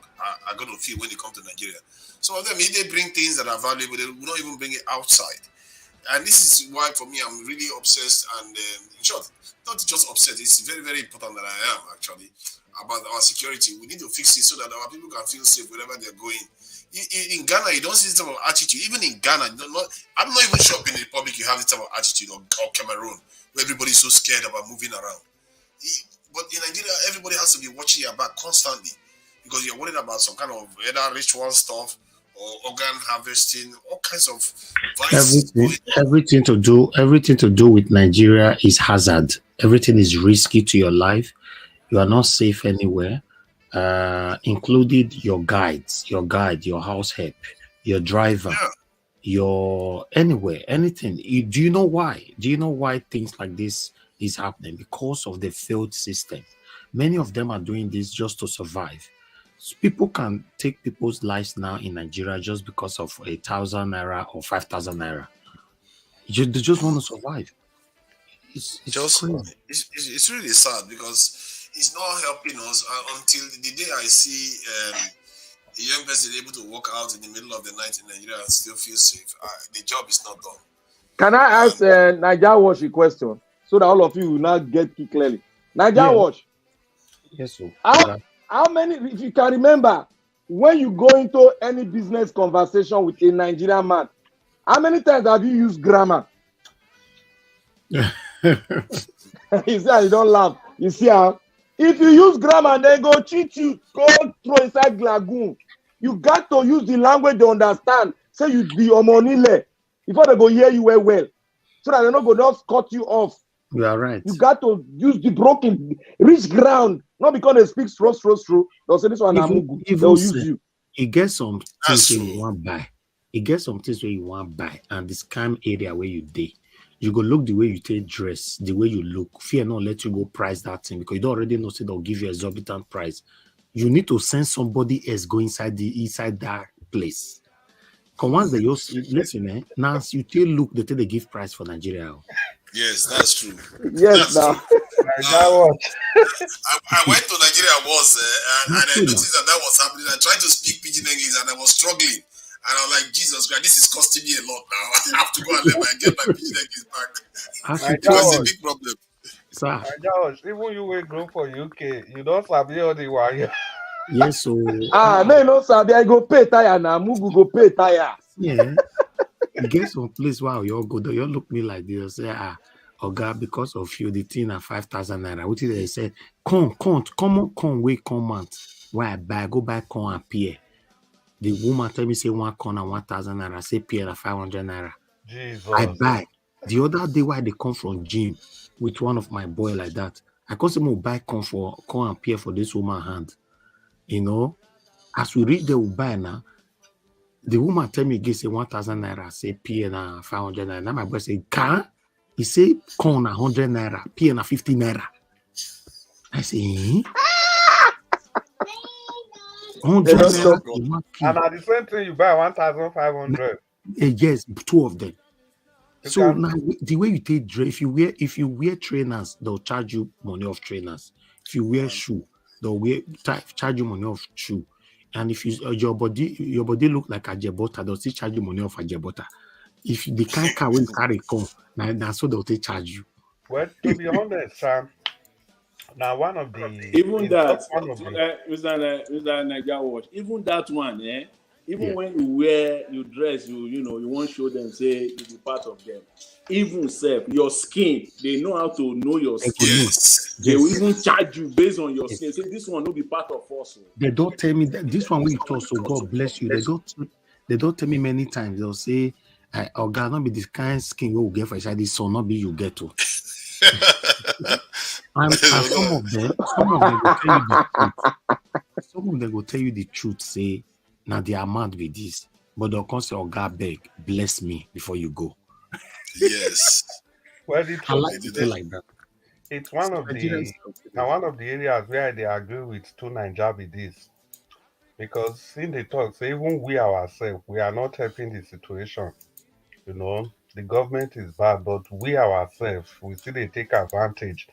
are going to feel when they come to Nigeria? Some of them, if they bring things that are valuable, they will not even bring it outside. And this is why, for me, I'm really obsessed and, in short, not just obsessed, it's very, very important that I am actually about our security. We need to fix it so that our people can feel safe wherever they're going. In Ghana, you don't see this type of attitude. Even in Ghana, I'm not even sure in the Republic you have this type of attitude, or Cameroon, where everybody's so scared about moving around. But in Nigeria, everybody has to be watching your back constantly because you're worried about some kind of either ritual stuff or organ harvesting, all kinds of vices. Everything to do with Nigeria is hazard. Everything is risky to your life. You are not safe anywhere, including your guides, your house help, your driver, your anywhere, anything. Do you know why? Do you know why things like this is happening? Because of the failed system. Many of them are doing this just to survive. So people can take people's lives now in Nigeria just because of 1,000 naira or 5,000 naira. They just want to survive. It's really sad because it's not helping us until the day I see a young person able to walk out in the middle of the night in Nigeria and still feel safe. The job is not done. Can I ask Niger Watch a question so that all of you will not get it clearly? Niger Watch. Yes, sir. How many, if you can remember, when you go into any business conversation with a Nigerian man, how many times have you used grammar? You see how you don't laugh. You see how if you use grammar, they go cheat you, go throw inside lagoon. You got to use the language they understand. Say you be omonile before they go hear you well, so that they're not going to cut you off. You are right. You got to use the broken, rich ground, not because they speak through. They'll say this one they'll use you. You get some things where you want to buy. You get some things where you want to buy, and the scam area where you dey. You go look the way you take dress, the way you look. Fear not let you go price that thing because you don't already know say they'll give you exorbitant price. You need to send somebody else go inside that place. Because once they use listen, now you take look, they give price for Nigeria. Yes, that's true. Yes, that's true. I went to Nigeria once and I noticed that was happening. I tried to speak pidgin English and I was struggling. And I was like, Jesus Christ, this is costing me a lot now. I have to go and get my pidgin English back. It was a big problem. Sir. Even you will grow for UK, you don't sabi all the wire. Yes, so no, no, sabi. I go pay tire now. Mugu go pay tire. Yeah. You get some place wow, you go there, you look me like this. Say, Oga, because of you, the thing at 5,000 naira. What did they say? Come, wait, come out. Why I buy? Go buy corn and pear. The woman tell me say one corn and 1,000 naira. Say pear at 500 naira. Jesus. I buy. The other day, why they come from gym with one of my boy like that. I cause him buy corn and pear for this woman hand. You know, as we reach there, we buy now. The woman tell me, say 1,000 naira, say pear na 500 naira. Now my boy say, can? He say corn na 100 naira, pear na 50 naira. I say, 100 naira. And at the same thing, you buy 1,500. Yes, two of them. So now the way you take dress, if you wear trainers, they'll charge you money of trainers. If you wear shoe, they'll charge you money of shoe. And if your body look like a jebota, they'll still charge you money of a jebota. If the kind car will carry come, now so they'll charge you. Well, to be honest, Sam, now one of the even that Mr. Niger Watch, even that one, when you dress, you won't show them, say you be part of them. Even your skin, they know how to know your skin. Yes. They will even charge you based on your skin. Say this one will be part of us. They don't tell me that this one we talk, so God bless you. They don't tell me many times. They'll say, Oga, not be this kind skin you will get for inside this sun, not be you get to. And some of them will tell you the truth. Some of them will tell you the truth, say, now they are mad with this. But they'll come say, Oga, beg, bless me before you go. Yes. Well, the I truth like is to that say like that. it's one of Nigerians the areas where they agree with two Naija with this. Because in the talk, say even we ourselves, we are not helping the situation. You know, the government is bad, but we ourselves, we still they take advantage.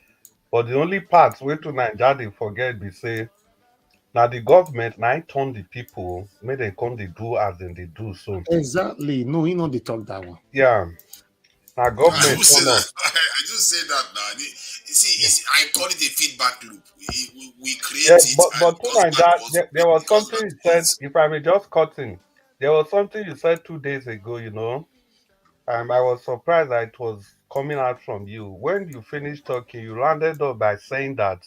But the only part where to Naija they forget be say, now the government now turn the people, may they come they do as then they do. So Exactly. No, you know they talk that one. yeah, now I government will say turn that. up. I just say that now. You see, Yeah. I call it a feedback loop. We create Yes, it, and but it to goes back Naija, to us. there was It goes something back you to said, us. if I may just cut in, there was something you said 2 days ago, I was surprised that it was coming out from you. When you finished talking, you rounded up by saying that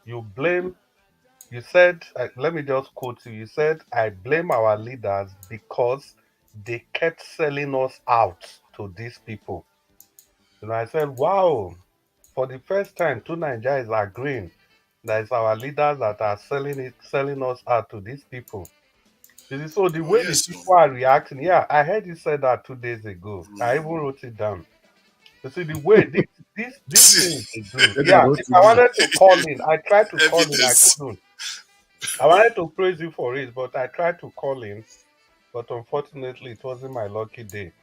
you blame, you said, let me just quote you, you said, I blame our leaders because they kept selling us out to these people. And I said, wow, for the first time, two Nigeria is agreeing that it's our leaders that are selling us out to these people. You see, so the Oh way the yes, so, people are reacting, yeah, I heard you said that 2 days ago. I even mm. wrote it down. You see, the way this thing they do, Maybe I yeah. wrote If it I down. wanted to call in, I tried to call in, I Evidence. couldn't. I wanted to praise you for it, but I tried to call in, but unfortunately, it wasn't my lucky day.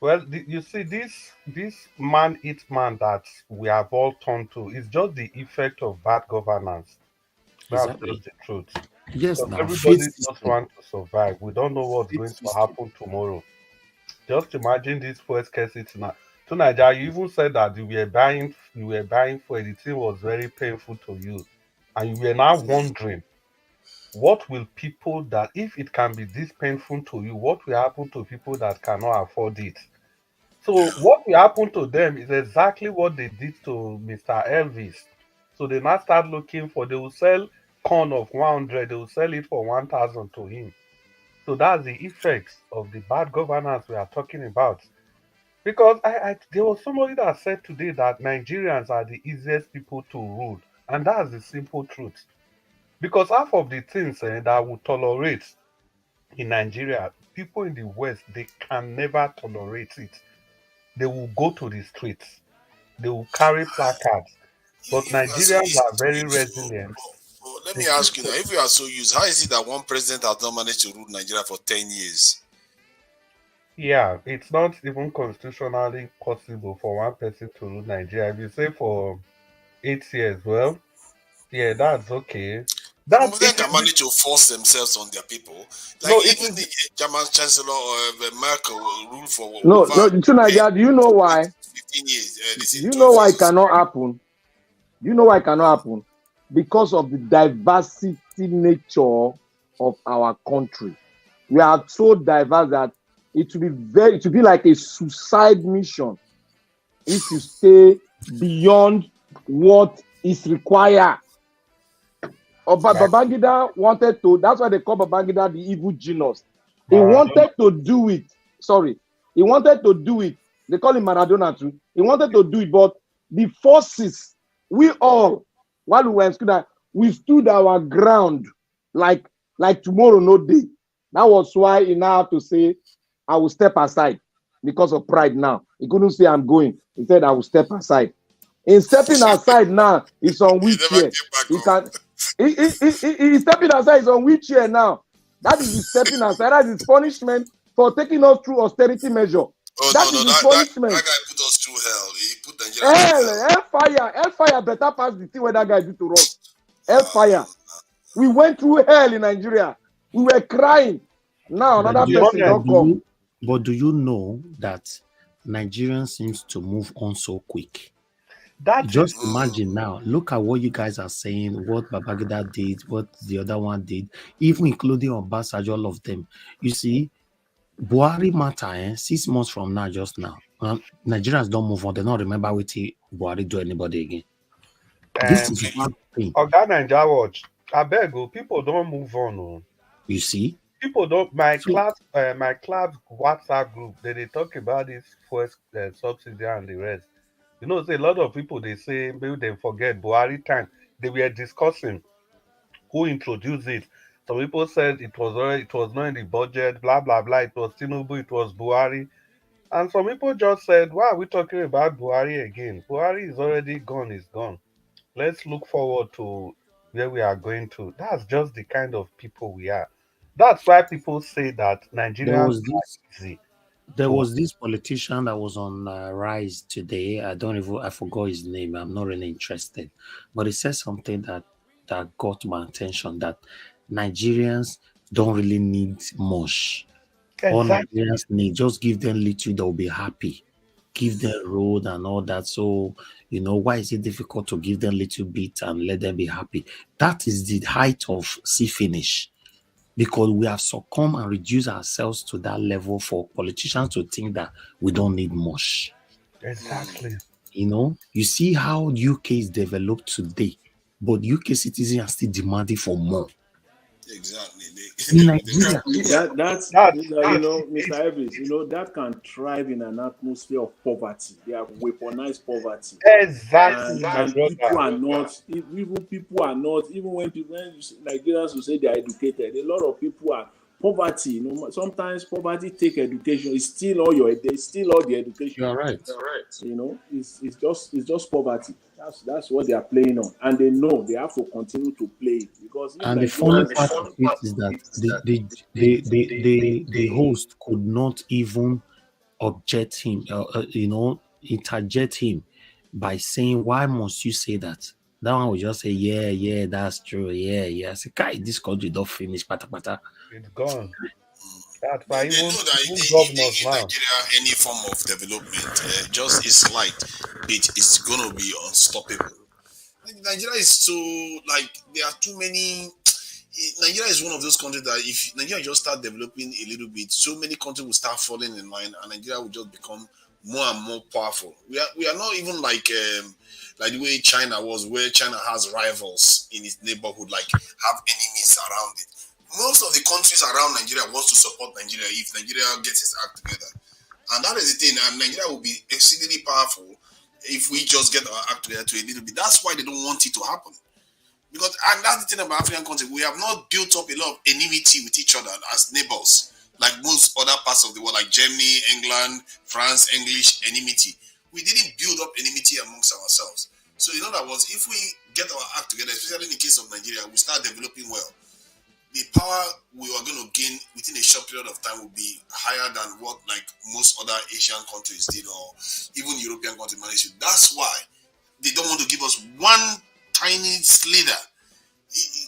Well, you see, this man eat man that we have all turned to is just the effect of bad governance. That's Exactly. just the truth. Yes, Because now faith everybody just system. wants to survive. We don't know what's Faith going to system. happen tomorrow. Just imagine this fuel scarcity now. To Nigeria, you even said that you were buying fuel. The thing was very painful to you, and you were now wondering what will people that if it can be this painful to you, what will happen to people that cannot afford it? So Yeah. what will happen to them is exactly what they did to Mr. Elvis. So they now start looking for they will sell corn of 100, they will sell it for 1,000 to him. So that's the effects of the bad governance we are talking about. Because there was somebody that said today that Nigerians are the easiest people to rule, and that's the simple truth. Because half of the things that we tolerate in Nigeria, people in the West they can never tolerate it. They will go to the streets, they will carry placards. But If we are so Nigerians easy are to very use, resilient. let They me keep ask you now: if we are so used, how is it that one president has not managed to rule Nigeria for 10 years? Yeah, it's not even constitutionally possible for one person to rule Nigeria. If you say for 8 years, well, yeah, that's okay. Some That of them it can is manage to force themselves on their people. Like no, it even is the German Chancellor Merkel ruled for No, over no, Naija, do you know why? 15 years. Do This in you know 12 why it years. cannot happen? Do you know why it cannot happen? Because of the diversity nature of our country. We are so diverse that it will be like a suicide mission if you stay beyond what is required. like Babangida wanted to, that's why they call Babangida the evil genius. He Maradona. wanted to do it. Sorry. He wanted to do it. They call him Maradona too. He wanted to do it, but the forces, we all, while we were in school, we stood our ground like tomorrow, no day. That was why he now had to say, I will step aside because of pride now. He couldn't say I'm going. He said, I will step aside. In stepping aside now, he's on He never wheelchair. came back He up. can he's stepping aside, he's on wheelchair now. That is his stepping aside. That is his punishment for taking us through austerity measure. Oh no, That no, is his that punishment. guy put us through hell. He put Nigeria through hell. Hellfire better pass the thing where that guy did to us. No, Hellfire. We went through hell in Nigeria. We were crying. Now But another do you, person Honest, but don't do come. you but do you know that Nigerians seems to move on so quick? that is Just imagine now, look at what you guys are saying, what Babagida did, what the other one did, even including Obasanjo, all of them. You see, Buhari matter, 6 months from now, just now. Nigerians don't move on. They don't remember what Buhari do anybody again. This is really. one thing, Oga Naija watch. I beg you, people don't move on. Oh. you see. people don't. My So class, my class WhatsApp group, they talk about this first subsidy and the rest. Say a lot of people they say maybe they forget Buhari time. They were discussing who introduced it. Some people said it was not in the budget, blah blah blah. It was Tinubu, it was Buhari, and some people just said, "Why are we talking about Buhari again? Buhari is already gone. Is gone. Let's look forward to where we are going to." That's just the kind of people we are. That's why people say that there Nigerians was are this easy there to. was this politician that was on Rise today. I forgot his name. I'm not really interested, but he said something that got my attention. That Nigerians don't really need much. All Exactly. Nigerians need, just give them little, they'll be happy. Give them road and all that. So, why is it difficult to give them little bit and let them be happy? That is the height of sea finish because we have succumbed and reduced ourselves to that level for politicians to think that we don't need much. Exactly. You see how UK is developed today, but UK citizens are still demanding for more. Exactly. In They can't Nigeria, move. That's Mr. Evans, that can thrive in an atmosphere of poverty. They have weaponized poverty, exactly, and my and people brother. are not. Even people are not. Even when Nigerians will say they are educated, a lot of people are poverty. Sometimes poverty take education. It's still all they still all the education. you're right. It's just poverty. That's what they are playing on, and they know they have to continue to play it because if And the funny Nigerians part of it is that the host could not even object him, interject him by saying, "Why must you say that?" That one will just say, "Yeah, yeah, that's true. Yeah, yeah." I say, "Guy, this country don't finish, pata pata." It's gone. That's They, why they even know that even if they governors give now. Nigeria any form of development, just a slight bit, is going to be unstoppable. Nigeria is so, like, there are too many. Nigeria is one of those countries that if Nigeria just start developing a little bit, so many countries will start falling in line, and Nigeria will just become more and more powerful. We are not even like the way China was, where China has rivals in its neighborhood, like have enemies around it. Most of the countries around Nigeria wants to support Nigeria if Nigeria gets its act together, and that is the thing. And Nigeria will be exceedingly powerful if we just get our act together to a little bit. That's why they don't want it to happen. Because, and that's the thing about African countries, we have not built up a lot of enmity with each other as neighbors, like most other parts of the world, like Germany, England, France, English enmity. We didn't build up enmity amongst ourselves. So in other words, if we get our act together, especially in the case of Nigeria, we start developing well, the power we are going to gain within a short period of time will be higher than what like most other Asian countries did, or even European countries managed to. That's why they don't want to give us one tiny slither.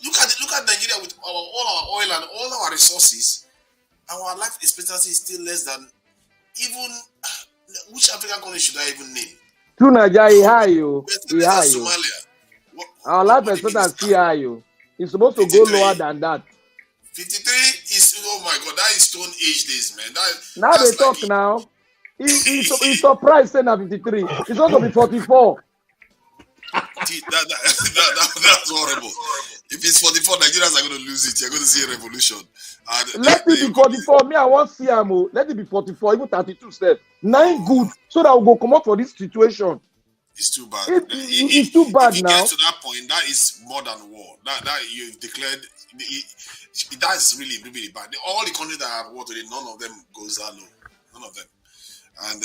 Look at Nigeria with all our oil and all our resources. Our life expectancy is still less than even which African country should I even name? True Nigeria, he high you. We're still He less than high you. Somalia. What, Our what, life what do you mean it's expectancy high you. It's supposed to go lower 53? than that. 53 is, oh my god, that is stone age days, man. Now they That's like talk now. He's surprised saying at 53. It's supposed to be 44. that's horrible. If it's 44, Nigerians are going to lose it. You're going to see a revolution. And Let it be 44. Me, I want CMO. Let it be 44, even 32 steps. 9 good. So that we'll go come out for this situation. it's too bad. It's too bad if it now. gets to that point, that is more than war. That you've declared. That's really, really bad. All the countries that are war today, none of them goes that low. None of them. And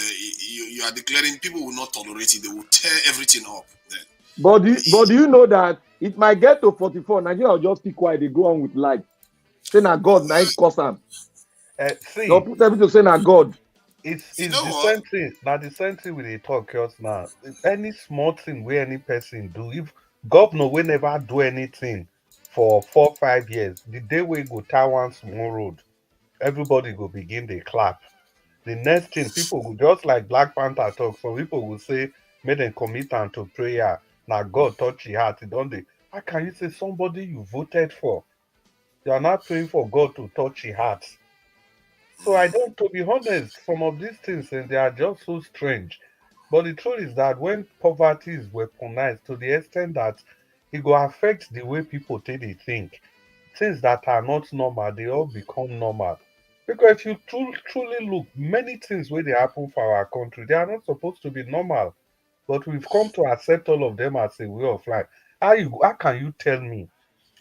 you are declaring people will not tolerate it. They will tear everything up. Then. But do you know that it might get to 44? Nigeria will just be quiet. They go on with life. Say na God, na cause am. See, They'll put everything to say na God. it's You it's know the what? same thing. Now the same thing with the talk just now. Any small thing where any person do, if governor will never do anything for 4 5 years, the day we go tie one small road, everybody go begin they clap. The next thing people will just like Black Panther talk. Some people will say, make them commit and to prayer. Now God touch your heart. It don't they? How can you say somebody you voted for? You are not praying for God to touch your heart. So I don't, to be honest, some of these things and they are just so strange. But the truth is that when poverty is weaponized to the extent that it will affect the way people take they think, things that are not normal, they all become normal. Because if you truly look, many things where they happen for our country, they are not supposed to be normal. But we've come to accept all of them as a way of life. How can you tell me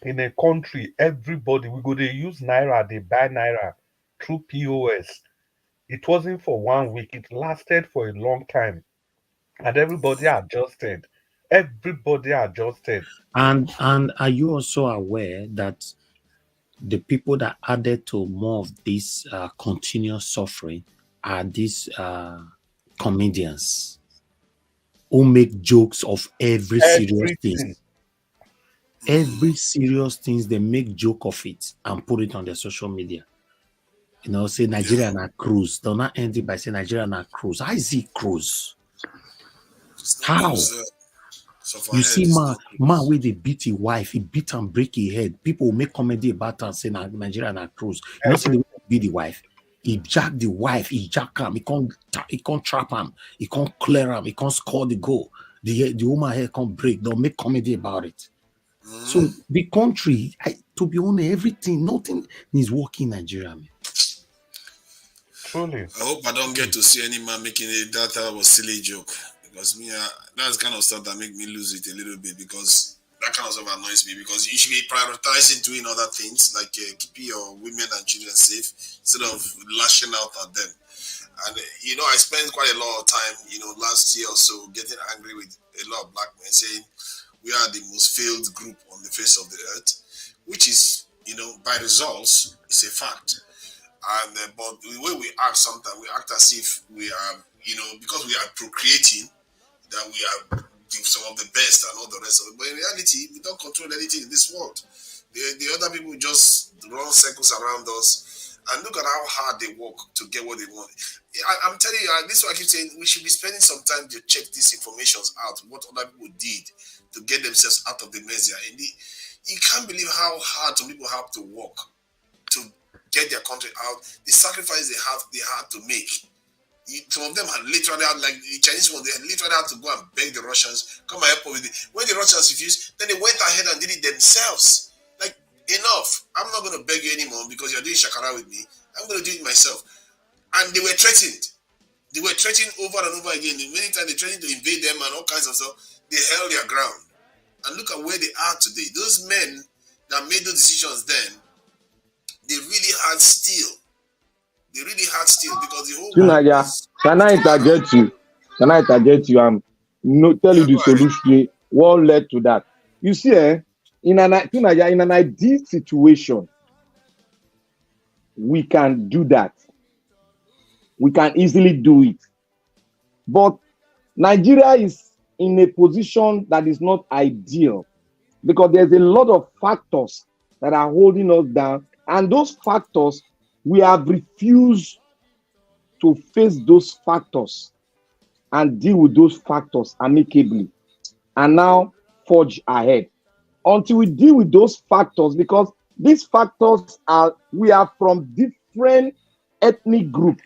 in a country everybody we go they use naira, they buy naira through POS? It wasn't for 1 week, it lasted for a long time, and everybody adjusted. Everybody adjusted. And are you also aware that the people that added to more of this continuous suffering are these comedians who make jokes of every serious thing. Everything. Every serious things, they make joke of it and put it on their social media. You know, say Nigeria na cruise. They'll not end it by saying Nigeria na cruise. How is it cruise? How? You see, man, where they beat his wife, he beat and break his head. People will make comedy about and say Nigeria na cruise. You know, see the way he beat the wife. He jack the wife, he jack him, he can't trap him, he can't clear him, he can't score the goal. The woman head can't break. They'll make comedy about it. So the country, to be honest, everything, nothing is working in Nigeria, man. Truly. I hope I don't get to see any man making that was silly joke, because me, that's kind of stuff that make me lose it a little bit, because that kind of stuff annoys me, because you should be prioritizing doing other things like keeping your women and children safe instead of lashing out at them. And you know, I spent quite a lot of time, you know, last year or so getting angry with a lot of black men saying we are the most failed group on the face of the earth, which is, you know, by results, it's a fact. And but the way we act sometimes, we act as if we are, you know, because we are procreating, that we are some of the best and all the rest of it. But in reality, we don't control anything in this world. The other people just run circles around us, and look at how hard they work to get what they want. I'm telling you, this is why I keep saying we should be spending some time to check these informations out, what other people did to get themselves out of the mess they are in. You can't believe how hard some people have to work to get their country out, the sacrifice they had to make. Some of them had literally had, like the Chinese one, they had literally had to go and beg the Russians, come and help with it. When the Russians refused, then they went ahead and did it themselves. Like, enough. I'm not going to beg you anymore because you're doing shakara with me. I'm going to do it myself. And they were threatened. They were threatened over and over again. Many times they threatened to invade them and all kinds of stuff. They held their ground. And look at where they are today. Those men that made those decisions then, they really had steel. They really had steel because the whole Tunaja, can I interject you? Can I interject you? I'm tell you the solution. What led to that? You see, in an ideal situation, we can do that. We can easily do it. But Nigeria is in a position that is not ideal because there's a lot of factors that are holding us down. And those factors, we have refused to face those factors and deal with those factors amicably and now forge ahead until we deal with those factors, because these factors we are from different ethnic groups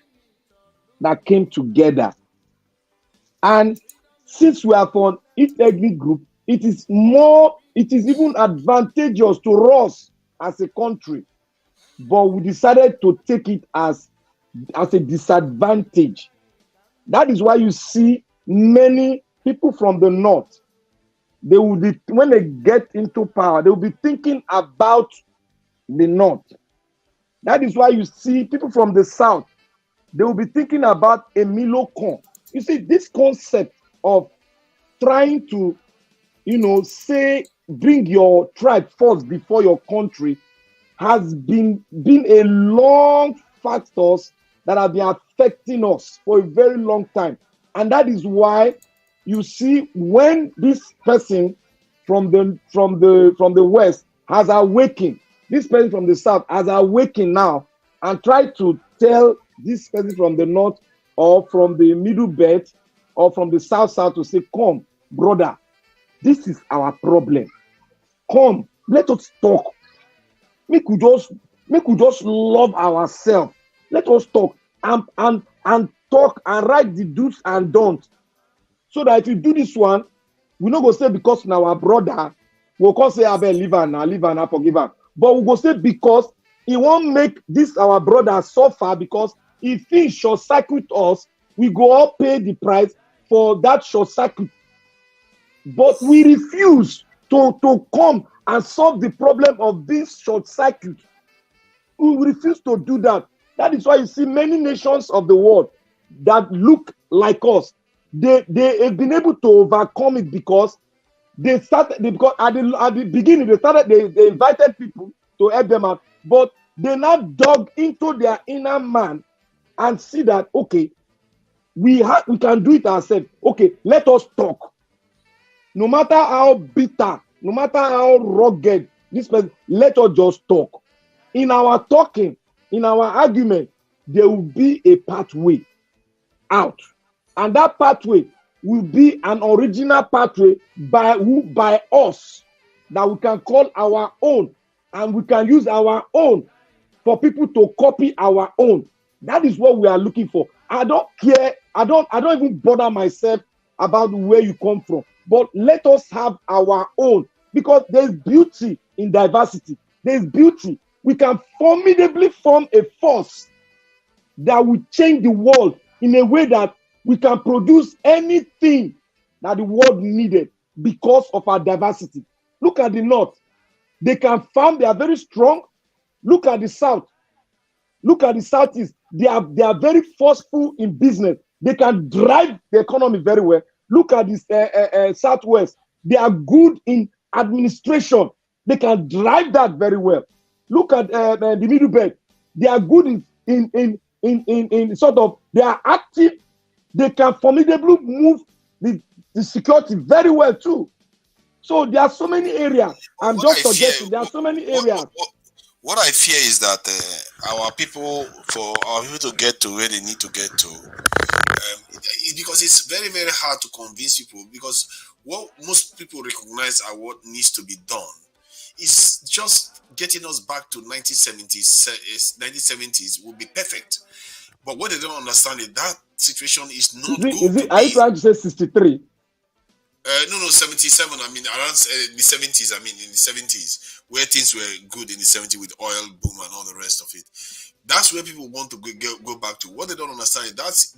that came together. And since we are from each ethnic group, it is even advantageous to us as a country. But we decided to take it as a disadvantage. That is why you see many people from the north, they will be, when they get into power, they will be thinking about the north. That is why you see people from the south, they will be thinking about a Milo con. You see, this concept of trying to, say, bring your tribe first before your country has been a long factors that have been affecting us for a very long time. And that is why you see when this person from the west has awakened, this person from the south has awakened now and try to tell this person from the north or from the middle belt or from the south to say, come, brother, this is our problem. Come, let us talk. Make we just love ourselves. Let us talk and talk and write the do's and don'ts. So that if you do this one, we not go say because now our brother will come say, I better leave and forgive her. but we go say because he won't make this our brother suffer, because if he short circuit us, we go all pay the price for that short circuit. But we refuse to come and solve the problem of this short circuit. We refuse to do that. That is why you see many nations of the world that look like us, they have been able to overcome it because because at the beginning they invited people to help them out, but they now dug into their inner man and see that okay, we can do it ourselves. Okay, let us talk. No matter how bitter, no matter how rugged this person, let us just talk. In our talking, in our argument, there will be a pathway out. And that pathway will be an original pathway by us that we can call our own, and we can use our own for people to copy our own. That is what we are looking for. I don't care. I don't even bother myself about where you come from. But let us have our own, because there's beauty in diversity. There's beauty. We can formidably form a force that will change the world in a way that we can produce anything that the world needed because of our diversity. Look at the North. They can farm. They are very strong. Look at the South. Look at the Southeast. They are very forceful in business. They can drive the economy very well. Look at this Southwest. They are good in administration. They can drive that very well. Look at the Middle Belt. They are good in sort of, they are active. They can formidably move the security very well too. So there are so many areas. I'm What just I fear, suggesting there are so many what, areas. what I fear is that our people, for our people to get to where they need to get to, because it's very, very hard to convince people, because what most people recognize are what needs to be done is just getting us back to 1970s will be perfect. But what they don't understand is that situation is not good to Are you be. trying to say 63? No, 77. I mean, around the 70s. I mean, in the 70s, where things were good in the 70s with oil boom and all the rest of it. That's where people want to go back to. What they don't understand is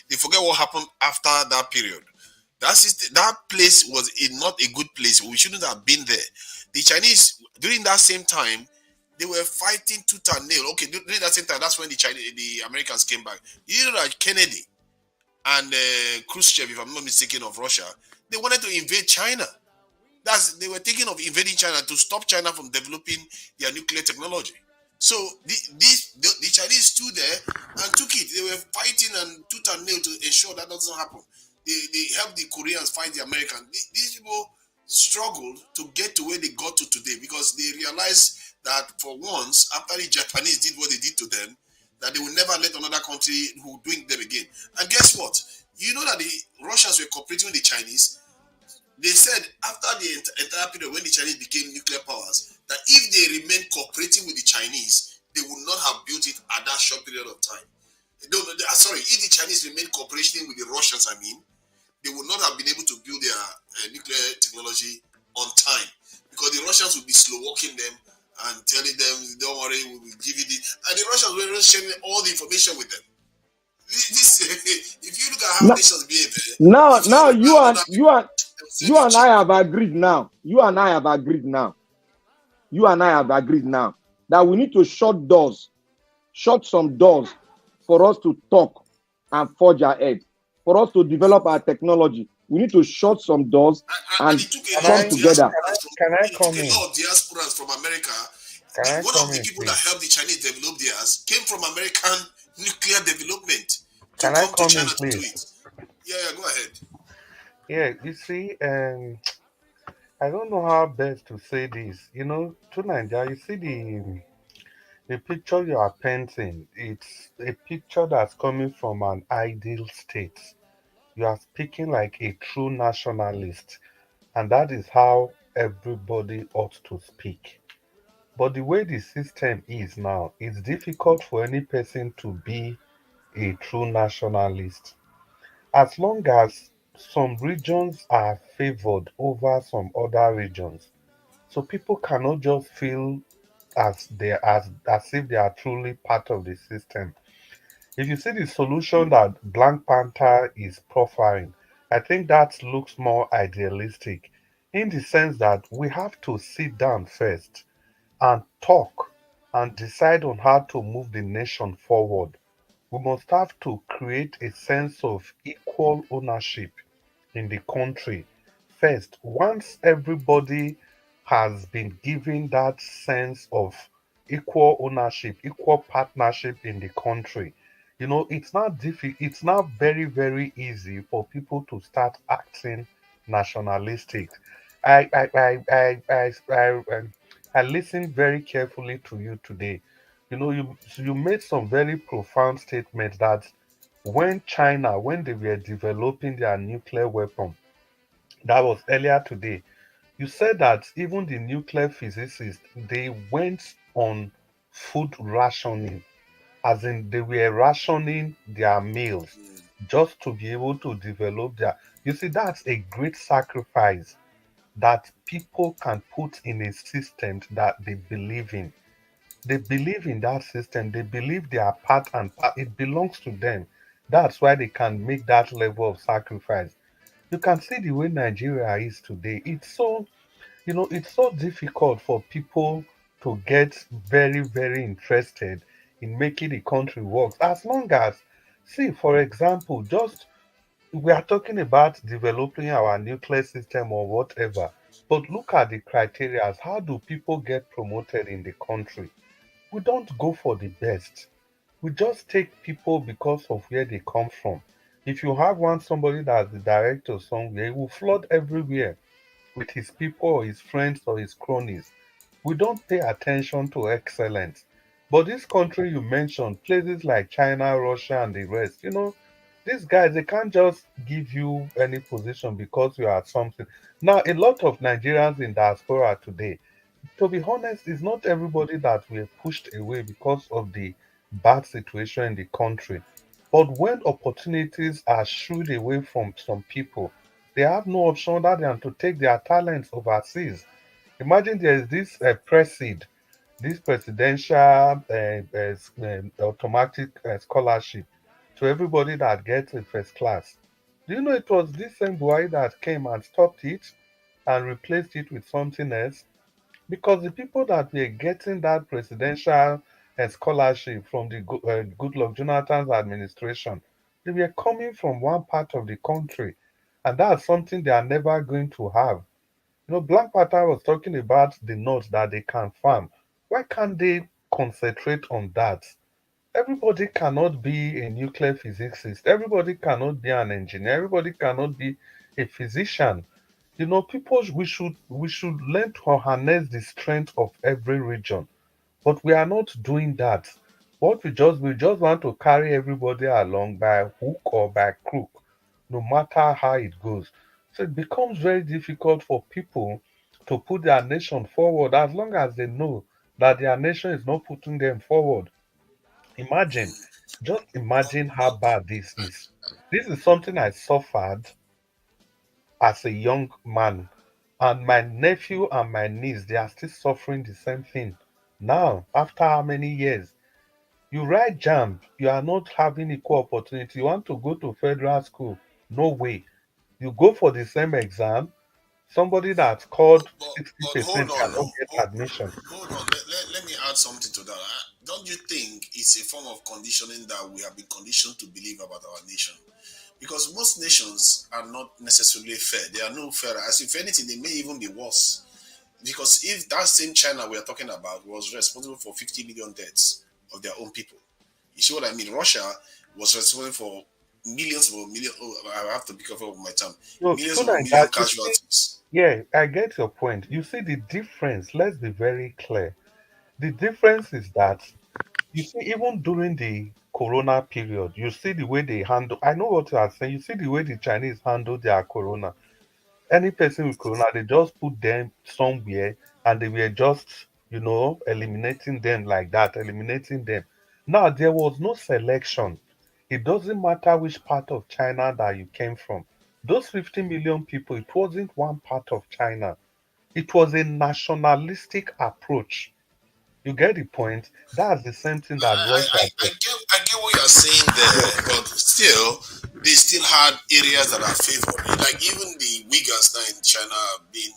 they forget what happened after that period. That place was not a good place. We shouldn't have been there. The Chinese, during that same time, they were fighting tooth and nail. Okay, during that same time, that's when the Americans came back. You know that Kennedy and Khrushchev, if I'm not mistaken, of Russia, they wanted to invade China. They were thinking of invading China to stop China from developing their nuclear technology. So the Chinese stood there and took it. They were fighting and tooth and nail to ensure that doesn't happen. They helped the Koreans fight the Americans. These people struggled to get to where they got to today, because they realized that for once, after the Japanese did what they did to them, that they will never let another country who doing them again. And guess what? You know that the Russians were cooperating with the Chinese. They said after the entire period when the Chinese became nuclear powers, that if they remained cooperating with the Chinese, they would not have built it at that short period of time. Sorry, if the Chinese remained cooperating with the Russians, I mean, they would not have been able to build their nuclear technology on time, because the Russians would be slow walking them and telling them, "Don't worry, we will give you this," and the Russians were sharing all the information with them. If you look at how Now, nations behave, now you and other people, you and I have agreed now. You and I have agreed now. You and I have agreed now that we need to shut some doors for us to talk and forge ahead, for us to develop our technology. We need to shut some doors and and it took a Can lot come of I together. diasporans from can I it took come a in? lot of diasporans from America. Can I One of come the in, people that please? helped the Chinese develop theirs came from American nuclear development to Can I come to come in, China to do please? it. Yeah, go ahead. Yeah, you see, I don't know how best to say this. To Nigeria, you see the picture you are painting. It's a picture that's coming from an ideal state. You are speaking like a true nationalist, and that is how everybody ought to speak. But the way the system is now, it's difficult for any person to be a true nationalist. As long as some regions are favored over some other regions, so people cannot just feel as if they are truly part of the system. If you see the solution that Black Panther is profiling, I think that looks more idealistic in the sense that we have to sit down first and talk and decide on how to move the nation forward. We must have to create a sense of equal ownership in the country first. Once everybody has been given that sense of equal ownership, equal partnership in the country, it's not very, very easy for people to start acting nationalistic. I listened very carefully to you today. You made some very profound statements that when they were developing their nuclear weapon, that was earlier today, you said that even the nuclear physicists, they went on food rationing, as in they were rationing their meals just to be able to develop their. You see, that's a great sacrifice that people can put in a system that they believe in. They believe in that system. They believe they are part and part. It belongs to them. That's why they can make that level of sacrifice. You can see the way Nigeria is today. It's so difficult for people to get very, very interested in making the country work. As long as, see, for example, just we are talking about developing our nuclear system or whatever, but look at the criteria. How do people get promoted in the country? We don't go for the best. We just take people because of where they come from. If you have somebody that's the director somewhere, he will flood everywhere with his people or his friends or his cronies. We don't pay attention to excellence. But this country you mentioned, places like China, Russia, and the rest, these guys, they can't just give you any position because you are something. Now, a lot of Nigerians in diaspora today, to be honest, it's not everybody that were pushed away because of the bad situation in the country. But when opportunities are shooed away from some people, they have no option other than to take their talents overseas. Imagine there's this this presidential automatic scholarship to everybody that gets a first class. Do you know it was this same Buhari that came and stopped it and replaced it with something else? Because the people that were getting that presidential scholarship from the Goodluck Jonathan's administration, they were coming from one part of the country, and that's something they are never going to have. Black Panther was talking about the notes that they can farm. Why can't they concentrate on that? Everybody cannot be a nuclear physicist. Everybody cannot be an engineer. Everybody cannot be a physician. We should learn to harness the strength of every region, but we are not doing that. We just want to carry everybody along by hook or by crook, no matter how it goes. So it becomes very difficult for people to put their nation forward as long as they know that their nation is not putting them forward. Imagine, just imagine how bad this is. This is something I suffered as a young man, and my nephew and my niece, they are still suffering the same thing now after how many years. You write jam, you are not having equal opportunity. You want to go to federal school, no way. You go for the same exam, somebody that scored But hold 60% on, cannot get admission. hold on. Let me add something to that. Don't you think it's a form of conditioning that we have been conditioned to believe about our nation? Because most nations are not necessarily fair. They are no fairer. As if anything, they may even be worse. Because if that same China we are talking about was responsible for 50 million deaths of their own people, you see what I mean? Russia was responsible for millions of million. Oh, I have to be careful with my term. So, Millions so of like million that, you see, casualties. yeah, I get your point. You see the difference. Let's be very clear. The difference is that you see, even during the corona period, you see the way they handle. I know what you are saying. You see the way the Chinese handle their corona. Any person with corona, they just put them somewhere and they were just, eliminating them like that, eliminating them. Now, there was no selection. It doesn't matter which part of China that you came from. Those 50 million people, it wasn't one part of China. It was a nationalistic approach. You get the point? That's the same thing that Russia I does. get what you're saying Yes. there, but still, they still had areas that are favored. Like even the Uyghurs now in China are being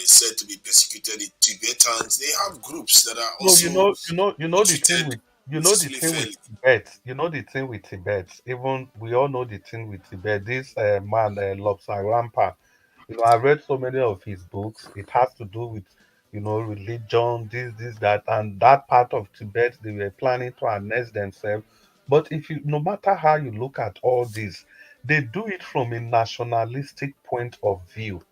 said to be persecuted. The Tibetans, they have groups that are No, also you know the thing treated with relatively fairly. Tibet. You know the thing with Tibet. Even we all know the thing with Tibet. This man, Lobsang Rampa. I read so many of his books. It has to do with, religion, this, that, and that part of Tibet. They were planning to annex themselves. But no matter how you look at all this, they do it from a nationalistic point of view,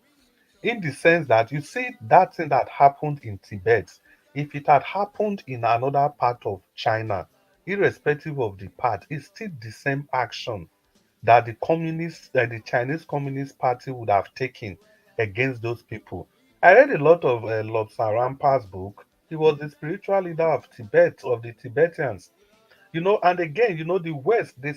in the sense that you see that thing that happened in Tibet, if it had happened in another part of China, irrespective of the part, it's still the same action that the Chinese Communist Party would have taken against those people. I read a lot of Lord Sarampa's book. He was the spiritual leader of Tibet, of the Tibetans. And again, the West, they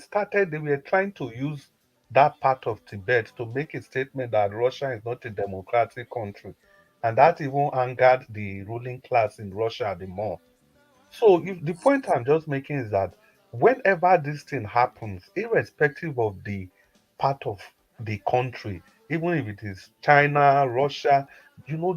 were trying to use that part of Tibet to make a statement that Russia is not a democratic country. And that even angered the ruling class in Russia the more. So the point I'm just making is that whenever this thing happens, irrespective of the part of the country, even if it is China, Russia,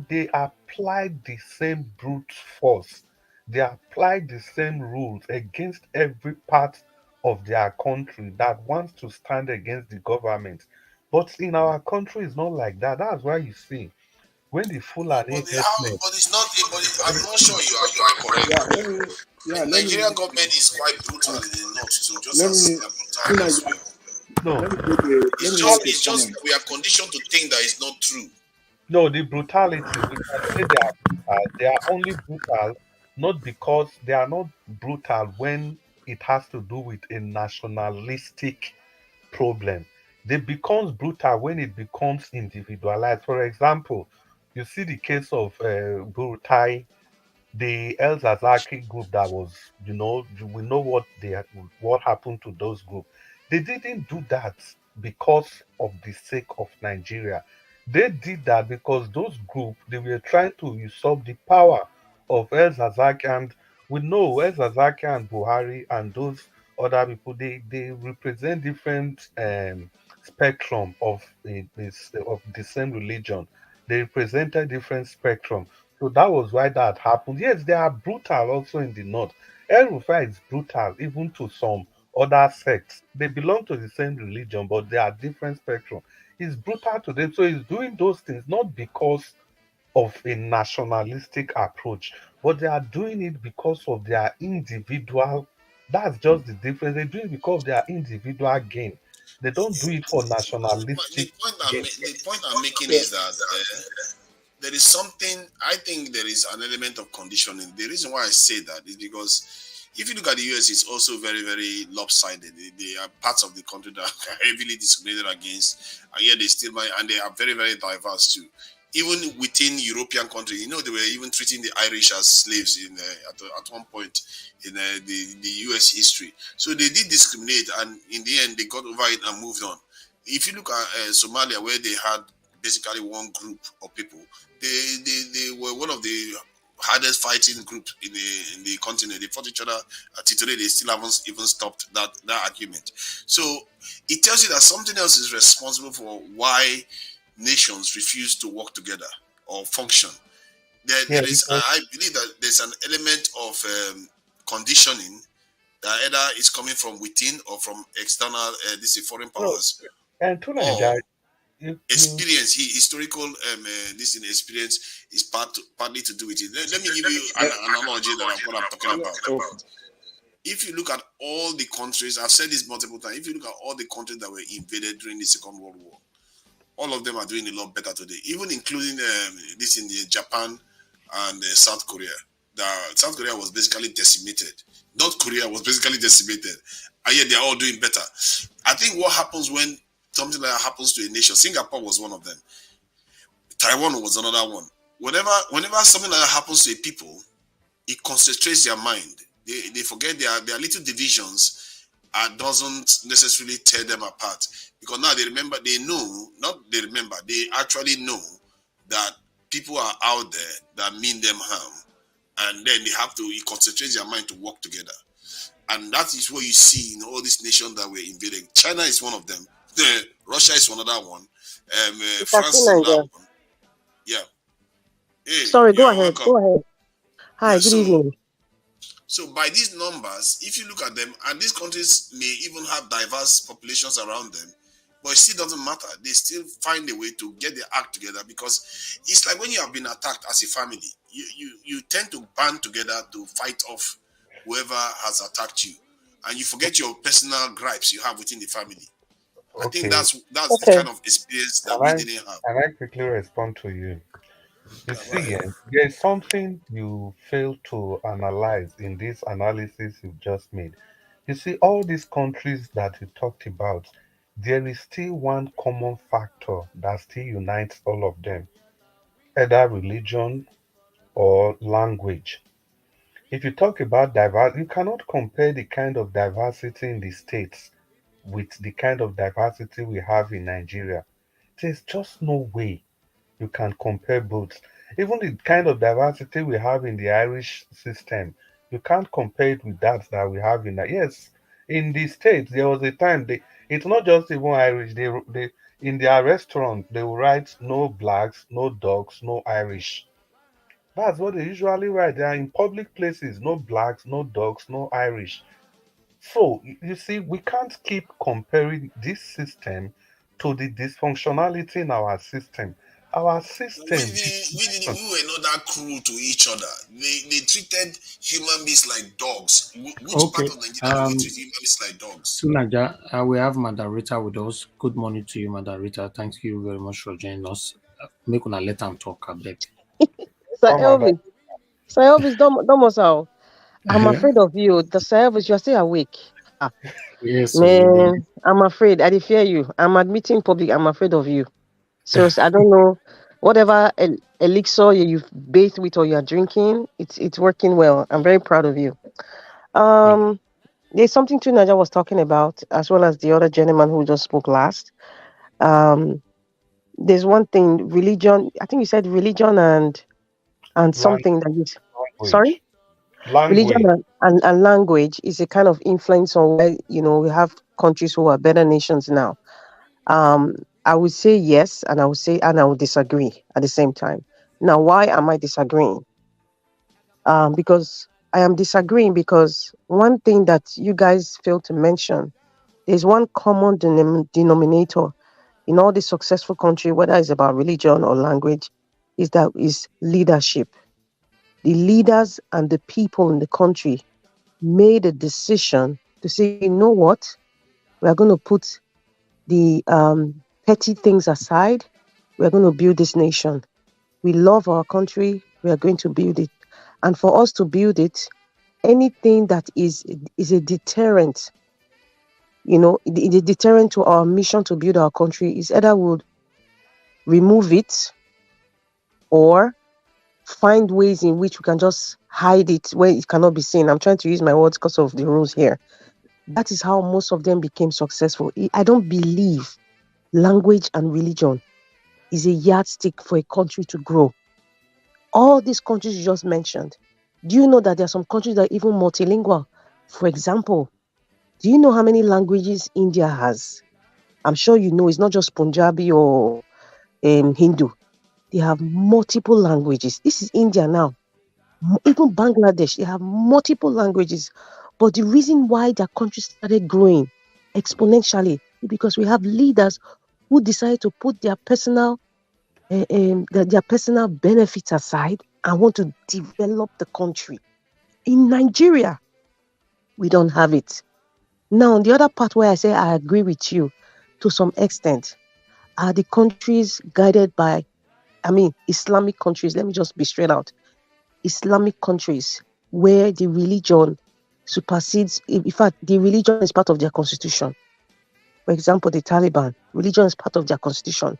they apply the same brute force. They apply the same rules against every part of their country that wants to stand against the government. But in our country, it's not like that. That's why you see when the Fulani But they have, herdsmen. but it's not. But I'm not sure you are correct. Yeah, let me Nigerian government is quite brutal in the north too, just let as me they are brutal Sina, elsewhere. No, let It's me just make a it's just comment. we are conditioned to think that it's not true. no, the brutality, we can say they are brutal. They are only brutal not because they are not brutal when it has to do with a nationalistic problem. They becomes brutal when it becomes individualized. For example, you see the case of Burutai, the El Zazaki group that was, we know what happened to those groups. They didn't do that because of the sake of Nigeria. They did that because those groups they were trying to usurp the power of El Zazaki, and we know El Zazaki and Buhari and those other people they represent different spectrum of the same religion. They represented different spectrum, so that was why that happened. Yes, they are brutal also in the north. El Rufai is brutal even to some other sects. They belong to the same religion, but they are different spectrum. He's brutal to them. So he's doing those things not because of a nationalistic approach, but they are doing it because of their individual. That's just the difference. They do it because of their individual gain. They don't do it for nationalistic gain. The point I'm making Yeah, is that there is something. I think there is an element of conditioning. The reason why I say that is because if you look at the US, it's also very, very lopsided. They are parts of the country that are heavily discriminated against, and yet they still might, and they are very, very diverse too. Even within European countries, they were even treating the Irish as slaves at one point in the US history. So they did discriminate, and in the end, they got over it and moved on. If you look at Somalia, where they had basically one group of people, they were one of the hardest fighting group in the continent. They fought each other until today. They still haven't even stopped that argument. So it tells you that something else is responsible for why nations refuse to work together or function. Yeah, There is, because I believe that there's an element of conditioning that either is coming from within or from external, these foreign no, powers, and to or Nigeria, you experience. Historical this experience is partly to do with it. Let me give you an analogy that what I'm talking about. okay. If you look at all the countries, I've said this multiple times. If you look at all the countries that were invaded during the Second World War, all of them are doing a lot better today, even including this in the Japan and South Korea. South Korea was basically decimated. North Korea was basically decimated, and yet they are all doing better. I think what happens when something like that happens to a nation, Singapore was one of them. Taiwan was another one. Whenever something like that happens to a people, it concentrates their mind. They forget their little divisions doesn't necessarily tear them apart, because now they actually know that people are out there that mean them harm, and then they have to concentrate their mind to work together. And that is what you see in all these nations that were invaded. China is one of them. Russia is another one. You can see France is another Nigeria. one. Yeah. Hey, Sorry, go yeah, ahead. welcome. Go ahead. Hi, Yeah, good so evening. by these numbers, if you look at them, and these countries may even have diverse populations around them, but it still doesn't matter. They still find a way to get their act together, because it's like when you have been attacked as a family, you tend to band together to fight off whoever has attacked you, and you forget your personal gripes you have within the family. I think Okay, that's the Okay. kind of experience that can we I didn't have. can I quickly respond to you? You All right. see, there is something you fail to analyze in this analysis you've just made. You see, all these countries that you talked about, there is still one common factor that still unites all of them, either religion or language. If you talk about diversity, you cannot compare the kind of diversity in the States with the kind of diversity we have in Nigeria. There's just no way you can compare both. Even the kind of diversity we have in the Irish system, you can't compare it with that we have in that. Yes, in the States, there was a time it's not just even Irish. They in their restaurant they will write no blacks, no dogs, no Irish. That's what they usually write. They are in public places, no blacks, no dogs, no Irish. So you see, we can't keep comparing this system to the dysfunctionality in our system. Our system, the We were not that cruel to each other. They treated human beings like dogs. Which part Okay. of Nigeria do we treat human beings like dogs? To Naja, we have Madarita with us. Good morning to you, Madarita. Thank you very much for joining us. Make una let them talk a bit. Sir some other Elvis. Sir Elvis, don't how. I'm Uh-huh. afraid of you. The Sir Elvis, you're still awake. Ah, Yes, so we did. man, I'm afraid. I dey fear you. I'm admitting public. I'm afraid of you. Seriously, I don't know. Whatever elixir you've bathed with or you're drinking, it's working well. I'm very proud of you. Thank you. Um, there's something too Naja was talking about, as well as the other gentleman who just spoke last. Um, there's one thing, religion. I think you said religion and something that is sorry, language. religion Language. and language is a kind of influence on where we have countries who are better nations now. Um, I would say yes, and I would disagree at the same time. Now, why am I disagreeing? Because I am disagreeing because one thing that you guys fail to mention, there's one common denominator in all the successful country, whether it's about religion or language, is leadership. The leaders and the people in the country made a decision to say, you know what, we are going to put the petty things aside. We are going to build this nation. We love our country. We are going to build it. And for us to build it, anything that is a deterrent, the deterrent to our mission to build our country is either would remove it or find ways in which we can just hide it where it cannot be seen. I'm trying to use my words because of the rules here. That is how most of them became successful. I don't believe language and religion is a yardstick for a country to grow. All these countries you just mentioned, do you know that there are some countries that are even multilingual? For example, do you know how many languages India has? I'm sure you know it's not just Punjabi or Hindu. They have multiple languages. This is India now. Even Bangladesh, they have multiple languages. But the reason why their country started growing exponentially is because we have leaders who decide to put their personal benefits aside and want to develop the country. In Nigeria, we don't have it. Now, the other part where I say I agree with you to some extent are the countries guided by, Islamic countries. Let me just be straight out. Islamic countries where the religion supersedes, in fact, the religion is part of their constitution. For example, the Taliban, religion is part of their constitution.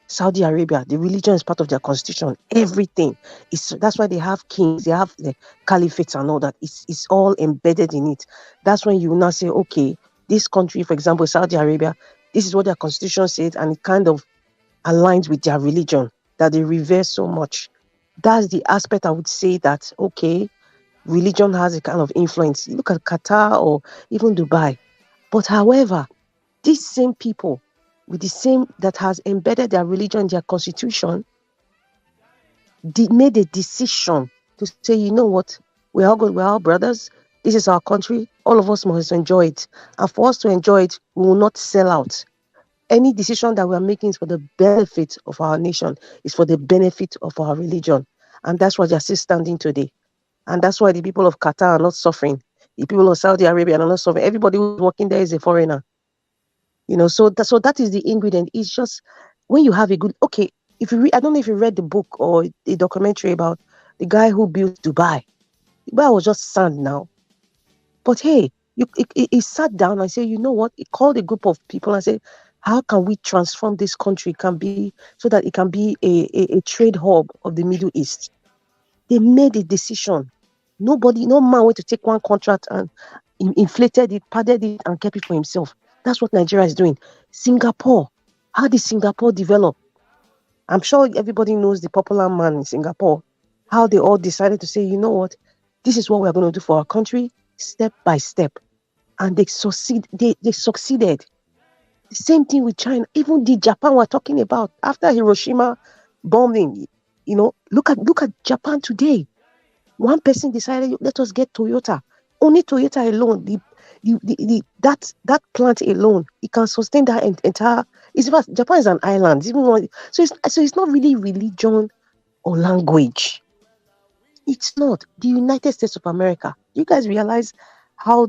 Saudi Arabia, the religion is part of their constitution. Everything is that's why they have kings, they have the caliphates and all that. It's all embedded in it. That's when you will now say, okay, this country, for example, Saudi Arabia, this is what their constitution says, and it kind of aligns with their religion that they revere so much. That's the aspect I would say that, okay, religion has a kind of influence. You look at Qatar or even Dubai. But however, these same people with the same that has embedded their religion in their constitution made a decision to say, you know what, we're all good, we're all brothers. This is our country. All of us must enjoy it. And for us to enjoy it, we will not sell out. Any decision that we're making is for the benefit of our nation, is for the benefit of our religion. And that's why they're still standing today. And that's why the people of Qatar are not suffering. The people of Saudi Arabia are not suffering. Everybody who's working there is a foreigner. So that is the ingredient. It's just when you have a good, okay, if you I don't know if you read the book or the documentary about the guy who built Dubai. Dubai was just sand now. But hey, he sat down and said, you know what? He called a group of people and said, how can we transform this country can be so that it can be a trade hub of the Middle East? They made a decision. No man went to take one contract and inflated it, padded it, and kept it for himself. That's what Nigeria is doing. Singapore. How did Singapore develop? I'm sure everybody knows the popular man in Singapore. How they all decided to say, you know what? This is what we're going to do for our country, step by step. And they succeeded. The same thing with China. Even the Japan we're talking about after Hiroshima bombing. Look at Japan today. One person decided, let us get Toyota. Only Toyota alone, that plant alone, it can sustain that entire. It's about Japan is an island. So it's not really religion or language. It's not the United States of America. You guys realize how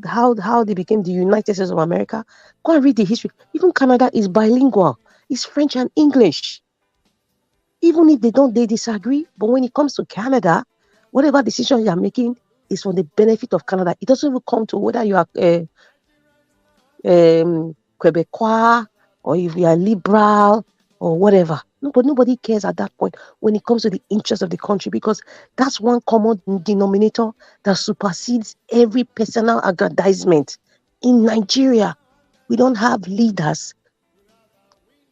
they became the United States of America? Go and read the history. Even Canada is bilingual. It's French and English. Even if they disagree, but when it comes to Canada, whatever decision you are making is for the benefit of Canada. It doesn't even come to whether you are Quebecois or if you are liberal or whatever. No, but nobody cares at that point when it comes to the interest of the country, because that's one common denominator that supersedes every personal aggrandizement. In Nigeria, we don't have leaders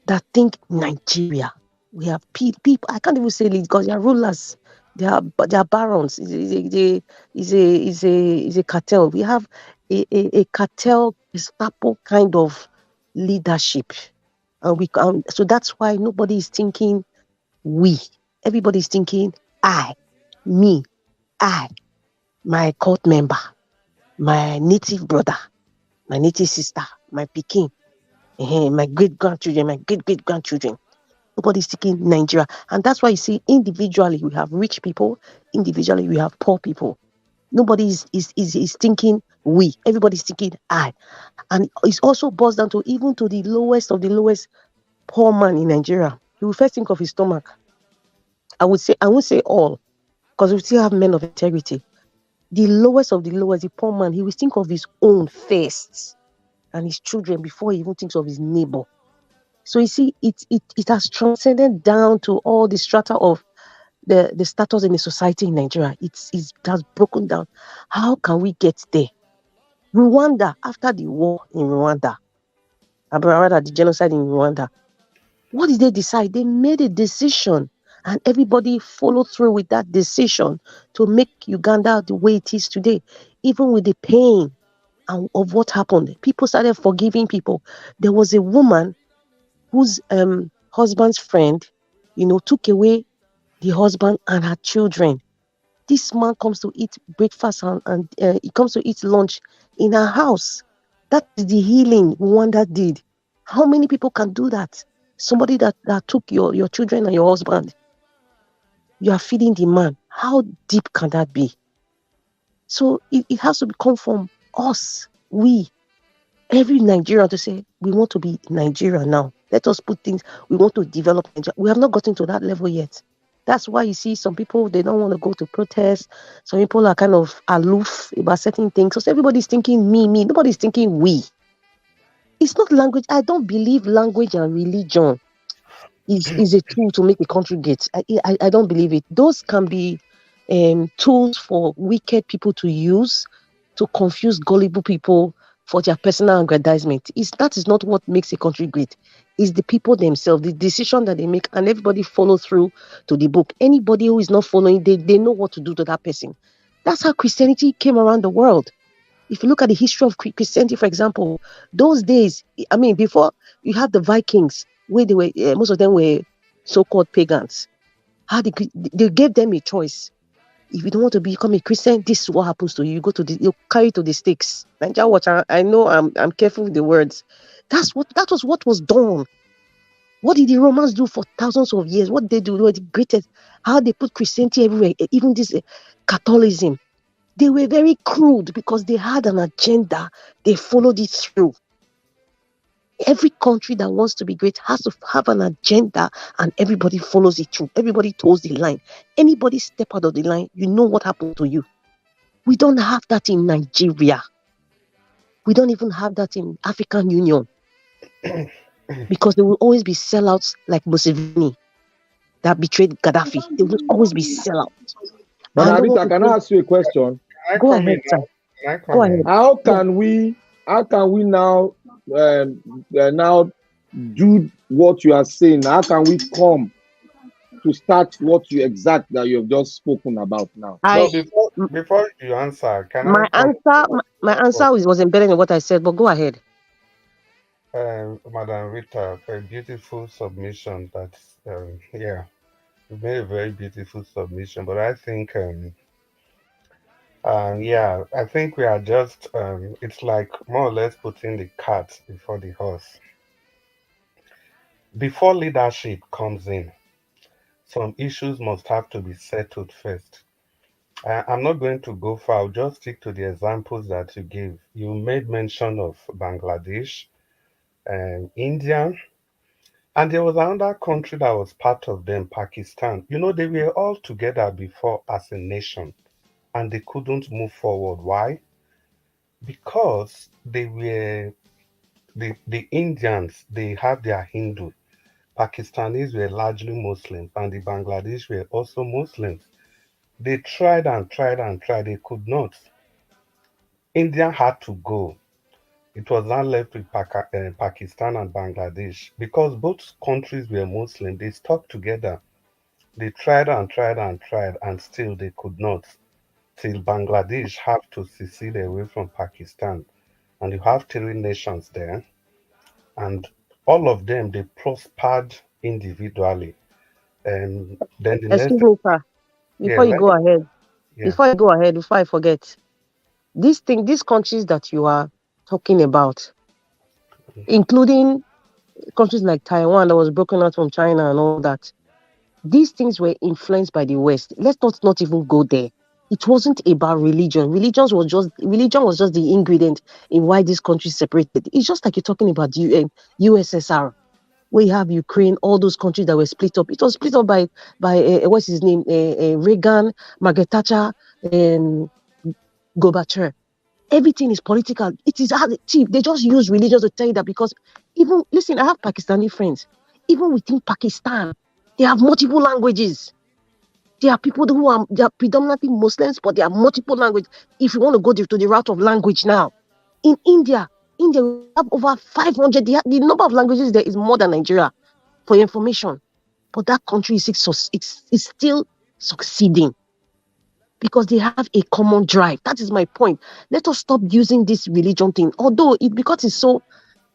that think Nigeria. We have people. I can't even say leaders because they are rulers. They are barons. It's a cartel. We have a cartel Gestapo kind of leadership, and so that's why nobody is thinking we. Everybody is thinking I, me, I, my court member, my native brother, my native sister, my pikin, my great grandchildren, my great great grandchildren. Nobody's thinking Nigeria. And that's why you see individually we have rich people, individually we have poor people. Nobody is thinking we. Everybody's thinking I. And it's also boils down to even to the lowest of the lowest poor man in Nigeria. He will first think of his stomach. I won't say all, because we still have men of integrity. The lowest of the lowest, the poor man, he will think of his own first and his children before he even thinks of his neighbor. So you see, it has transcended down to all the strata of the status in the society in Nigeria. It has broken down. How can we get there? Rwanda, after the war in Rwanda, rather the genocide in Rwanda, what did they decide? They made a decision, and everybody followed through with that decision to make Uganda the way it is today, even with the pain of what happened. People started forgiving people. There was a woman whose husband's friend, took away the husband and her children. This man comes to eat breakfast and he comes to eat lunch in her house. That is the healing Rwanda did. How many people can do that? Somebody that took your children and your husband. You are feeding the man. How deep can that be? So it has to come from us, every Nigerian, to say, we want to be Nigeria now. Let us put things, we want to develop Nigeria. We have not gotten to that level yet. That's why you see some people, they don't want to go to protest. Some people are kind of aloof about certain things. So everybody's thinking me. Nobody's thinking we. It's not language. I don't believe language and religion is a tool to make the country great. I don't believe it. Those can be tools for wicked people to use to confuse gullible people for their personal aggrandizement. That is not what makes a country great. It's the people themselves, the decision that they make, and everybody follow through to the book. Anybody who is not following, they know what to do to that person. That's how Christianity came around the world. If you look at the history of Christianity, for example, those days, I mean, before you had the Vikings, where they were, most of them were so-called pagans. How they gave them a choice. If you don't want to become a Christian, this is what happens to you. You go to you carry to the stakes. Nigeria watch. I know I'm careful with the words. That was what was done. What did the Romans do for thousands of years? What they do? They were the greatest. How they put Christianity everywhere, even this Catholicism. They were very crude because they had an agenda. They followed it through. Every country that wants to be great has to have an agenda, and everybody follows it through. Everybody toes the line. Anybody step out of the line, you know what happened to you. We don't have that in Nigeria. We don't even have that in African Union because there will always be sellouts like Museveni that betrayed Gaddafi. There will always be sellouts. But I know what Anita, can I ask you a question? Can I Go come ahead, in sir. now? Can I Go come ahead. in? How can we now now do what you are saying? How can we come to start what you exact that you have just spoken about now? No, before you answer, can I my come answer my answer was embedded in what I said, but go ahead. Madam Rita, for a beautiful submission? That's yeah, you made a very beautiful submission. But I think yeah, I think we are just it's like more or less putting the cart before the horse. Before leadership comes in, some issues must have to be settled first. I'm not going to go far. I'll just stick to the examples that you gave. You made mention of Bangladesh and India, and there was another country that was part of them, Pakistan. You know, they were all together before as a nation, and they couldn't move forward. Why? Because the Indians, they have their Hindu. Pakistanis were largely Muslims, and the Bangladesh were also Muslims. They tried and tried and tried, they could not. India had to go. It was now left with Pakistan and Bangladesh. Because both countries were Muslim, they stuck together. They tried and tried and tried, and still they could not. Till Bangladesh have to secede away from Pakistan. And you have three nations there. And all of them, they prospered individually. And then the next, Excuse me, sir. yeah, Before you go ahead, yeah. before I forget, these countries that you are talking about, including countries like Taiwan that was broken out from China and all that, these things were influenced by the West. Let's not even go there. It wasn't about religion. Religion was just the ingredient in why these countries separated. It's just like you're talking about the USSR, where you have Ukraine, all those countries that were split up. It was split up by what's his name, Reagan, Margaret Thatcher, and Gorbachev. Everything is political. It is cheap. They just use religion to tell you that because even listen, I have Pakistani friends. Even within Pakistan, they have multiple languages. There are people they are predominantly Muslims, but there are multiple languages. If you want to go to the route of language now, in India we have over 500. The number of languages there is more than Nigeria, for your information. But that country is still succeeding because they have a common drive. That is my point. Let us stop using this religion thing. Although because it's so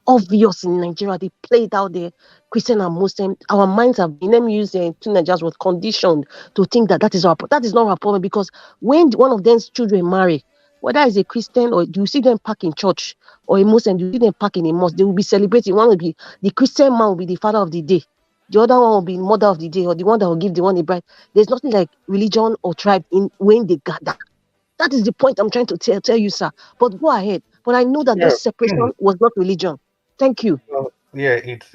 obvious in Nigeria, they play it out there, Christian and Muslim. Our minds have been, let me use teenagers was conditioned to think that that is not our problem because when one of them's children marry, whether it's a Christian or do you see them pack in church or a Muslim, do you see them pack in a mosque, they will be celebrating. One will be the Christian man will be the father of the day. The other one will be mother of the day or the one that will give the one a bride. There's nothing like religion or tribe in when they gather. That is the point I'm trying to tell you, sir. But go ahead. But I know that Yeah. those separation was not religion. Thank you. Yeah, it's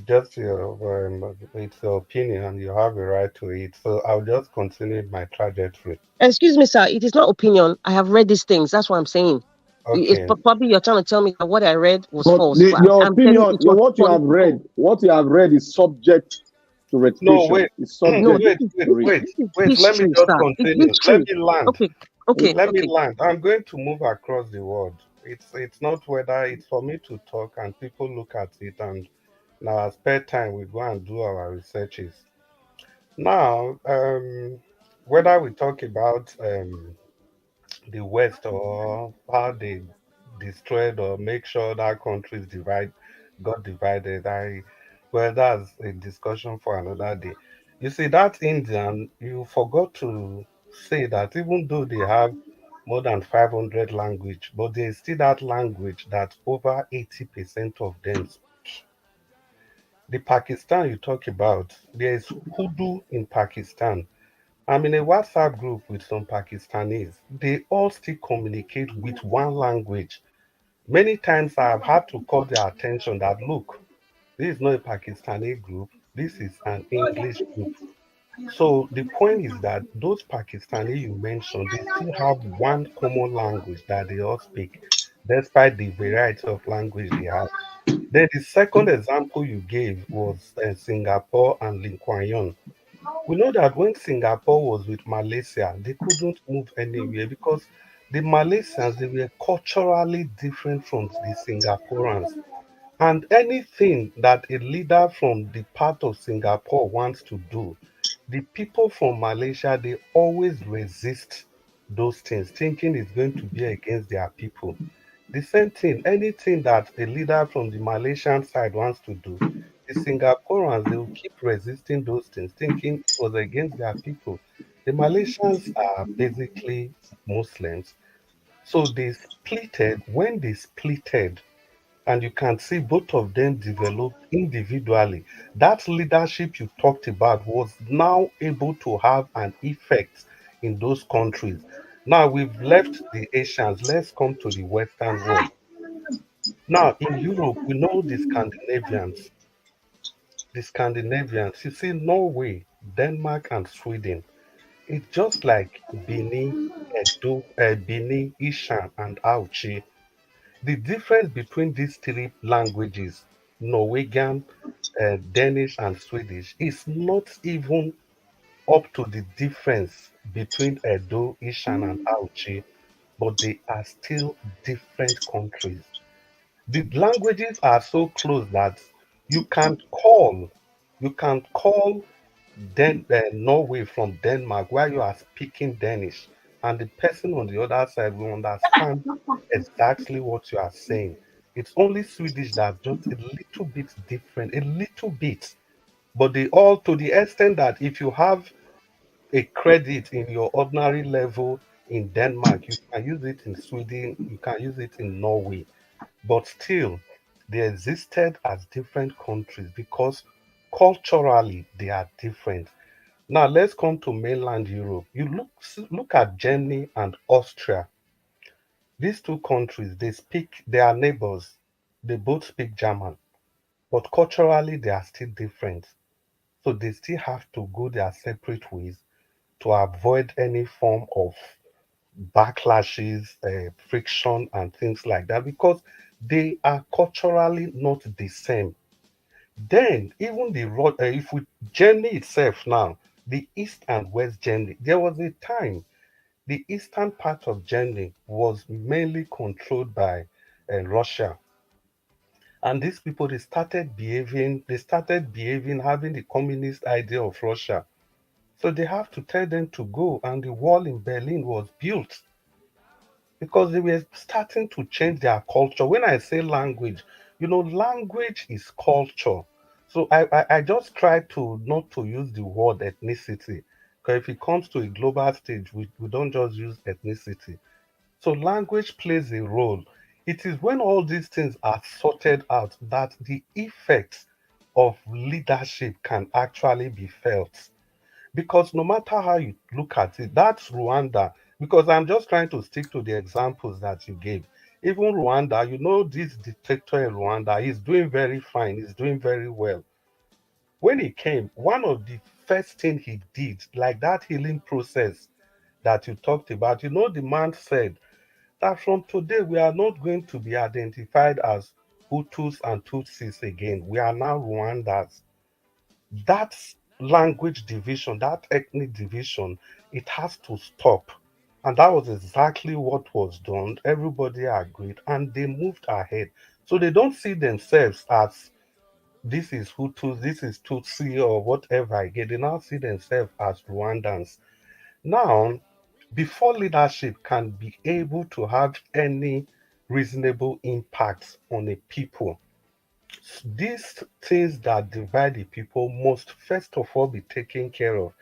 just it's your opinion and you have a right to it. So I'll just continue my trajectory. Excuse me, sir. It is not opinion. I have read these things. That's what I'm saying. It's Okay. probably you're trying to tell me that what I read was But false. But your I'm telling you, opinion, it was political. what you have read is subject to No, refutation. wait, It's No, subject to it. this is Let me history, just sir. It's continue. Let history. me land. Okay, okay, Let me okay. land. I'm going to move across the world. It's not whether it's for me to talk and people look at it and In our spare time, we go and do our researches. Now, whether we talk about the West or how they destroyed or make sure that countries got divided. Well, that's a discussion for another day. You see, that Indian, you forgot to say that even though they have more than 500 language, but there's still that language that over 80% of them. The Pakistan you talk about, there's Urdu in Pakistan. I'm in a WhatsApp group with some Pakistanis. They all still communicate with one language. Many times I've had to call their attention that look, this is not a Pakistani group, this is an English group. So the point is that those Pakistani you mentioned, they still have one common language that they all speak, despite the variety of language they have. Then the second example you gave was Singapore and Lee Kuan Yew. We know that when Singapore was with Malaysia, they couldn't move anywhere because the Malaysians they were culturally different from the Singaporeans. And anything that a leader from the part of Singapore wants to do, the people from Malaysia they always resist those things, thinking it's going to be against their people. The same thing, anything that a leader from the Malaysian side wants to do, the Singaporeans they will keep resisting those things, thinking it was against their people. The Malaysians are basically Muslims, so they splitted. When they splitted, and you can see both of them developed individually. That leadership you talked about was now able to have an effect in those countries. Now we've left the Asians, let's come to the Western world. Now in Europe, we know the Scandinavians. The Scandinavians, you see, Norway, Denmark, and Sweden. It's just like Bini, Ishan, and Auchi. The difference between these three languages, Norwegian, Danish, and Swedish, is not even up to the difference between Edo, Ishan, and Auchi, but they are still different countries. The languages are so close that you can call, you can call Norway from Denmark while you are speaking Danish, and the person on the other side will understand exactly what you are saying. It's only Swedish that's just a little bit different, a little bit. But they all, to the extent that if you have a credit in your ordinary level in Denmark, you can use it in Sweden, you can use it in Norway. But still, they existed as different countries because culturally they are different. Now let's come to mainland Europe. You look at Germany and Austria. These two countries, they are neighbors. They both speak German, but culturally they are still different. So they still have to go their separate ways to avoid any form of backlashes, friction, and things like that because they are culturally not the same. Then, even if we Germany itself now, the East and West Germany, there was a time the eastern part of Germany was mainly controlled by Russia. And these people, they started behaving, having the communist idea of Russia. So they have to tell them to go, and the wall in Berlin was built because they were starting to change their culture. When I say language, language is culture. So I just try to not to use the word ethnicity. Because if it comes to a global stage, we don't just use ethnicity. So language plays a role. It is when all these things are sorted out that the effects of leadership can actually be felt. Because no matter how you look at it, that's Rwanda. Because I'm just trying to stick to the examples that you gave. Even Rwanda, this dictator in Rwanda is doing very fine, he's doing very well. When he came, one of the first thing he did, like that healing process that you talked about, the man said that from today we are not going to be identified as Hutus and Tutsis again. We are now Rwandans. That language division, that ethnic division, it has to stop. And that was exactly what was done. Everybody agreed and they moved ahead. So they don't see themselves as this is Hutu, this is Tutsi, or whatever again. They now see themselves as Rwandans. Now, before leadership can be able to have any reasonable impact on a people, these things that divide the people must first of all be taken care of.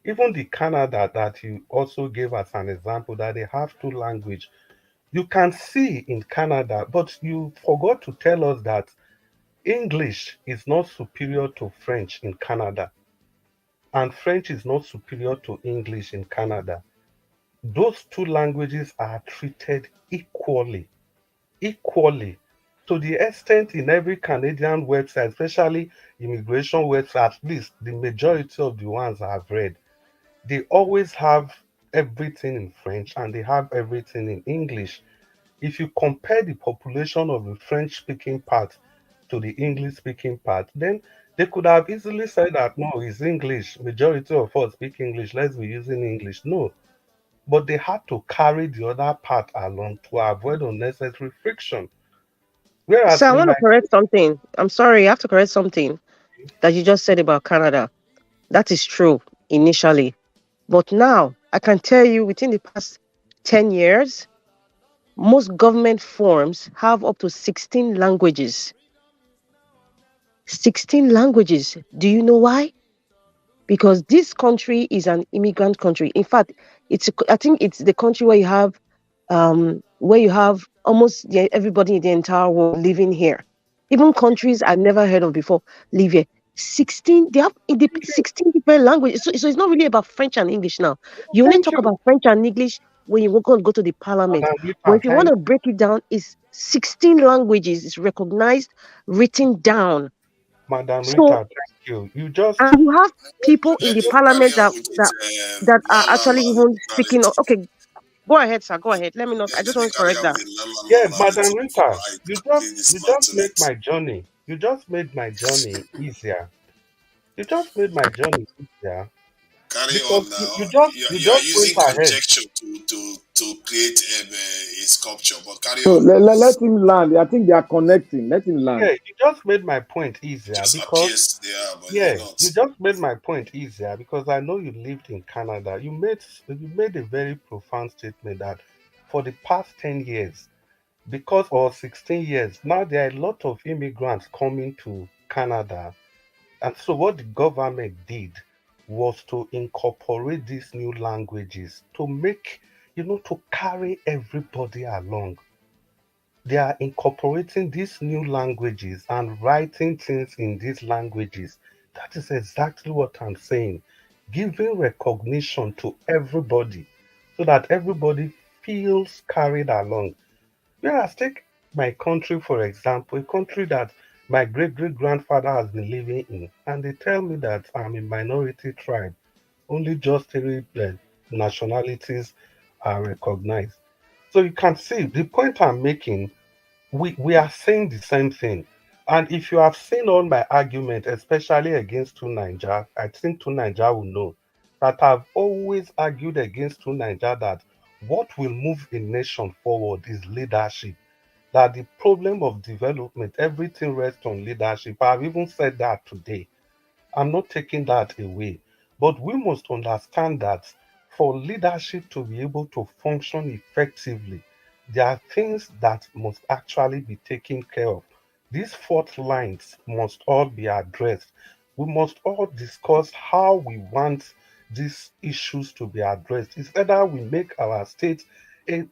Even the Canada that you also gave as an example, that they have two language, you can see in Canada, but you forgot to tell us that English is not superior to French in Canada, and French is not superior to English in Canada. Those two languages are treated equally, equally. To the extent in every Canadian website, especially immigration websites, at least the majority of the ones I've read, they always have everything in French and they have everything in English. If you compare the population of the French speaking part to the English speaking part, then they could have easily said that no, it's English. Majority of us speak English. Let's be using English. No, but they had to carry the other part along to avoid unnecessary friction. So Whereas I in want to Nigeria, correct something. I'm sorry, I have to correct something that you just said about Canada. That is true initially. But now I can tell you within the past 10 years, most government forms have up to 16 languages. 16 languages. Do you know why? Because this country is an immigrant country. In fact, I think it's the country where you have almost everybody in the entire world living here. Even countries I've never heard of before live here. 16, they have 16 different languages. So it's not really about French and English now. You only thank talk you, about French and English when you go to the parliament. Madam But Rita, if you want thank to break it down, it's 16 languages. It's recognized, written down. Madam So, Rita, thank you. You just and you have people in Let the him carry parliament on with it. that are actually even speaking. Narrative. Okay, go ahead, sir. Go ahead. Let me not. Yeah, I just let him want to carry correct on that. with the yeah, Madam narrative before Rita, I you just quickly you just dismantle made it. my journey. You just made my journey easier. You just made my journey easier Carry because on now. you You are just went using ahead. conjecture to create a sculpture, but carry So on, let please. him land. I think they are connecting. Let him Yeah, land. you just made my point It easier just because appears they are, but they yeah, are not. you just made my point easier because I know you lived in Canada. You made a very profound statement that for the past 10 years, because or 16 years, now there are a lot of immigrants coming to Canada. And so what the government did was to incorporate these new languages to make, to carry everybody along. They are incorporating these new languages and writing things in these languages. That is exactly what I'm saying. Giving recognition to everybody so that everybody feels carried along. Whereas, take my country, for example, a country that my great great grandfather has been living in, and they tell me that I'm a minority tribe. Only just three nationalities are recognized. So you can see the point I'm making, we are saying the same thing. And if you have seen all my argument, especially against two Niger, I think two Niger will know that I've always argued against two Niger that what will move a nation forward is leadership. That the problem of development, everything rests on leadership. I've even said that today. I'm not taking that away. But we must understand that for leadership to be able to function effectively, there are things that must actually be taken care of. These fault lines must all be addressed. We must all discuss how we want these issues to be addressed. It's either we make our state, a,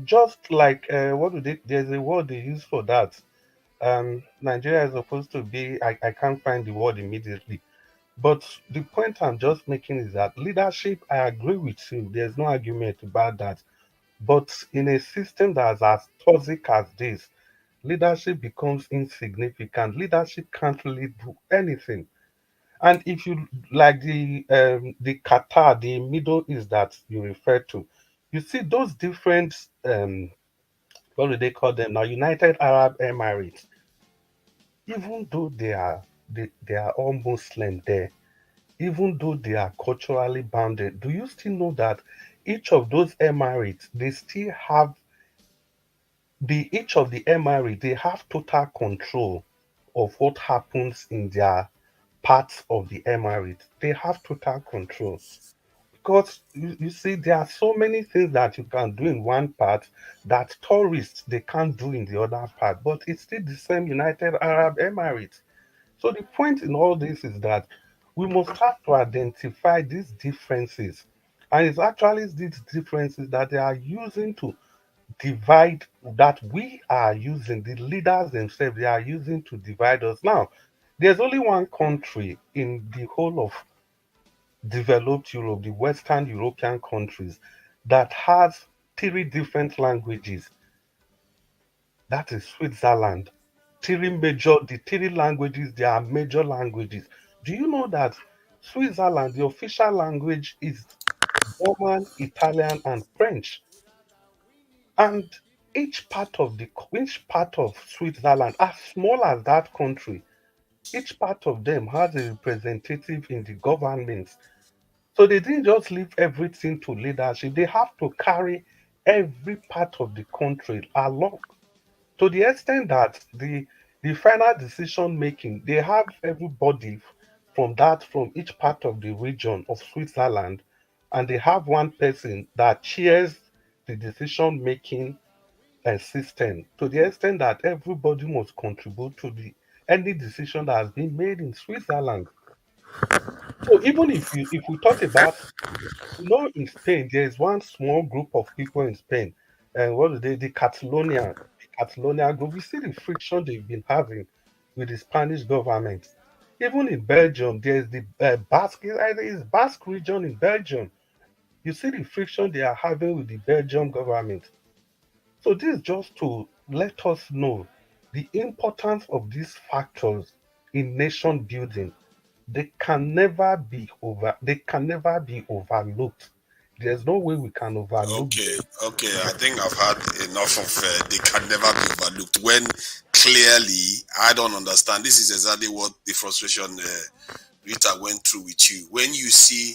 just like what do they? There's a word they use for that. Nigeria is supposed to be. I can't find the word immediately. But the point I'm just making is that leadership, I agree with you. There's no argument about that. But in a system that's as toxic as this, leadership becomes insignificant. Leadership can't really do anything. And if you like the Qatar, the Middle East that you refer to, you see those different what do they call them now? United Arab Emirates. Even though they are all Muslim there, even though they are culturally bounded, do you still know that each of those emirates they still have the each of the emirate they have total control of what happens in their parts of the emirate. They have total control. Because you see, there are so many things that you can do in one part that tourists they can't do in the other part, but it's still the same United Arab Emirates. So the point in all this is that we must have to identify these differences. And it's actually these differences that they are using to divide, that we are using, the leaders themselves, they are using to divide us. Now, there's only one country in the whole of developed Europe, the Western European countries, that has three different languages. That is Switzerland. The three languages, they are major languages. Do you know that Switzerland, the official language is German, Italian, and French? And each part of Switzerland, as small as that country, each part of them has a representative in the government. So they didn't just leave everything to leadership. They have to carry every part of the country along to the extent that the final decision making, they have everybody from each part of the region of Switzerland, and they have one person that chairs the decision making system to the extent that everybody must contribute to the any decision that has been made in Switzerland. So even if we talk about, in Spain, there is one small group of people in Spain, and what are they? The Catalonian group. We see the friction they've been having with the Spanish government. Even in Belgium, there's the Basque region in Belgium. You see the friction they are having with the Belgium government. So this is just to let us know the importance of these factors in nation building. They can never be overlooked. There's no way we can overlook Okay, them. okay. I think I've had enough of they can never be overlooked. When clearly I don't understand. This is exactly what the frustration Rita went through with you. When you see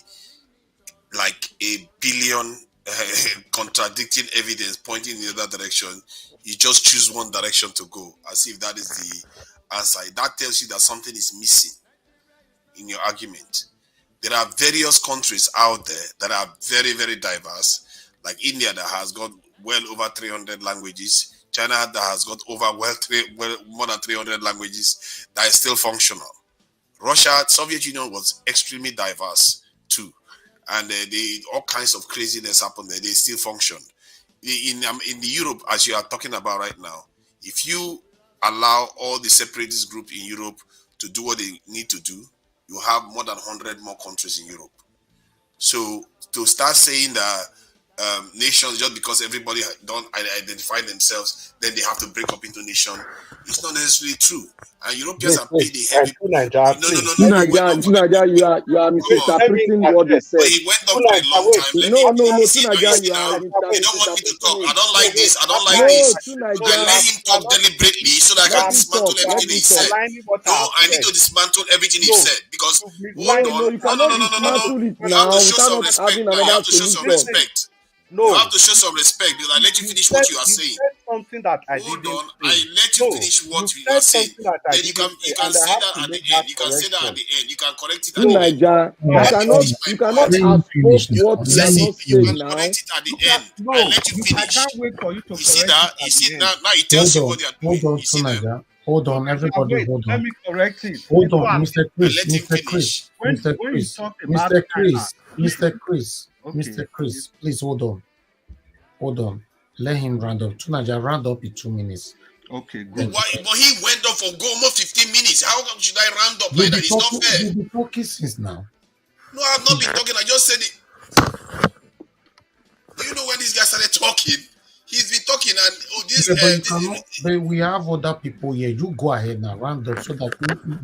like a billion contradicting evidence pointing in the other direction, you just choose one direction to go, as if that is the answer. That tells you that something is missing in your argument. There are various countries out there that are very, very diverse, like India that has got well over 300 languages, China that has got over more than 300 languages that is still functional. Russia, Soviet Union was extremely diverse too, and all kinds of craziness happened there. They still function. In the Europe, as you are talking about right now, if you allow all the separatist group in Europe to do what they need to do, you have more than 100 more countries in Europe. So to start saying that nations, just because everybody don't identify themselves, then they have to break up into nation, it's not necessarily true. And Europeans Wait, have wait, paid a heavy. Nigeria, No, no, no, please. no, no. We're not for the. Tunaja, you are Come on. Let me misinterpreting what they interject. But said. he went on for a Nigeria, long wait. time. Let me. No, no, You no, see, you Tunaja, see you now. are You don't want me to talk. misinterpreting I it. don't like this. I don't like Nigeria, No, this. So I Tunaja, let him talk deliberately so that I can let him dismantle talk. Let everything me he talk. said. aligning what No, I have I need said. to dismantle everything he No, said because you've hold mislined on. No, what you I No, no, cannot no, said. no, no, no, no. dismantle it You have to now show some without respect having now. You another have to show some solution. Listen, respect. You have no, to show some respect because I let you you finish what said you are you saying. said something that I Hold didn't on, I say. let you No, finish what you you are said saying. something that I Then didn't you say, can and I say have that to at the make end. that You can say that at correction. the end. You can correct it at the So end. Tunaja, But you let Nice. me cannot finish Hold my you on. cannot point. Let him expose finish now. what you are Let See, him not you can saying finish. now. correct it at the you can end. I no, let you I finish. can't wait for you to You see correct it that? You at the see end. now it tells Hold you what on. they are doing. Hold on, You see them. Tunaja. Hold No, on, Nigeria, everybody. wait, Hold let on. me correct it. Hold This on, one, Mr. I Chris. let him Mr. Chris. finish. Mr. when you Chris. talk about Mr. China, Chris. please, Mr. Chris. okay, Mr. Chris. Please hold on. Hold on. Let him round up. Tunaja, round up in 2 minutes. okay, But good. Thank you. why? But he went on for go almost 15 minutes. How should I round up You'll like that? be It's not talking. fair. You'll be talking since now. No, I've not been talking. I just said it. Do you know when this guy started talking? He's been talking and Yeah, but you cannot. But we have other people here. You go ahead now, round up, so that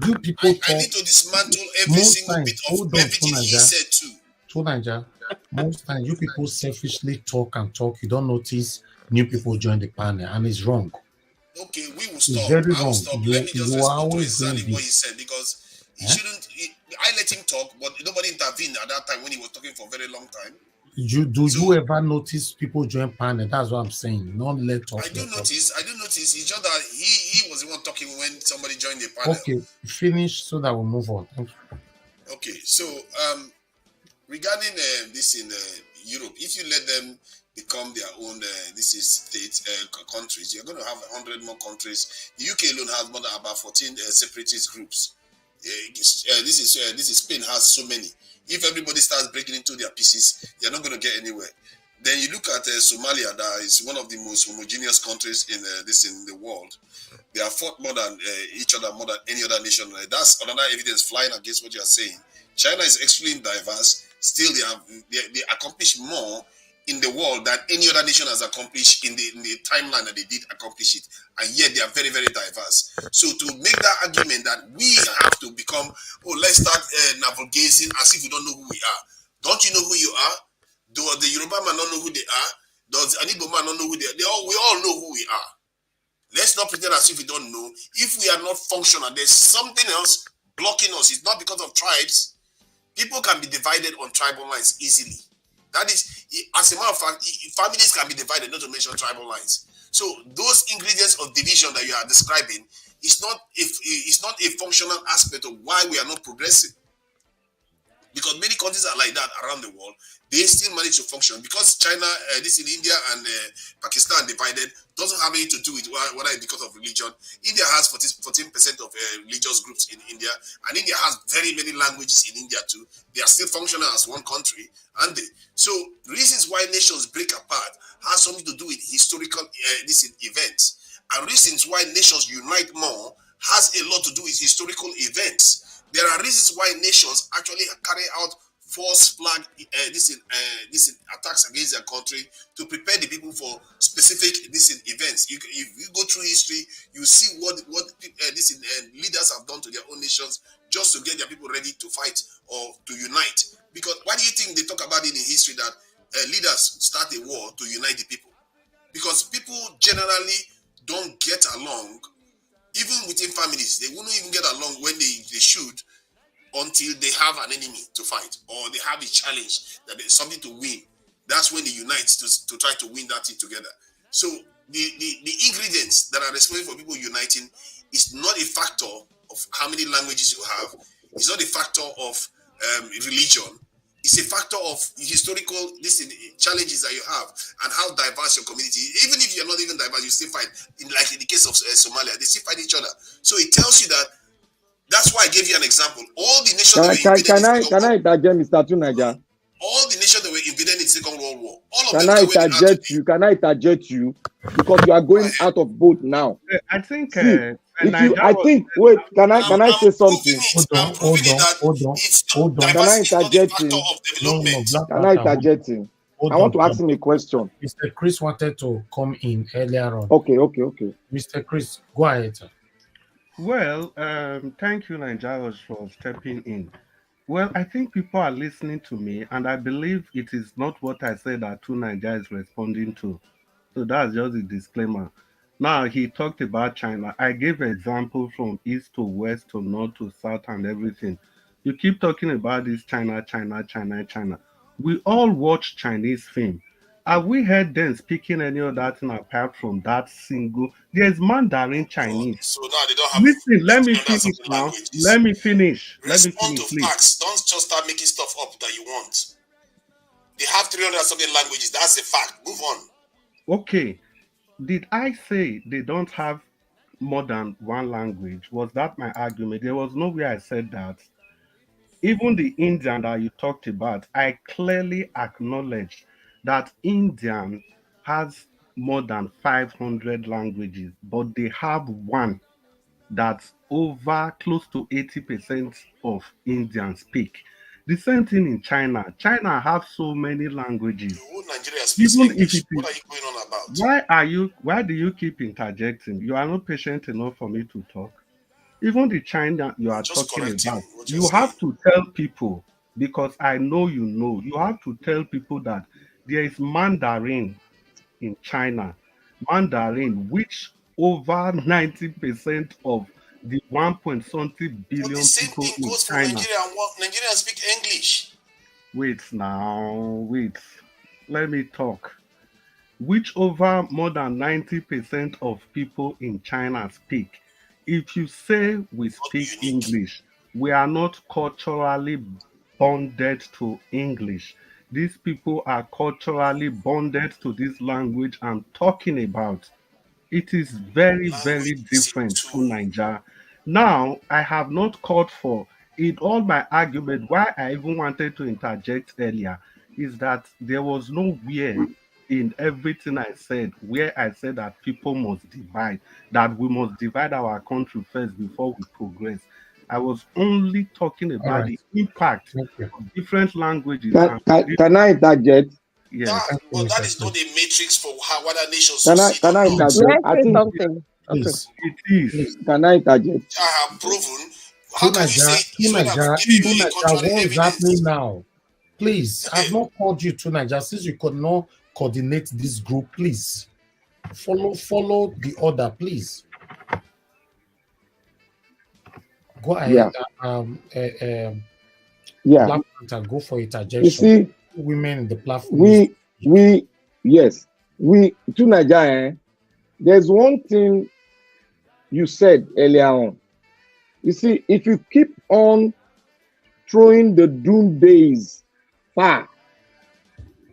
you people I talk. need to dismantle every Most single times, bit of hold on, everything he Tunaja. said too. Tunaja. Most times, you people selfishly talk and talk. You don't notice new people join the panel, and it's wrong. Okay, we will It's stop. very I will wrong. stop. Let You me just you are respond to always doing exactly what he this. said because he Eh? shouldn't. I let him talk, but nobody intervened at that time when he was talking for a very long time. So you ever notice people join panel? That's what I'm saying. Not let I off do your thought. notice. I do notice. It's just that he was the one talking when somebody joined the panel. Okay, finish so that we move on. Thank you. Okay, so regarding this in Europe, if you let them become their own this is state countries, you're going to have 100 more countries. The UK alone has more than about 14 separatist groups. This is Spain has so many. If everybody starts breaking into their pieces, you're not going to get anywhere. Then you look at Somalia, that is one of the most homogeneous countries in in the world. They have fought more than each other, more than any other nation. That's another evidence flying against what you are saying. China is extremely diverse. Still, they accomplish more in the world than any other nation has accomplished in the timeline that they did accomplish it, and yet they are very, very diverse. So to make that argument that we have to become, oh, let's start navel gazing as if we don't know who we are. Don't you know who you are? Do the Yoruba man not know who they are? Does the Anibo man not know who they are? We all know who we are. Let's not pretend as if we don't know. If we are not functional, there's something else blocking us. It's not because of tribes. People can be divided on tribal lines easily. That is, as a matter of fact, families can be divided, not to mention tribal lines. So those ingredients of division that you are describing is not a functional aspect of why we are not progressing. Because many countries are like that around the world, they still manage to function. Because China, this in India and Pakistan divided, doesn't have anything to do with whether it's because of religion. India has 14% of religious groups in India, and India has very many languages in India too. They are still functional as one country, and so reasons why nations break apart has something to do with historical events, and reasons why nations unite more has a lot to do with historical events. There are reasons why nations actually carry out false flag attacks against their country to prepare the people for specific events. If you go through history, you see what leaders have done to their own nations just to get their people ready to fight or to unite. Because why do you think they talk about it in history that leaders start a war to unite the people? Because people generally don't get along. Even within families, they wouldn't even get along when they should, until they have an enemy to fight or they have a challenge that there's something to win. That's when they unite to try to win that thing together. So the ingredients that are responsible for people uniting is not a factor of how many languages you have. It's not a factor of religion. It's a factor of historical challenges that you have and how diverse your community is. Even if you're not even diverse, you still fight. Like in the case of Somalia, they still fight each other. So it tells you that. That's why I gave you an example. All the nations that were invaded in the Can I interject, Mr. Tunaja? all the nations that were invaded in the Second World War, all of Can them I look at where they are interject today. you? Can I interject you? Because you are going out of boat now. I think See, if you, Nigeria I was think, wait, can I say something? I'm proving it that it's hold on. Can I diversity is not a interject factor him? of No, development. Black Can I Panther, interject him? hold I want to on. ask him a question. Mr. Chris wanted to come in earlier on. Okay. Mr. Chris, go ahead. well. Thank you, Nigeria, for stepping in. Well, I think people are listening to me, and I believe it is not what I said that Two Nigeria is responding to. So that's just a disclaimer. Now he talked about China. I gave example from east to west to north to south and everything. You keep talking about this China, China, China, China. We all watch Chinese film. Have we heard them speaking any other thing apart from that single? There's Mandarin Chinese. So now they don't have Listen, let me 300 finish something now. languages. Let me finish. Let me Respond finish, to please. facts. Don't just start making stuff up that you want. They have 300 something languages. That's a fact. Move on. Okay. Did I say they don't have more than one language? Was that my argument? There was nowhere I said that. Even the Indian that you talked about, I clearly acknowledge that Indian has more than 500 languages, but they have one that over close to 80% of Indians speak. The same thing in China. China have so many languages. The whole Nigeria speaks Even if English. it What is, are you going on about? why do you keep interjecting? You are not patient enough for me to talk. Even the China you I'm are just talking correcting about, what you're you saying. have to tell people, because I know you have to tell people that there is Mandarin in China. Mandarin, which over 90% of the 1 point something But the billion same people thing in goes for China. Nigeria. And what Nigerians speak English. Wait now, wait. let me talk. Which over more than 90% of people in China speak. If you say we Not speak unique. English, we are not culturally bonded to English. These people are culturally bonded to this language I'm talking about. It is very, very Language is a different to tool. Nigeria. Now, I have not called for in all my argument. Why I even wanted to interject earlier is that there was nowhere in everything I said where I said that people must divide, that we must divide our country first before we progress. I was only talking All about right. the impact Thank you. of different languages Can, and can, can I interject? yes. That, Thank you, but that Mr. is not Chris. a matrix for how other nations Can I succeed can or I not. Please, May interject? I I say think something? Okay. please, It is. please. can I interject? I have proven. How To can you say Nigeria, it is when I've given To you a Nigeria, contrary what is happening evidence? now? Please, I've Okay. not called you to Nigeria since you could not coordinate this group. Please follow the order, please. Go Yeah, ahead. yeah. Black Panther, go for You interjection. see, Women in the platform needs to we speak. we yes, we to Nigeria. There's one thing you said earlier on. You see, if you keep on throwing the doom days far,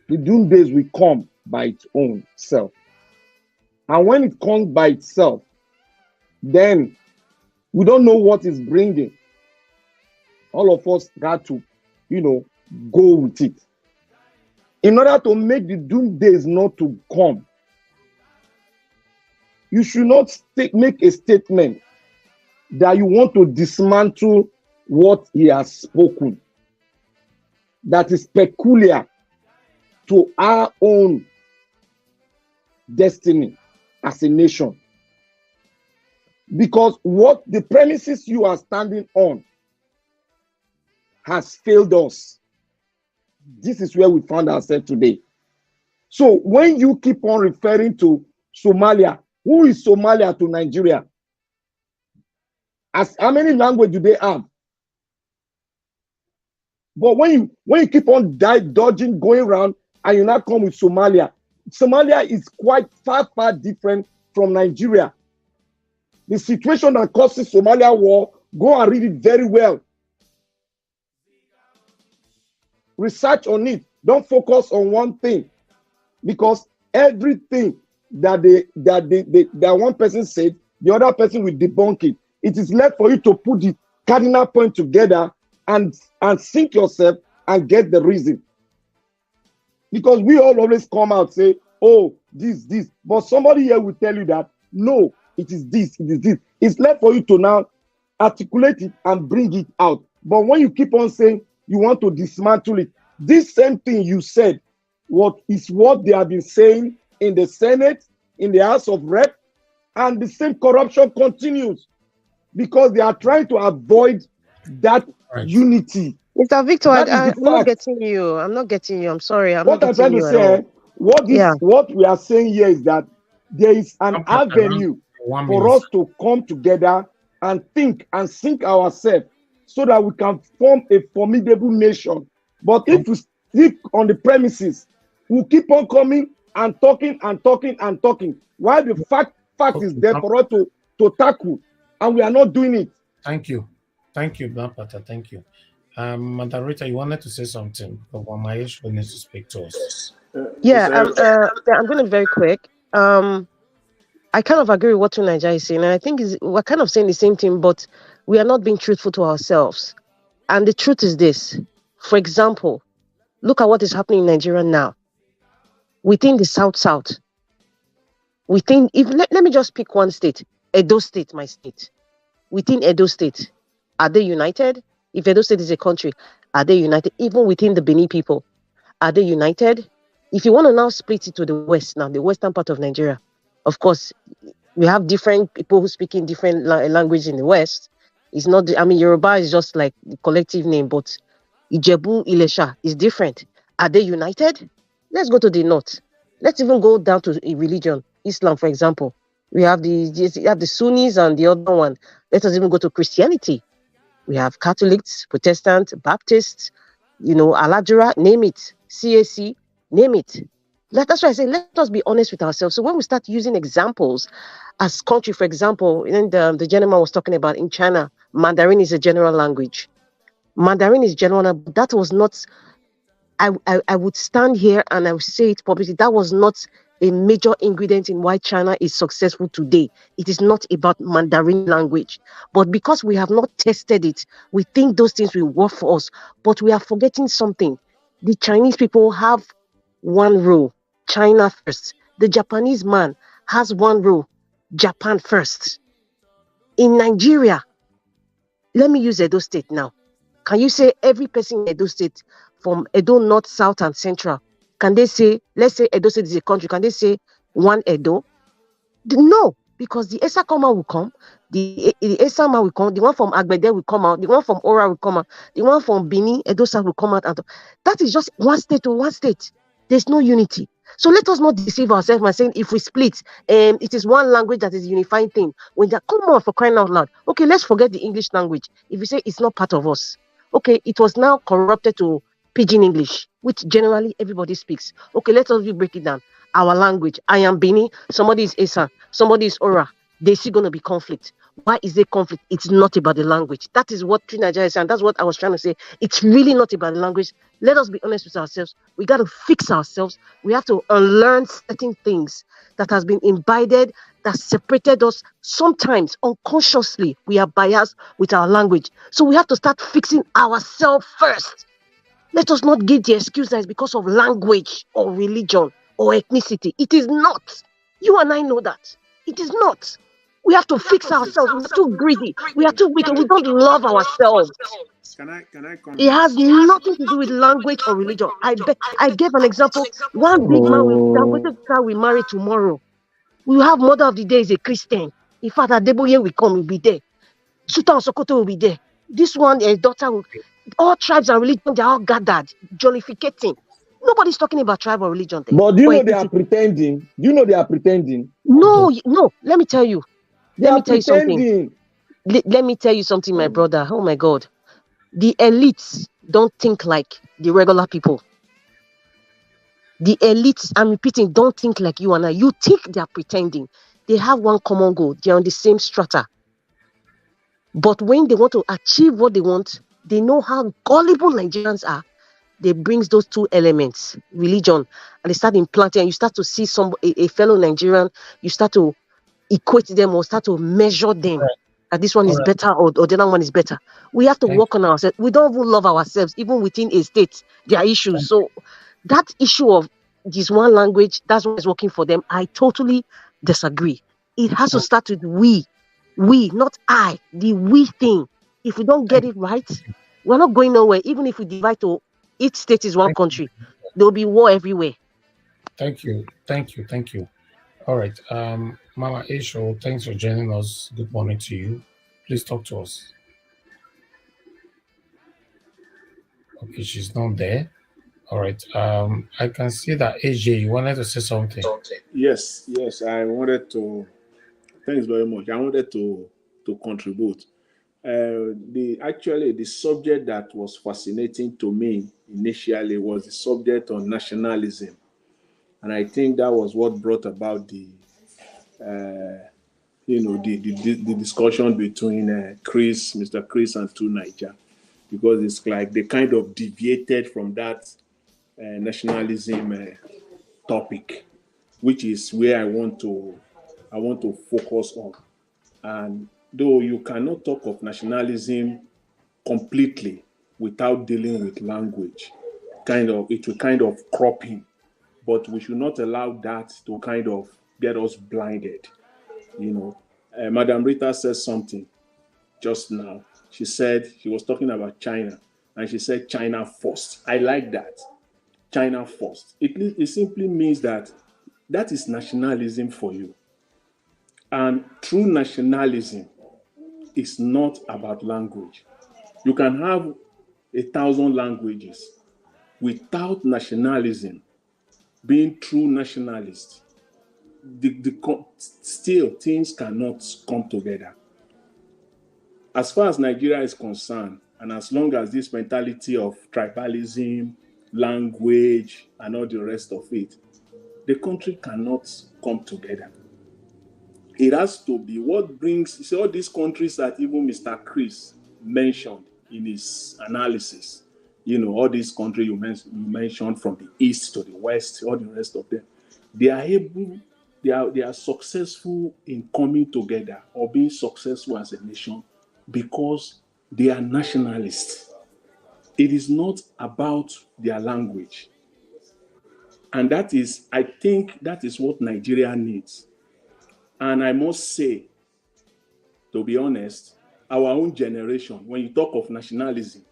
the doom days will come by its own self. And when it comes by itself, then we don't know what it's bringing. All of us got to, go with it. In order to make the doom days not to come, you should not make a statement that you want to dismantle what he has spoken. That is peculiar to our own destiny as a nation. Because what the premises you are standing on has failed us. This is where we found ourselves today. So when you keep on referring to Somalia, who is Somalia to Nigeria? As how many languages do they have? But when you keep on dodging, going around, and you now come with Somalia, Somalia is quite far different from Nigeria. The situation that causes Somalia war, go and read it very well. Research on it. Don't focus on one thing, because everything that one person said, the other person will debunk it. It is left for you to put the cardinal point together and think yourself and get the reason. Because we all always come out say, oh, this, but somebody here will tell you that no, it is this, it is this. It's left for you to now articulate it and bring it out. But when you keep on saying you want to dismantle it, this same thing you said, what they have been saying in the Senate, in the House of Rep, and the same corruption continues because they are trying to avoid that unity. Mr. Victor, That is I'm the not fact. getting you. I'm not getting you. I'm sorry. I'm What not I'm trying getting to you at all. say, what we are saying here is that there is an avenue for us to come together and think and think ourselves so that we can form a formidable nation. But if we stick on the premises, we'll keep on coming and talking and talking and talking, while the fact is there for us to tackle, and we are not doing it. Thank you, Black Panther. Thank you. Moderator, you wanted to say something, but Mahesh will need to speak to us. Yeah, I'm going to be very quick. I kind of agree with what Tunaja is saying, and I think we're kind of saying the same thing, but we are not being truthful to ourselves. And the truth is this: for example, look at what is happening in Nigeria now. Within the South, within, let me just pick one state, Edo State, my state. Within Edo State, are they united? If Edo State is a country, are they united? Even within the Benin people, are they united? If you want to now split it to the west, now the western part of Nigeria, of course, we have different people who speak in different language in the west. It's not, Yoruba is just like the collective name, but Ijebu, Ilesha is different. Are they united? Let's go to the north. Let's even go down to a religion, Islam, for example. We have you have the Sunnis and the other one. Let us even go to Christianity. We have Catholics, Protestants, Baptists, Alajura, name it, CAC. Name it. That's why I say let us be honest with ourselves. So when we start using examples as country, for example, the gentleman was talking about in China, Mandarin is a general language. Mandarin is general, but that was not. I would stand here and I would say it publicly. That was not a major ingredient in why China is successful today. It is not about Mandarin language. But because we have not tested it, we think those things will work for us. But we are forgetting something. The Chinese people have one rule, China first. The Japanese man has one rule, Japan first. In Nigeria, let me use Edo State now. Can you say every person in Edo State, from Edo North, South, and Central, can they say, let's say Edo State is a country, can they say one Edo? No, because the Esa Koma will come, the Esa man will come, the one from Agbede will come out, the one from Ora will come out, the one from Bini, Edo South will come out. And that is just one state to one state. There's no unity. So let us not deceive ourselves by saying if we split, it is one language that is a unifying thing. When they're come on, for crying out loud. Okay, let's forget the English language. If you say it's not part of us, okay, it was now corrupted to Pidgin English, which generally everybody speaks. Okay, let us break it down. Our language. I am Bini, somebody is Esa, somebody is Ora. There's still going to be conflict. Why is there conflict? It's not about the language. That is what Trinidad is saying. That's what I was trying to say. It's really not about the language. Let us be honest with ourselves. We got to fix ourselves. We have to unlearn certain things that has been imbibed, that separated us. Sometimes unconsciously, we are biased with our language. So we have to start fixing ourselves first. Let us not give the excuse that it's because of language or religion or ethnicity. It is not. You and I know that. It is not. We have to fix ourselves. We are too greedy. We are too wicked. We don't love ourselves. Can I comment? It has nothing to do with language or religion. I gave an example. One big man we marry tomorrow. We will have mother of the day is a Christian. In fact, Adeboye will come, will be there. Sultan Sokoto will be there. This one, a daughter will. All tribes and religion, they're all gathered, jollificating. Nobody's talking about tribe or religion there. But do you know they are pretending? Do you know they are pretending? No, no. Let me tell you. Let me tell you something. Pretending. Let me tell you something, my brother. Oh my God. The elites don't think like the regular people. The elites, I'm repeating, don't think like you and I. You think they're pretending. They have one common goal. They're on the same strata. But when they want to achieve what they want, they know how gullible Nigerians are. They brings those two elements, religion, and they start implanting, and you start to see a fellow Nigerian, you start to equate them or start to measure them. Right. That this one is better or the other one is better. We have to work on ourselves. We don't even love ourselves, even within a state. There are issues. So that issue of this one language, that's what is working for them. I totally disagree. It has to start with we, not I, the we thing. If we don't get it right, we're not going nowhere. Even if we divide to each state is one country, there will be war everywhere. Thank you. All right. Mama Isho, thanks for joining us. Good morning to you. Please talk to us. Okay, she's not there. All right. I can see that AJ, you wanted to say something. Yes, I wanted to. Thanks very much. I wanted to contribute. The subject that was fascinating to me initially was the subject on nationalism, and I think that was what brought about the discussion between Mr. Chris and 2Naija, because it's like they kind of deviated from that nationalism topic, which is where I want to focus on. And though you cannot talk of nationalism completely without dealing with language, it will kind of crop in, but we should not allow that to kind of get us blinded. Madam Rita said something just now. She said she was talking about China, and she said China first. I like that. China first. It simply means that is nationalism for you. And true nationalism is not about language. You can have 1,000 languages without nationalism, being true nationalist. Still, things cannot come together. As far as Nigeria is concerned, and as long as this mentality of tribalism, language, and all the rest of it, the country cannot come together. It has to be what brings, you see, all these countries that even Mr. Chris mentioned in his analysis, all these countries you mentioned from the east to the west, all the rest of them, they are successful in coming together or being successful as a nation because they are nationalists. It is not about their language. And I think that is what Nigeria needs. And I must say, to be honest, our own generation, when you talk of nationalism,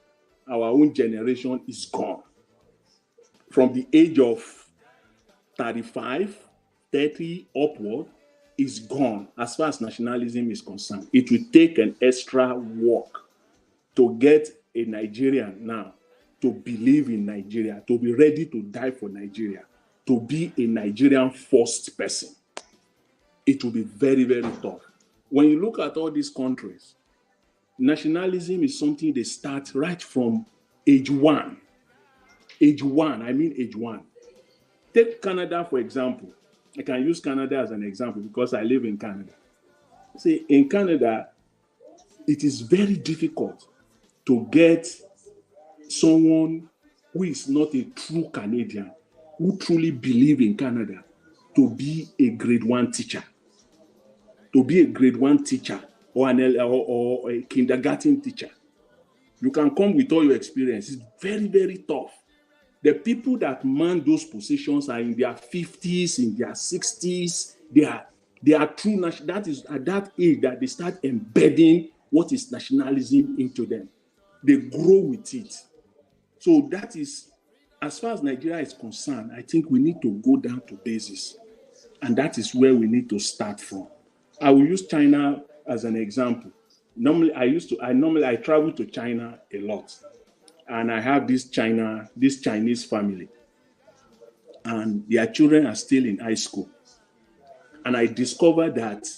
our own generation is gone. From the age of 35, 30 upward, is gone as far as nationalism is concerned. It will take an extra work to get a Nigerian now to believe in Nigeria, to be ready to die for Nigeria, to be a Nigerian first person. It will be very, very tough. When you look at all these countries, nationalism is something they start right from age one. Age one. Take Canada, for example. I can use Canada as an example because I live in Canada. See, in Canada, it is very difficult to get someone who is not a true Canadian, who truly believes in Canada, to be a grade 1 teacher. To be a grade 1 teacher or a kindergarten teacher. You can come with all your experience. It's very, very tough. The people that man those positions are in their 50s, in their 60s. They are true. That is at that age that they start embedding what is nationalism into them. They grow with it. So that is, as far as Nigeria is concerned, I think we need to go down to basis. And that is where we need to start from. I will use China as an example. Normally, I travel to China a lot. And I have this Chinese family. And their children are still in high school. And I discovered that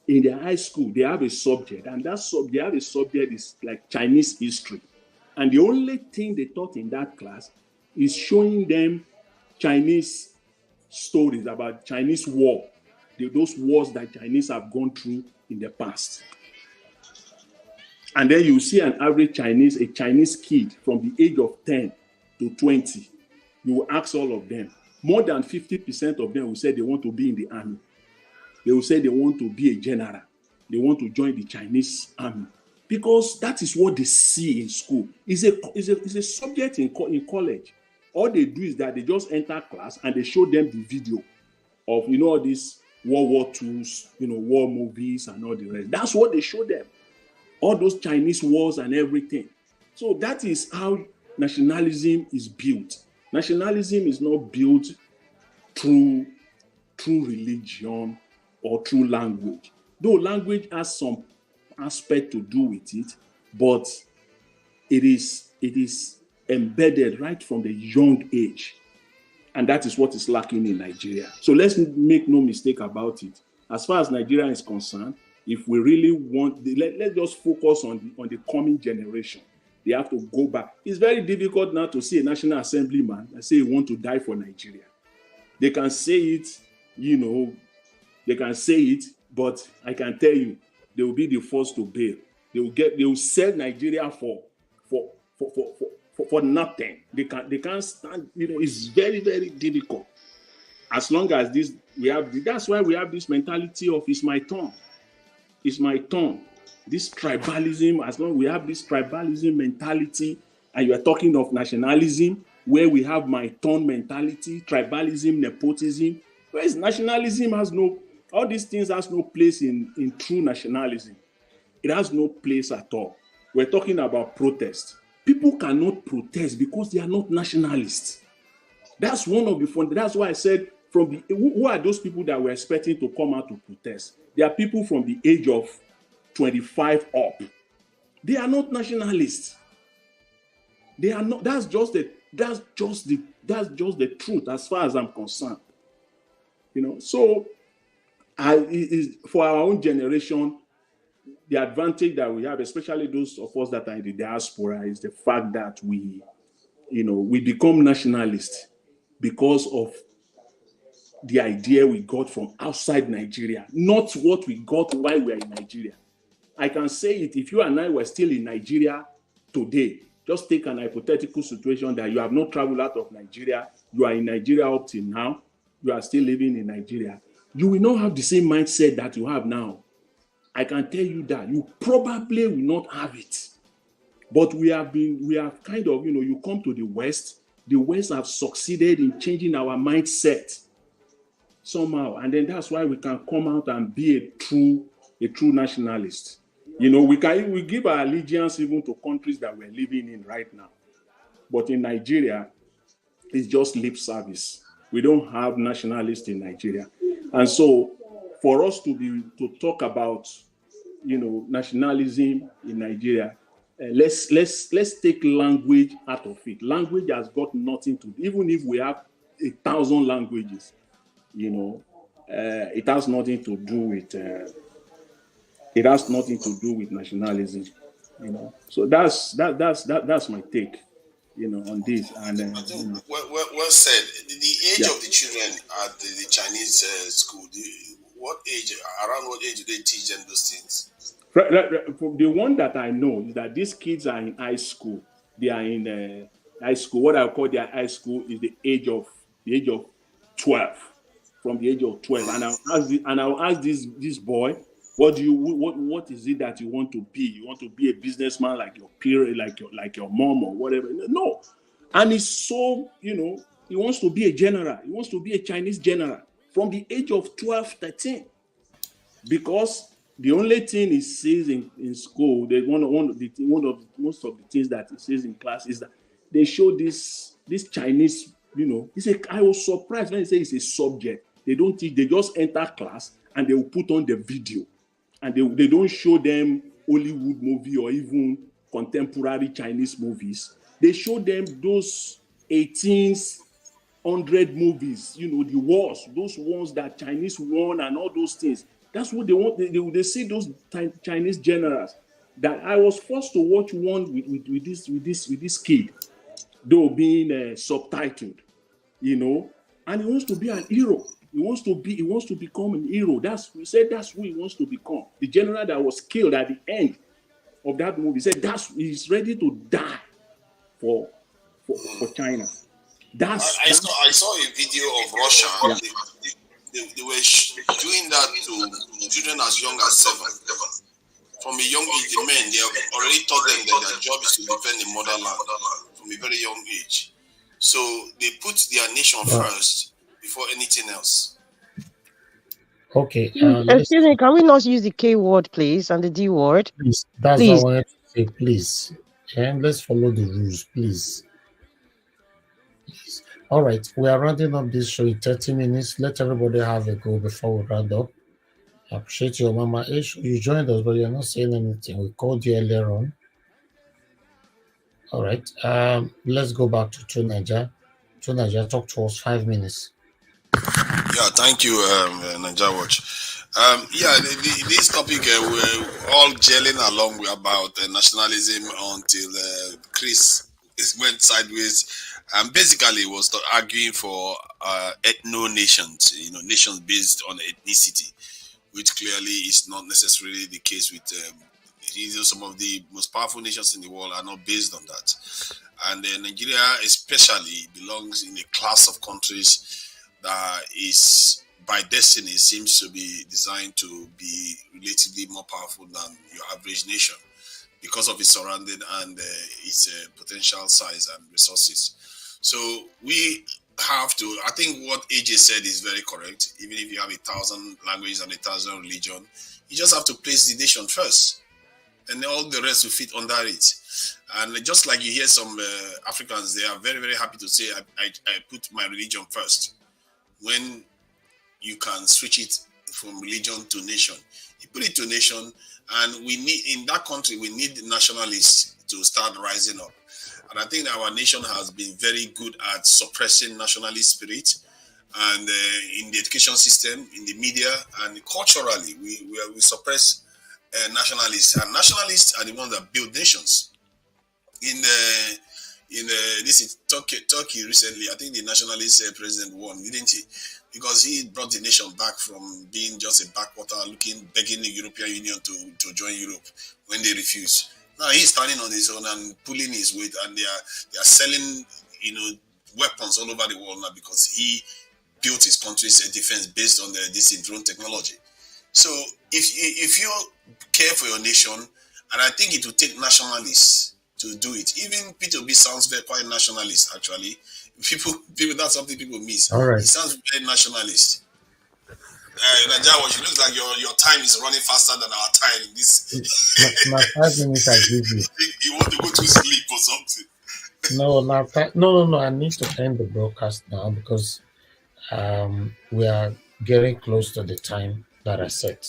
in their high school, they have a subject. And they have a subject is like Chinese history. And the only thing they taught in that class is showing them Chinese stories about Chinese war. Those wars that Chinese have gone through in the past. And then you see a Chinese kid from the age of 10 to 20. You will ask all of them. More than 50% of them will say they want to be in the army. They will say they want to be a general. They want to join the Chinese army. Because that is what they see in school. It's a subject in college. All they do is that they just enter class and they show them the video of, all these World War II's, war movies and all the rest. That's what they show them. All those Chinese wars and everything. So that is how nationalism is built. Nationalism is not built through religion or through language. Though language has some aspect to do with it, but it is embedded right from the young age. And that is what is lacking in Nigeria. So let's make no mistake about it. As far as Nigeria is concerned, if we really want, let's just focus on the coming generation. They have to go back. It's very difficult now to see a National Assemblyman and say he want to die for Nigeria. They can say it, they can say it, but I can tell you, they will be the first to bail. They will sell Nigeria for nothing. They can't stand. It's very, very difficult. As long as that's why we have this mentality of it's my turn. It's my turn. This tribalism, as long as we have this tribalism mentality, and you are talking of nationalism, where we have my turn mentality, tribalism, nepotism, whereas nationalism all these things has no place in true nationalism. It has no place at all. We're talking about protest. People cannot protest because they are not nationalists. That's one of the that's why I said who are those people that we're expecting to come out to protest? They are people from the age of 25 up. They are not nationalists. They are not. That's just the truth as far as I'm concerned. So for our own generation, the advantage that we have, especially those of us that are in the diaspora, is the fact that we we become nationalists because of the idea we got from outside Nigeria, not what we got while we are in Nigeria. I can say it, if you and I were still in Nigeria today, just take an hypothetical situation that you have not traveled out of Nigeria, you are in Nigeria up till now, you are still living in Nigeria, you will not have the same mindset that you have now. I can tell you that you probably will not have it. But we have kind of, you come to the West have succeeded in changing our mindset somehow, and then that's why we can come out and be a true nationalist. We give our allegiance even to countries that we're living in right now, but in Nigeria, it's just lip service. We don't have nationalists in Nigeria, and so for us to talk about nationalism in Nigeria, let's take language out of it. Language has got nothing to do, even if we have 1,000 languages. It has nothing to do with nationalism. So that's my take, on this. And I think well said. The age of the children at the Chinese school, what age? Around what age do they teach them those things? The one that I know is that these kids are in high school. They are in high school. What I call their high school is the age of 12. From the age of 12, and I'll ask this boy, what is it that you want to be? You want to be a businessman like your parent, like your mom or whatever? No, and it's so he wants to be a general. He wants to be a Chinese general from the age of 12, 13, because the only thing he sees in school, most of the things that he sees in class is that they show this Chinese. He said, I was surprised when he said it's a subject. They don't teach, they just enter class and they will put on the video. And they don't show them Hollywood movie or even contemporary Chinese movies. They show them those 1800 movies, the wars, those ones that Chinese won and all those things. That's what they want. They see those Chinese generals. That I was forced to watch one with this kid, though being subtitled, and he wants to be an hero. He wants to become an hero. That's who he wants to become. The general that was killed at the end of that movie said he's ready to die for China. I saw a video of Russia. Yeah. They were doing that to children as young as 7. From a young age, the men, they have already taught them that their job is to defend the motherland from a very young age. So they put their nation first before anything else. Okay. Excuse me, can we not use the K word, please, and the D word? Please, that's what I wanted to say. Please, and let's follow the rules, please. All right, we are rounding up this show in 30 minutes. Let everybody have a go before we round up. I appreciate your Mama Ish. You joined us, but you're not saying anything. We called you earlier on. All right. Let's go back to Tunaja. Tunaja, talk to us 5 minutes. Yeah, thank you, Naija Watch. This topic we're all gelling along about nationalism until Chris went sideways. And basically was arguing for ethno nations, nations based on ethnicity, which clearly is not necessarily the case with some of the most powerful nations in the world are not based on that. And Nigeria especially belongs in a class of countries that is by destiny seems to be designed to be relatively more powerful than your average nation because of its surrounding and its potential size and resources. So we have to, I think what AJ said is very correct. Even if you have 1,000 languages and 1,000 religion, you just have to place the nation first and all the rest will fit under it. And just like you hear some Africans, they are very, very happy to say, I put my religion first. When you can switch it from religion to nation, you put it to nation, and we need, in that country, we need nationalists to start rising up. And I think our nation has been very good at suppressing nationalist spirit, and in the education system, in the media, and culturally, we suppress nationalists. And nationalists are the ones that build nations. In in this is Turkey recently. I think the nationalist president won, didn't he? Because he brought the nation back from being just a backwater, begging the European Union to join Europe when they refused. Now he's standing on his own and pulling his weight, and they are selling, weapons all over the world now because he built his country's defense based on this drone technology. So if you care for your nation, and I think it will take nationalists to do it. Even P2B sounds very quite nationalist actually. People that's something people miss. All right. It sounds very nationalist. Najawa, it looks like your time is running faster than our time. Now 5 minutes I give you. You want to go to sleep or something? No. I need to end the broadcast now because we are getting close to the time that I set.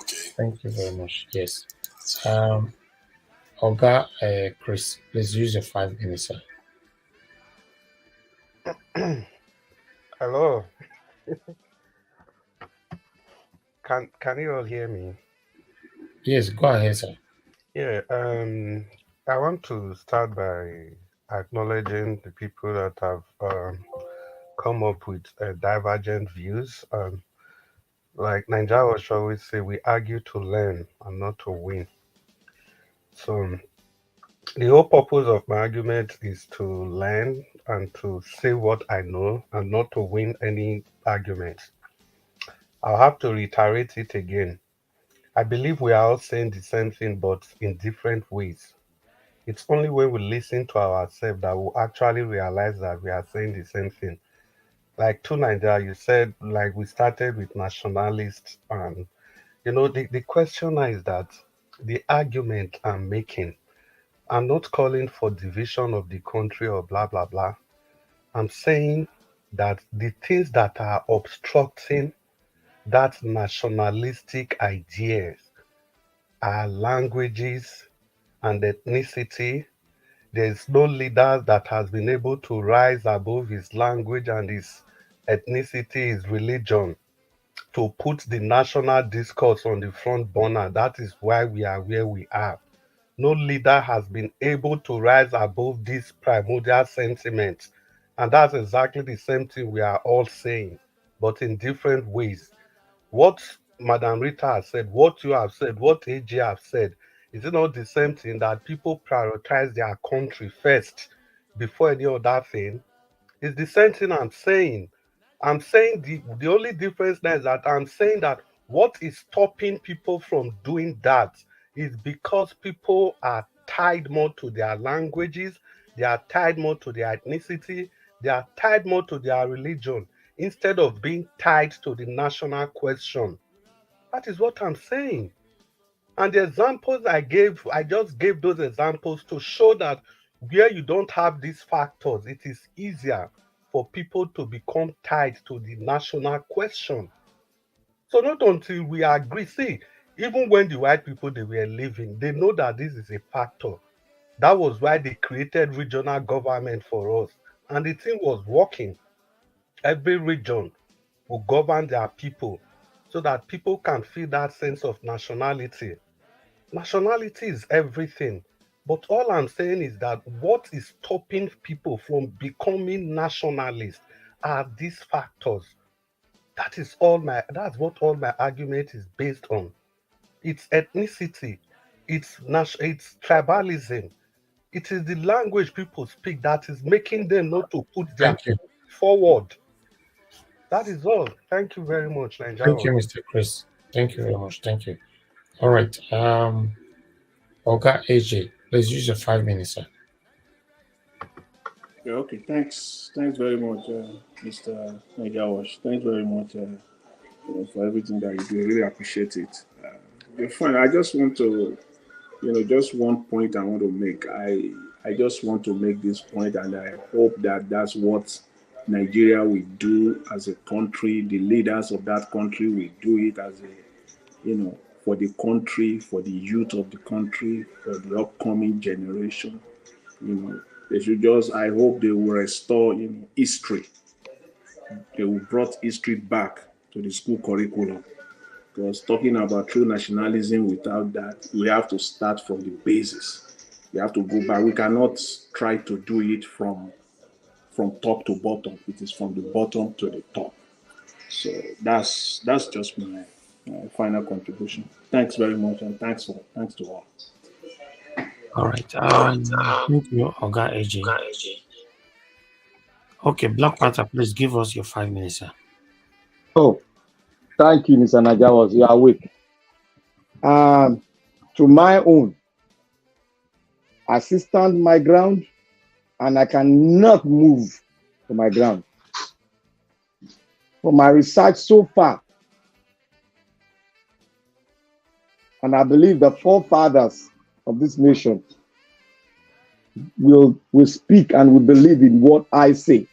Okay. Thank you very much. Yes. Oga, Chris, please use your 5 minutes, sir. Hello. Can you all hear me? Yes, go ahead, sir. Yeah. I want to start by acknowledging the people that have come up with divergent views. Like Nigeria was always say, we argue to learn and not to win. So the whole purpose of my argument is to learn and to say what I know and not to win any argument. I'll have to reiterate it again. I believe we are all saying the same thing, but in different ways. It's only when we listen to ourselves that we actually realize that we are saying the same thing. Like to Nigeria, you said, like we started with nationalists, and the question now is that the argument I'm making, I'm not calling for division of the country or blah blah blah. I'm saying that the things that are obstructing that nationalistic ideas are languages and ethnicity. There's no leader that has been able to rise above his language and his ethnicity, his religion, to put the national discourse on the front burner. That is why we are where we are. No leader has been able to rise above these primordial sentiments. And that's exactly the same thing we are all saying, but in different ways. What Madam Rita has said, what you have said, what AJ have said, is it not the same thing that people prioritize their country first before any other thing? It's the same thing I'm saying. I'm saying the only difference now is that I'm saying that what is stopping people from doing that is because people are tied more to their languages, they are tied more to their ethnicity, they are tied more to their religion instead of being tied to the national question. That is what I'm saying. And the examples I gave, I just gave those examples to show that where you don't have these factors, it is easier for people to become tied to the national question. So not until we agree, see, even when the white people they were living, they know that this is a factor. That was why they created regional government for us. And the thing was working. Every region will govern their people so that people can feel that sense of nationality. Nationality is everything. But all I'm saying is that what is stopping people from becoming nationalists are these factors. That's what all my argument is based on. It's ethnicity, it's tribalism, it is the language people speak that is making them not to put their Thank you. forward. That is all. Thank you very much, Thank you, Nigeria. Mr. Chris. Thank you very much. Thank you. All right. Oga AJ, please use your 5 minutes, sir. Yeah, okay, thanks very much, Mr. Najawash. Thanks very much for everything that you do. I really appreciate it. You're fine. I just want to, just one point I want to make. I just want to make this point, and I hope that that's what Nigeria will do as a country. The leaders of that country will do it as for the country, for the youth of the country, for the upcoming generation. You know, they should just. I hope they will restore, history. They will brought history back to the school curriculum. Because talking about true nationalism without that, we have to start from the basis. You have to go back. We cannot try to do it from top to bottom. It is from the bottom to the top. So that's just my final contribution. Thanks very much, and thanks to all. All right. Thank you, Oga AJ. Okay, Black Panther, please give us your 5 minutes, sir. Oh, thank you, Mr. Najawas. You are awake. To my own, I still stand my ground, and I cannot move to my ground. For my research so far, and I believe the forefathers of this nation will speak and will believe in what I say.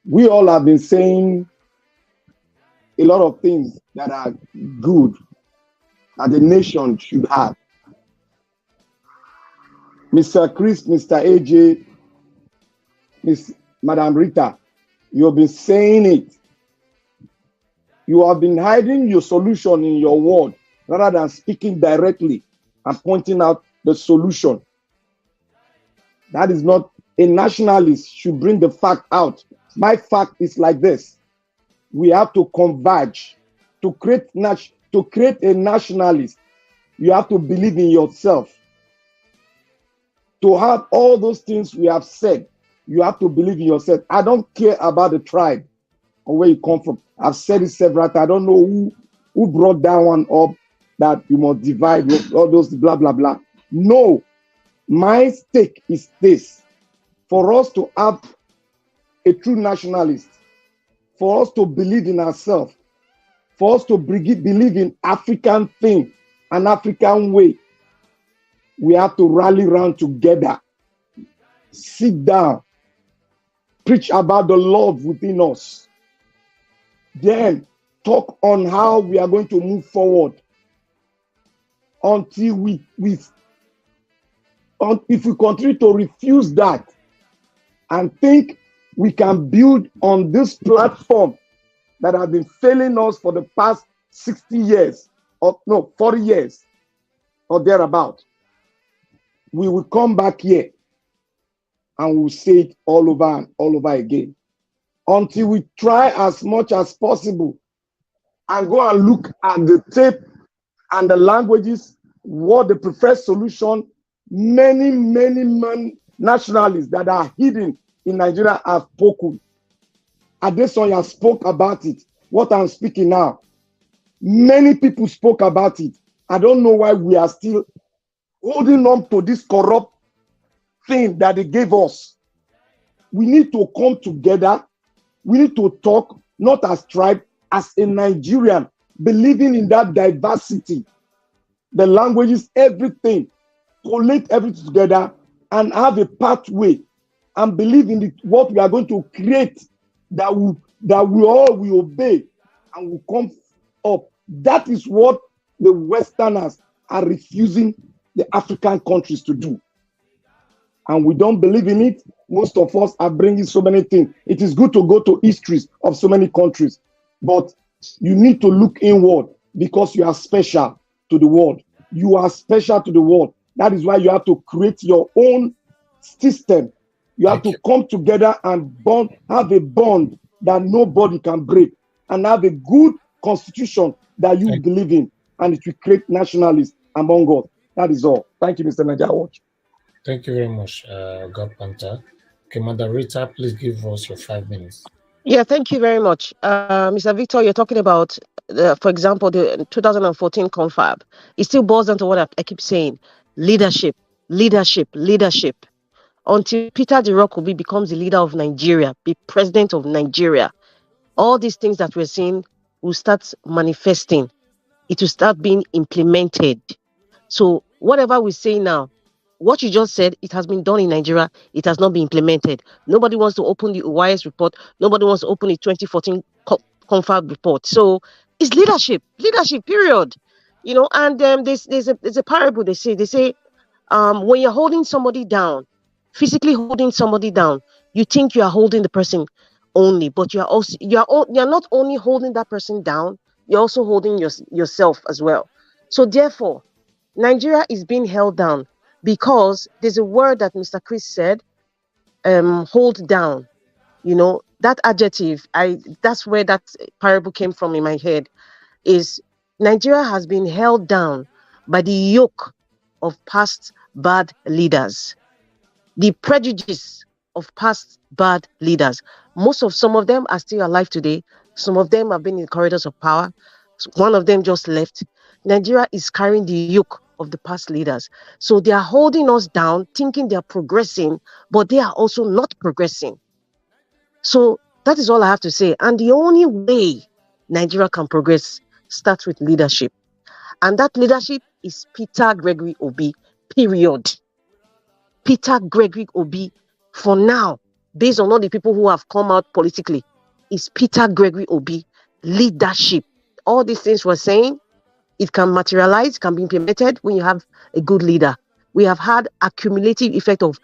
We all have been saying a lot of things that are good that the nation should have. Mr. Chris, Mr. AJ, Miss Madam Rita, you have been saying it. You have been hiding your solution in your word rather than speaking directly and pointing out the solution. That is not a nationalist should bring the fact out. My fact is like this. We have to converge to create a nationalist. You have to believe in yourself. To have all those things we have said, you have to believe in yourself. I don't care about the tribe or where you come from. I've said it several times. I don't know who brought that one up, that you must divide all those blah, blah, blah. No, my stake is this. For us to have a true nationalist, for us to believe in ourselves, for us to believe in African thing, an African way, we have to rally around together, sit down, preach about the love within us, then talk on how we are going to move forward until if we continue to refuse that and think we can build on this platform that has been failing us for the past 60 years, or no, 40 years, or thereabout, we will come back here and we'll say it all over and all over again until we try as much as possible and go and look at the tape and the languages, what the preferred solution, many nationalists that are hidden in Nigeria have spoken. Adesanya spoke about it. What I'm speaking now, many people spoke about it. I don't know why we are still holding on to this corrupt thing that they gave us. We need to come together. We need to talk, not as tribe, as a Nigerian, believing in that diversity, the languages, everything, collate everything together and have a pathway and believe in what we are going to create that we all will obey and will come up. That is what the Westerners are refusing the African countries to do. And we don't believe in it. Most of us are bringing so many things. It is good to go to histories of so many countries, but you need to look inward because you are special to the world. You are special to the world. That is why you have to create your own system. You have to come together and have a bond that nobody can break, and have a good constitution that you believe in, and it will create nationalists among us. That is all. Thank you, Mr. Najawa. Thank you very much, God Panther. Okay, Madam Rita, please give us your 5 minutes. Yeah, thank you very much. Mr. Victor, you're talking about, for example, the 2014 confab. It still boils down to what I keep saying. Leadership. Until Peter the Rock Obi becomes the leader of Nigeria, be president of Nigeria, all these things that we're seeing will start manifesting. It will start being implemented. So whatever we say now, what you just said, it has been done in Nigeria. It has not been implemented. Nobody wants to open the UYS report. Nobody wants to open the 2014 confab report. So it's leadership, period. You know, and there's a parable they say, when you're holding somebody down, physically holding somebody down, you think you are holding the person only, but you're not only holding that person down, you're also holding yourself as well. So therefore, Nigeria is being held down. because there's a word that Mr. Chris said, hold down. You know, that adjective, that's where that parable came from in my head, is Nigeria has been held down by the yoke of past bad leaders, the prejudice of past bad leaders. Some of them are still alive today. Some of them have been in the corridors of power. One of them just left. Nigeria is carrying the yoke of the past leaders. So they are holding us down, thinking they are progressing, but they are also not progressing. So that is all I have to say. And the only way Nigeria can progress starts with leadership. And that leadership is Peter Gregory Obi, period. Peter Gregory Obi, for now, based on all the people who have come out politically, is Peter Gregory Obi leadership. All these things we're saying, it can materialize, can be implemented when you have a good leader. We have had accumulative effect of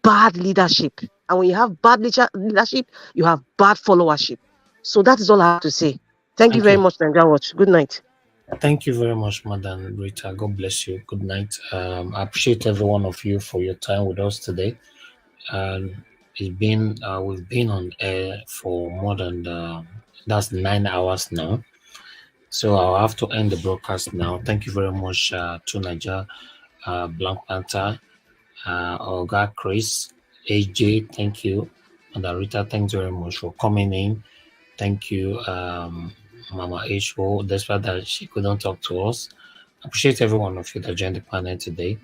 bad leadership. And when you have bad leadership, you have bad followership. So that is all I have to say. Thank you very much, Nigeria Watch. Good night. Thank you very much, Madam Rita. God bless you. Good night. I appreciate every one of you for your time with us today. We've been on air for more than that's 9 hours now. So I'll have to end the broadcast now. Thank you very much to Niger, Black Panther, Olga, Chris, AJ. Thank you, and Rita. Thanks very much for coming in. Thank you, Mama H.O. Despite that she couldn't talk to us. I appreciate every one of you that joined the panel today.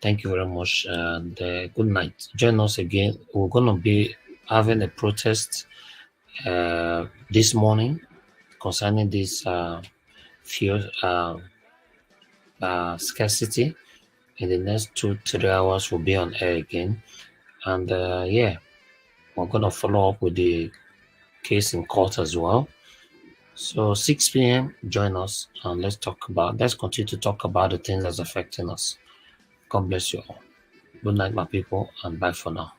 Thank you very much, and good night. Join us again. We're going to be having a protest this morning concerning this fuel scarcity. In the next 2-3 hours, we'll be on air again. And yeah, we're going to follow up with the case in court as well. So 6 p.m., join us and let's continue to talk about the things that's affecting us. God bless you all. Good night, my people, and bye for now.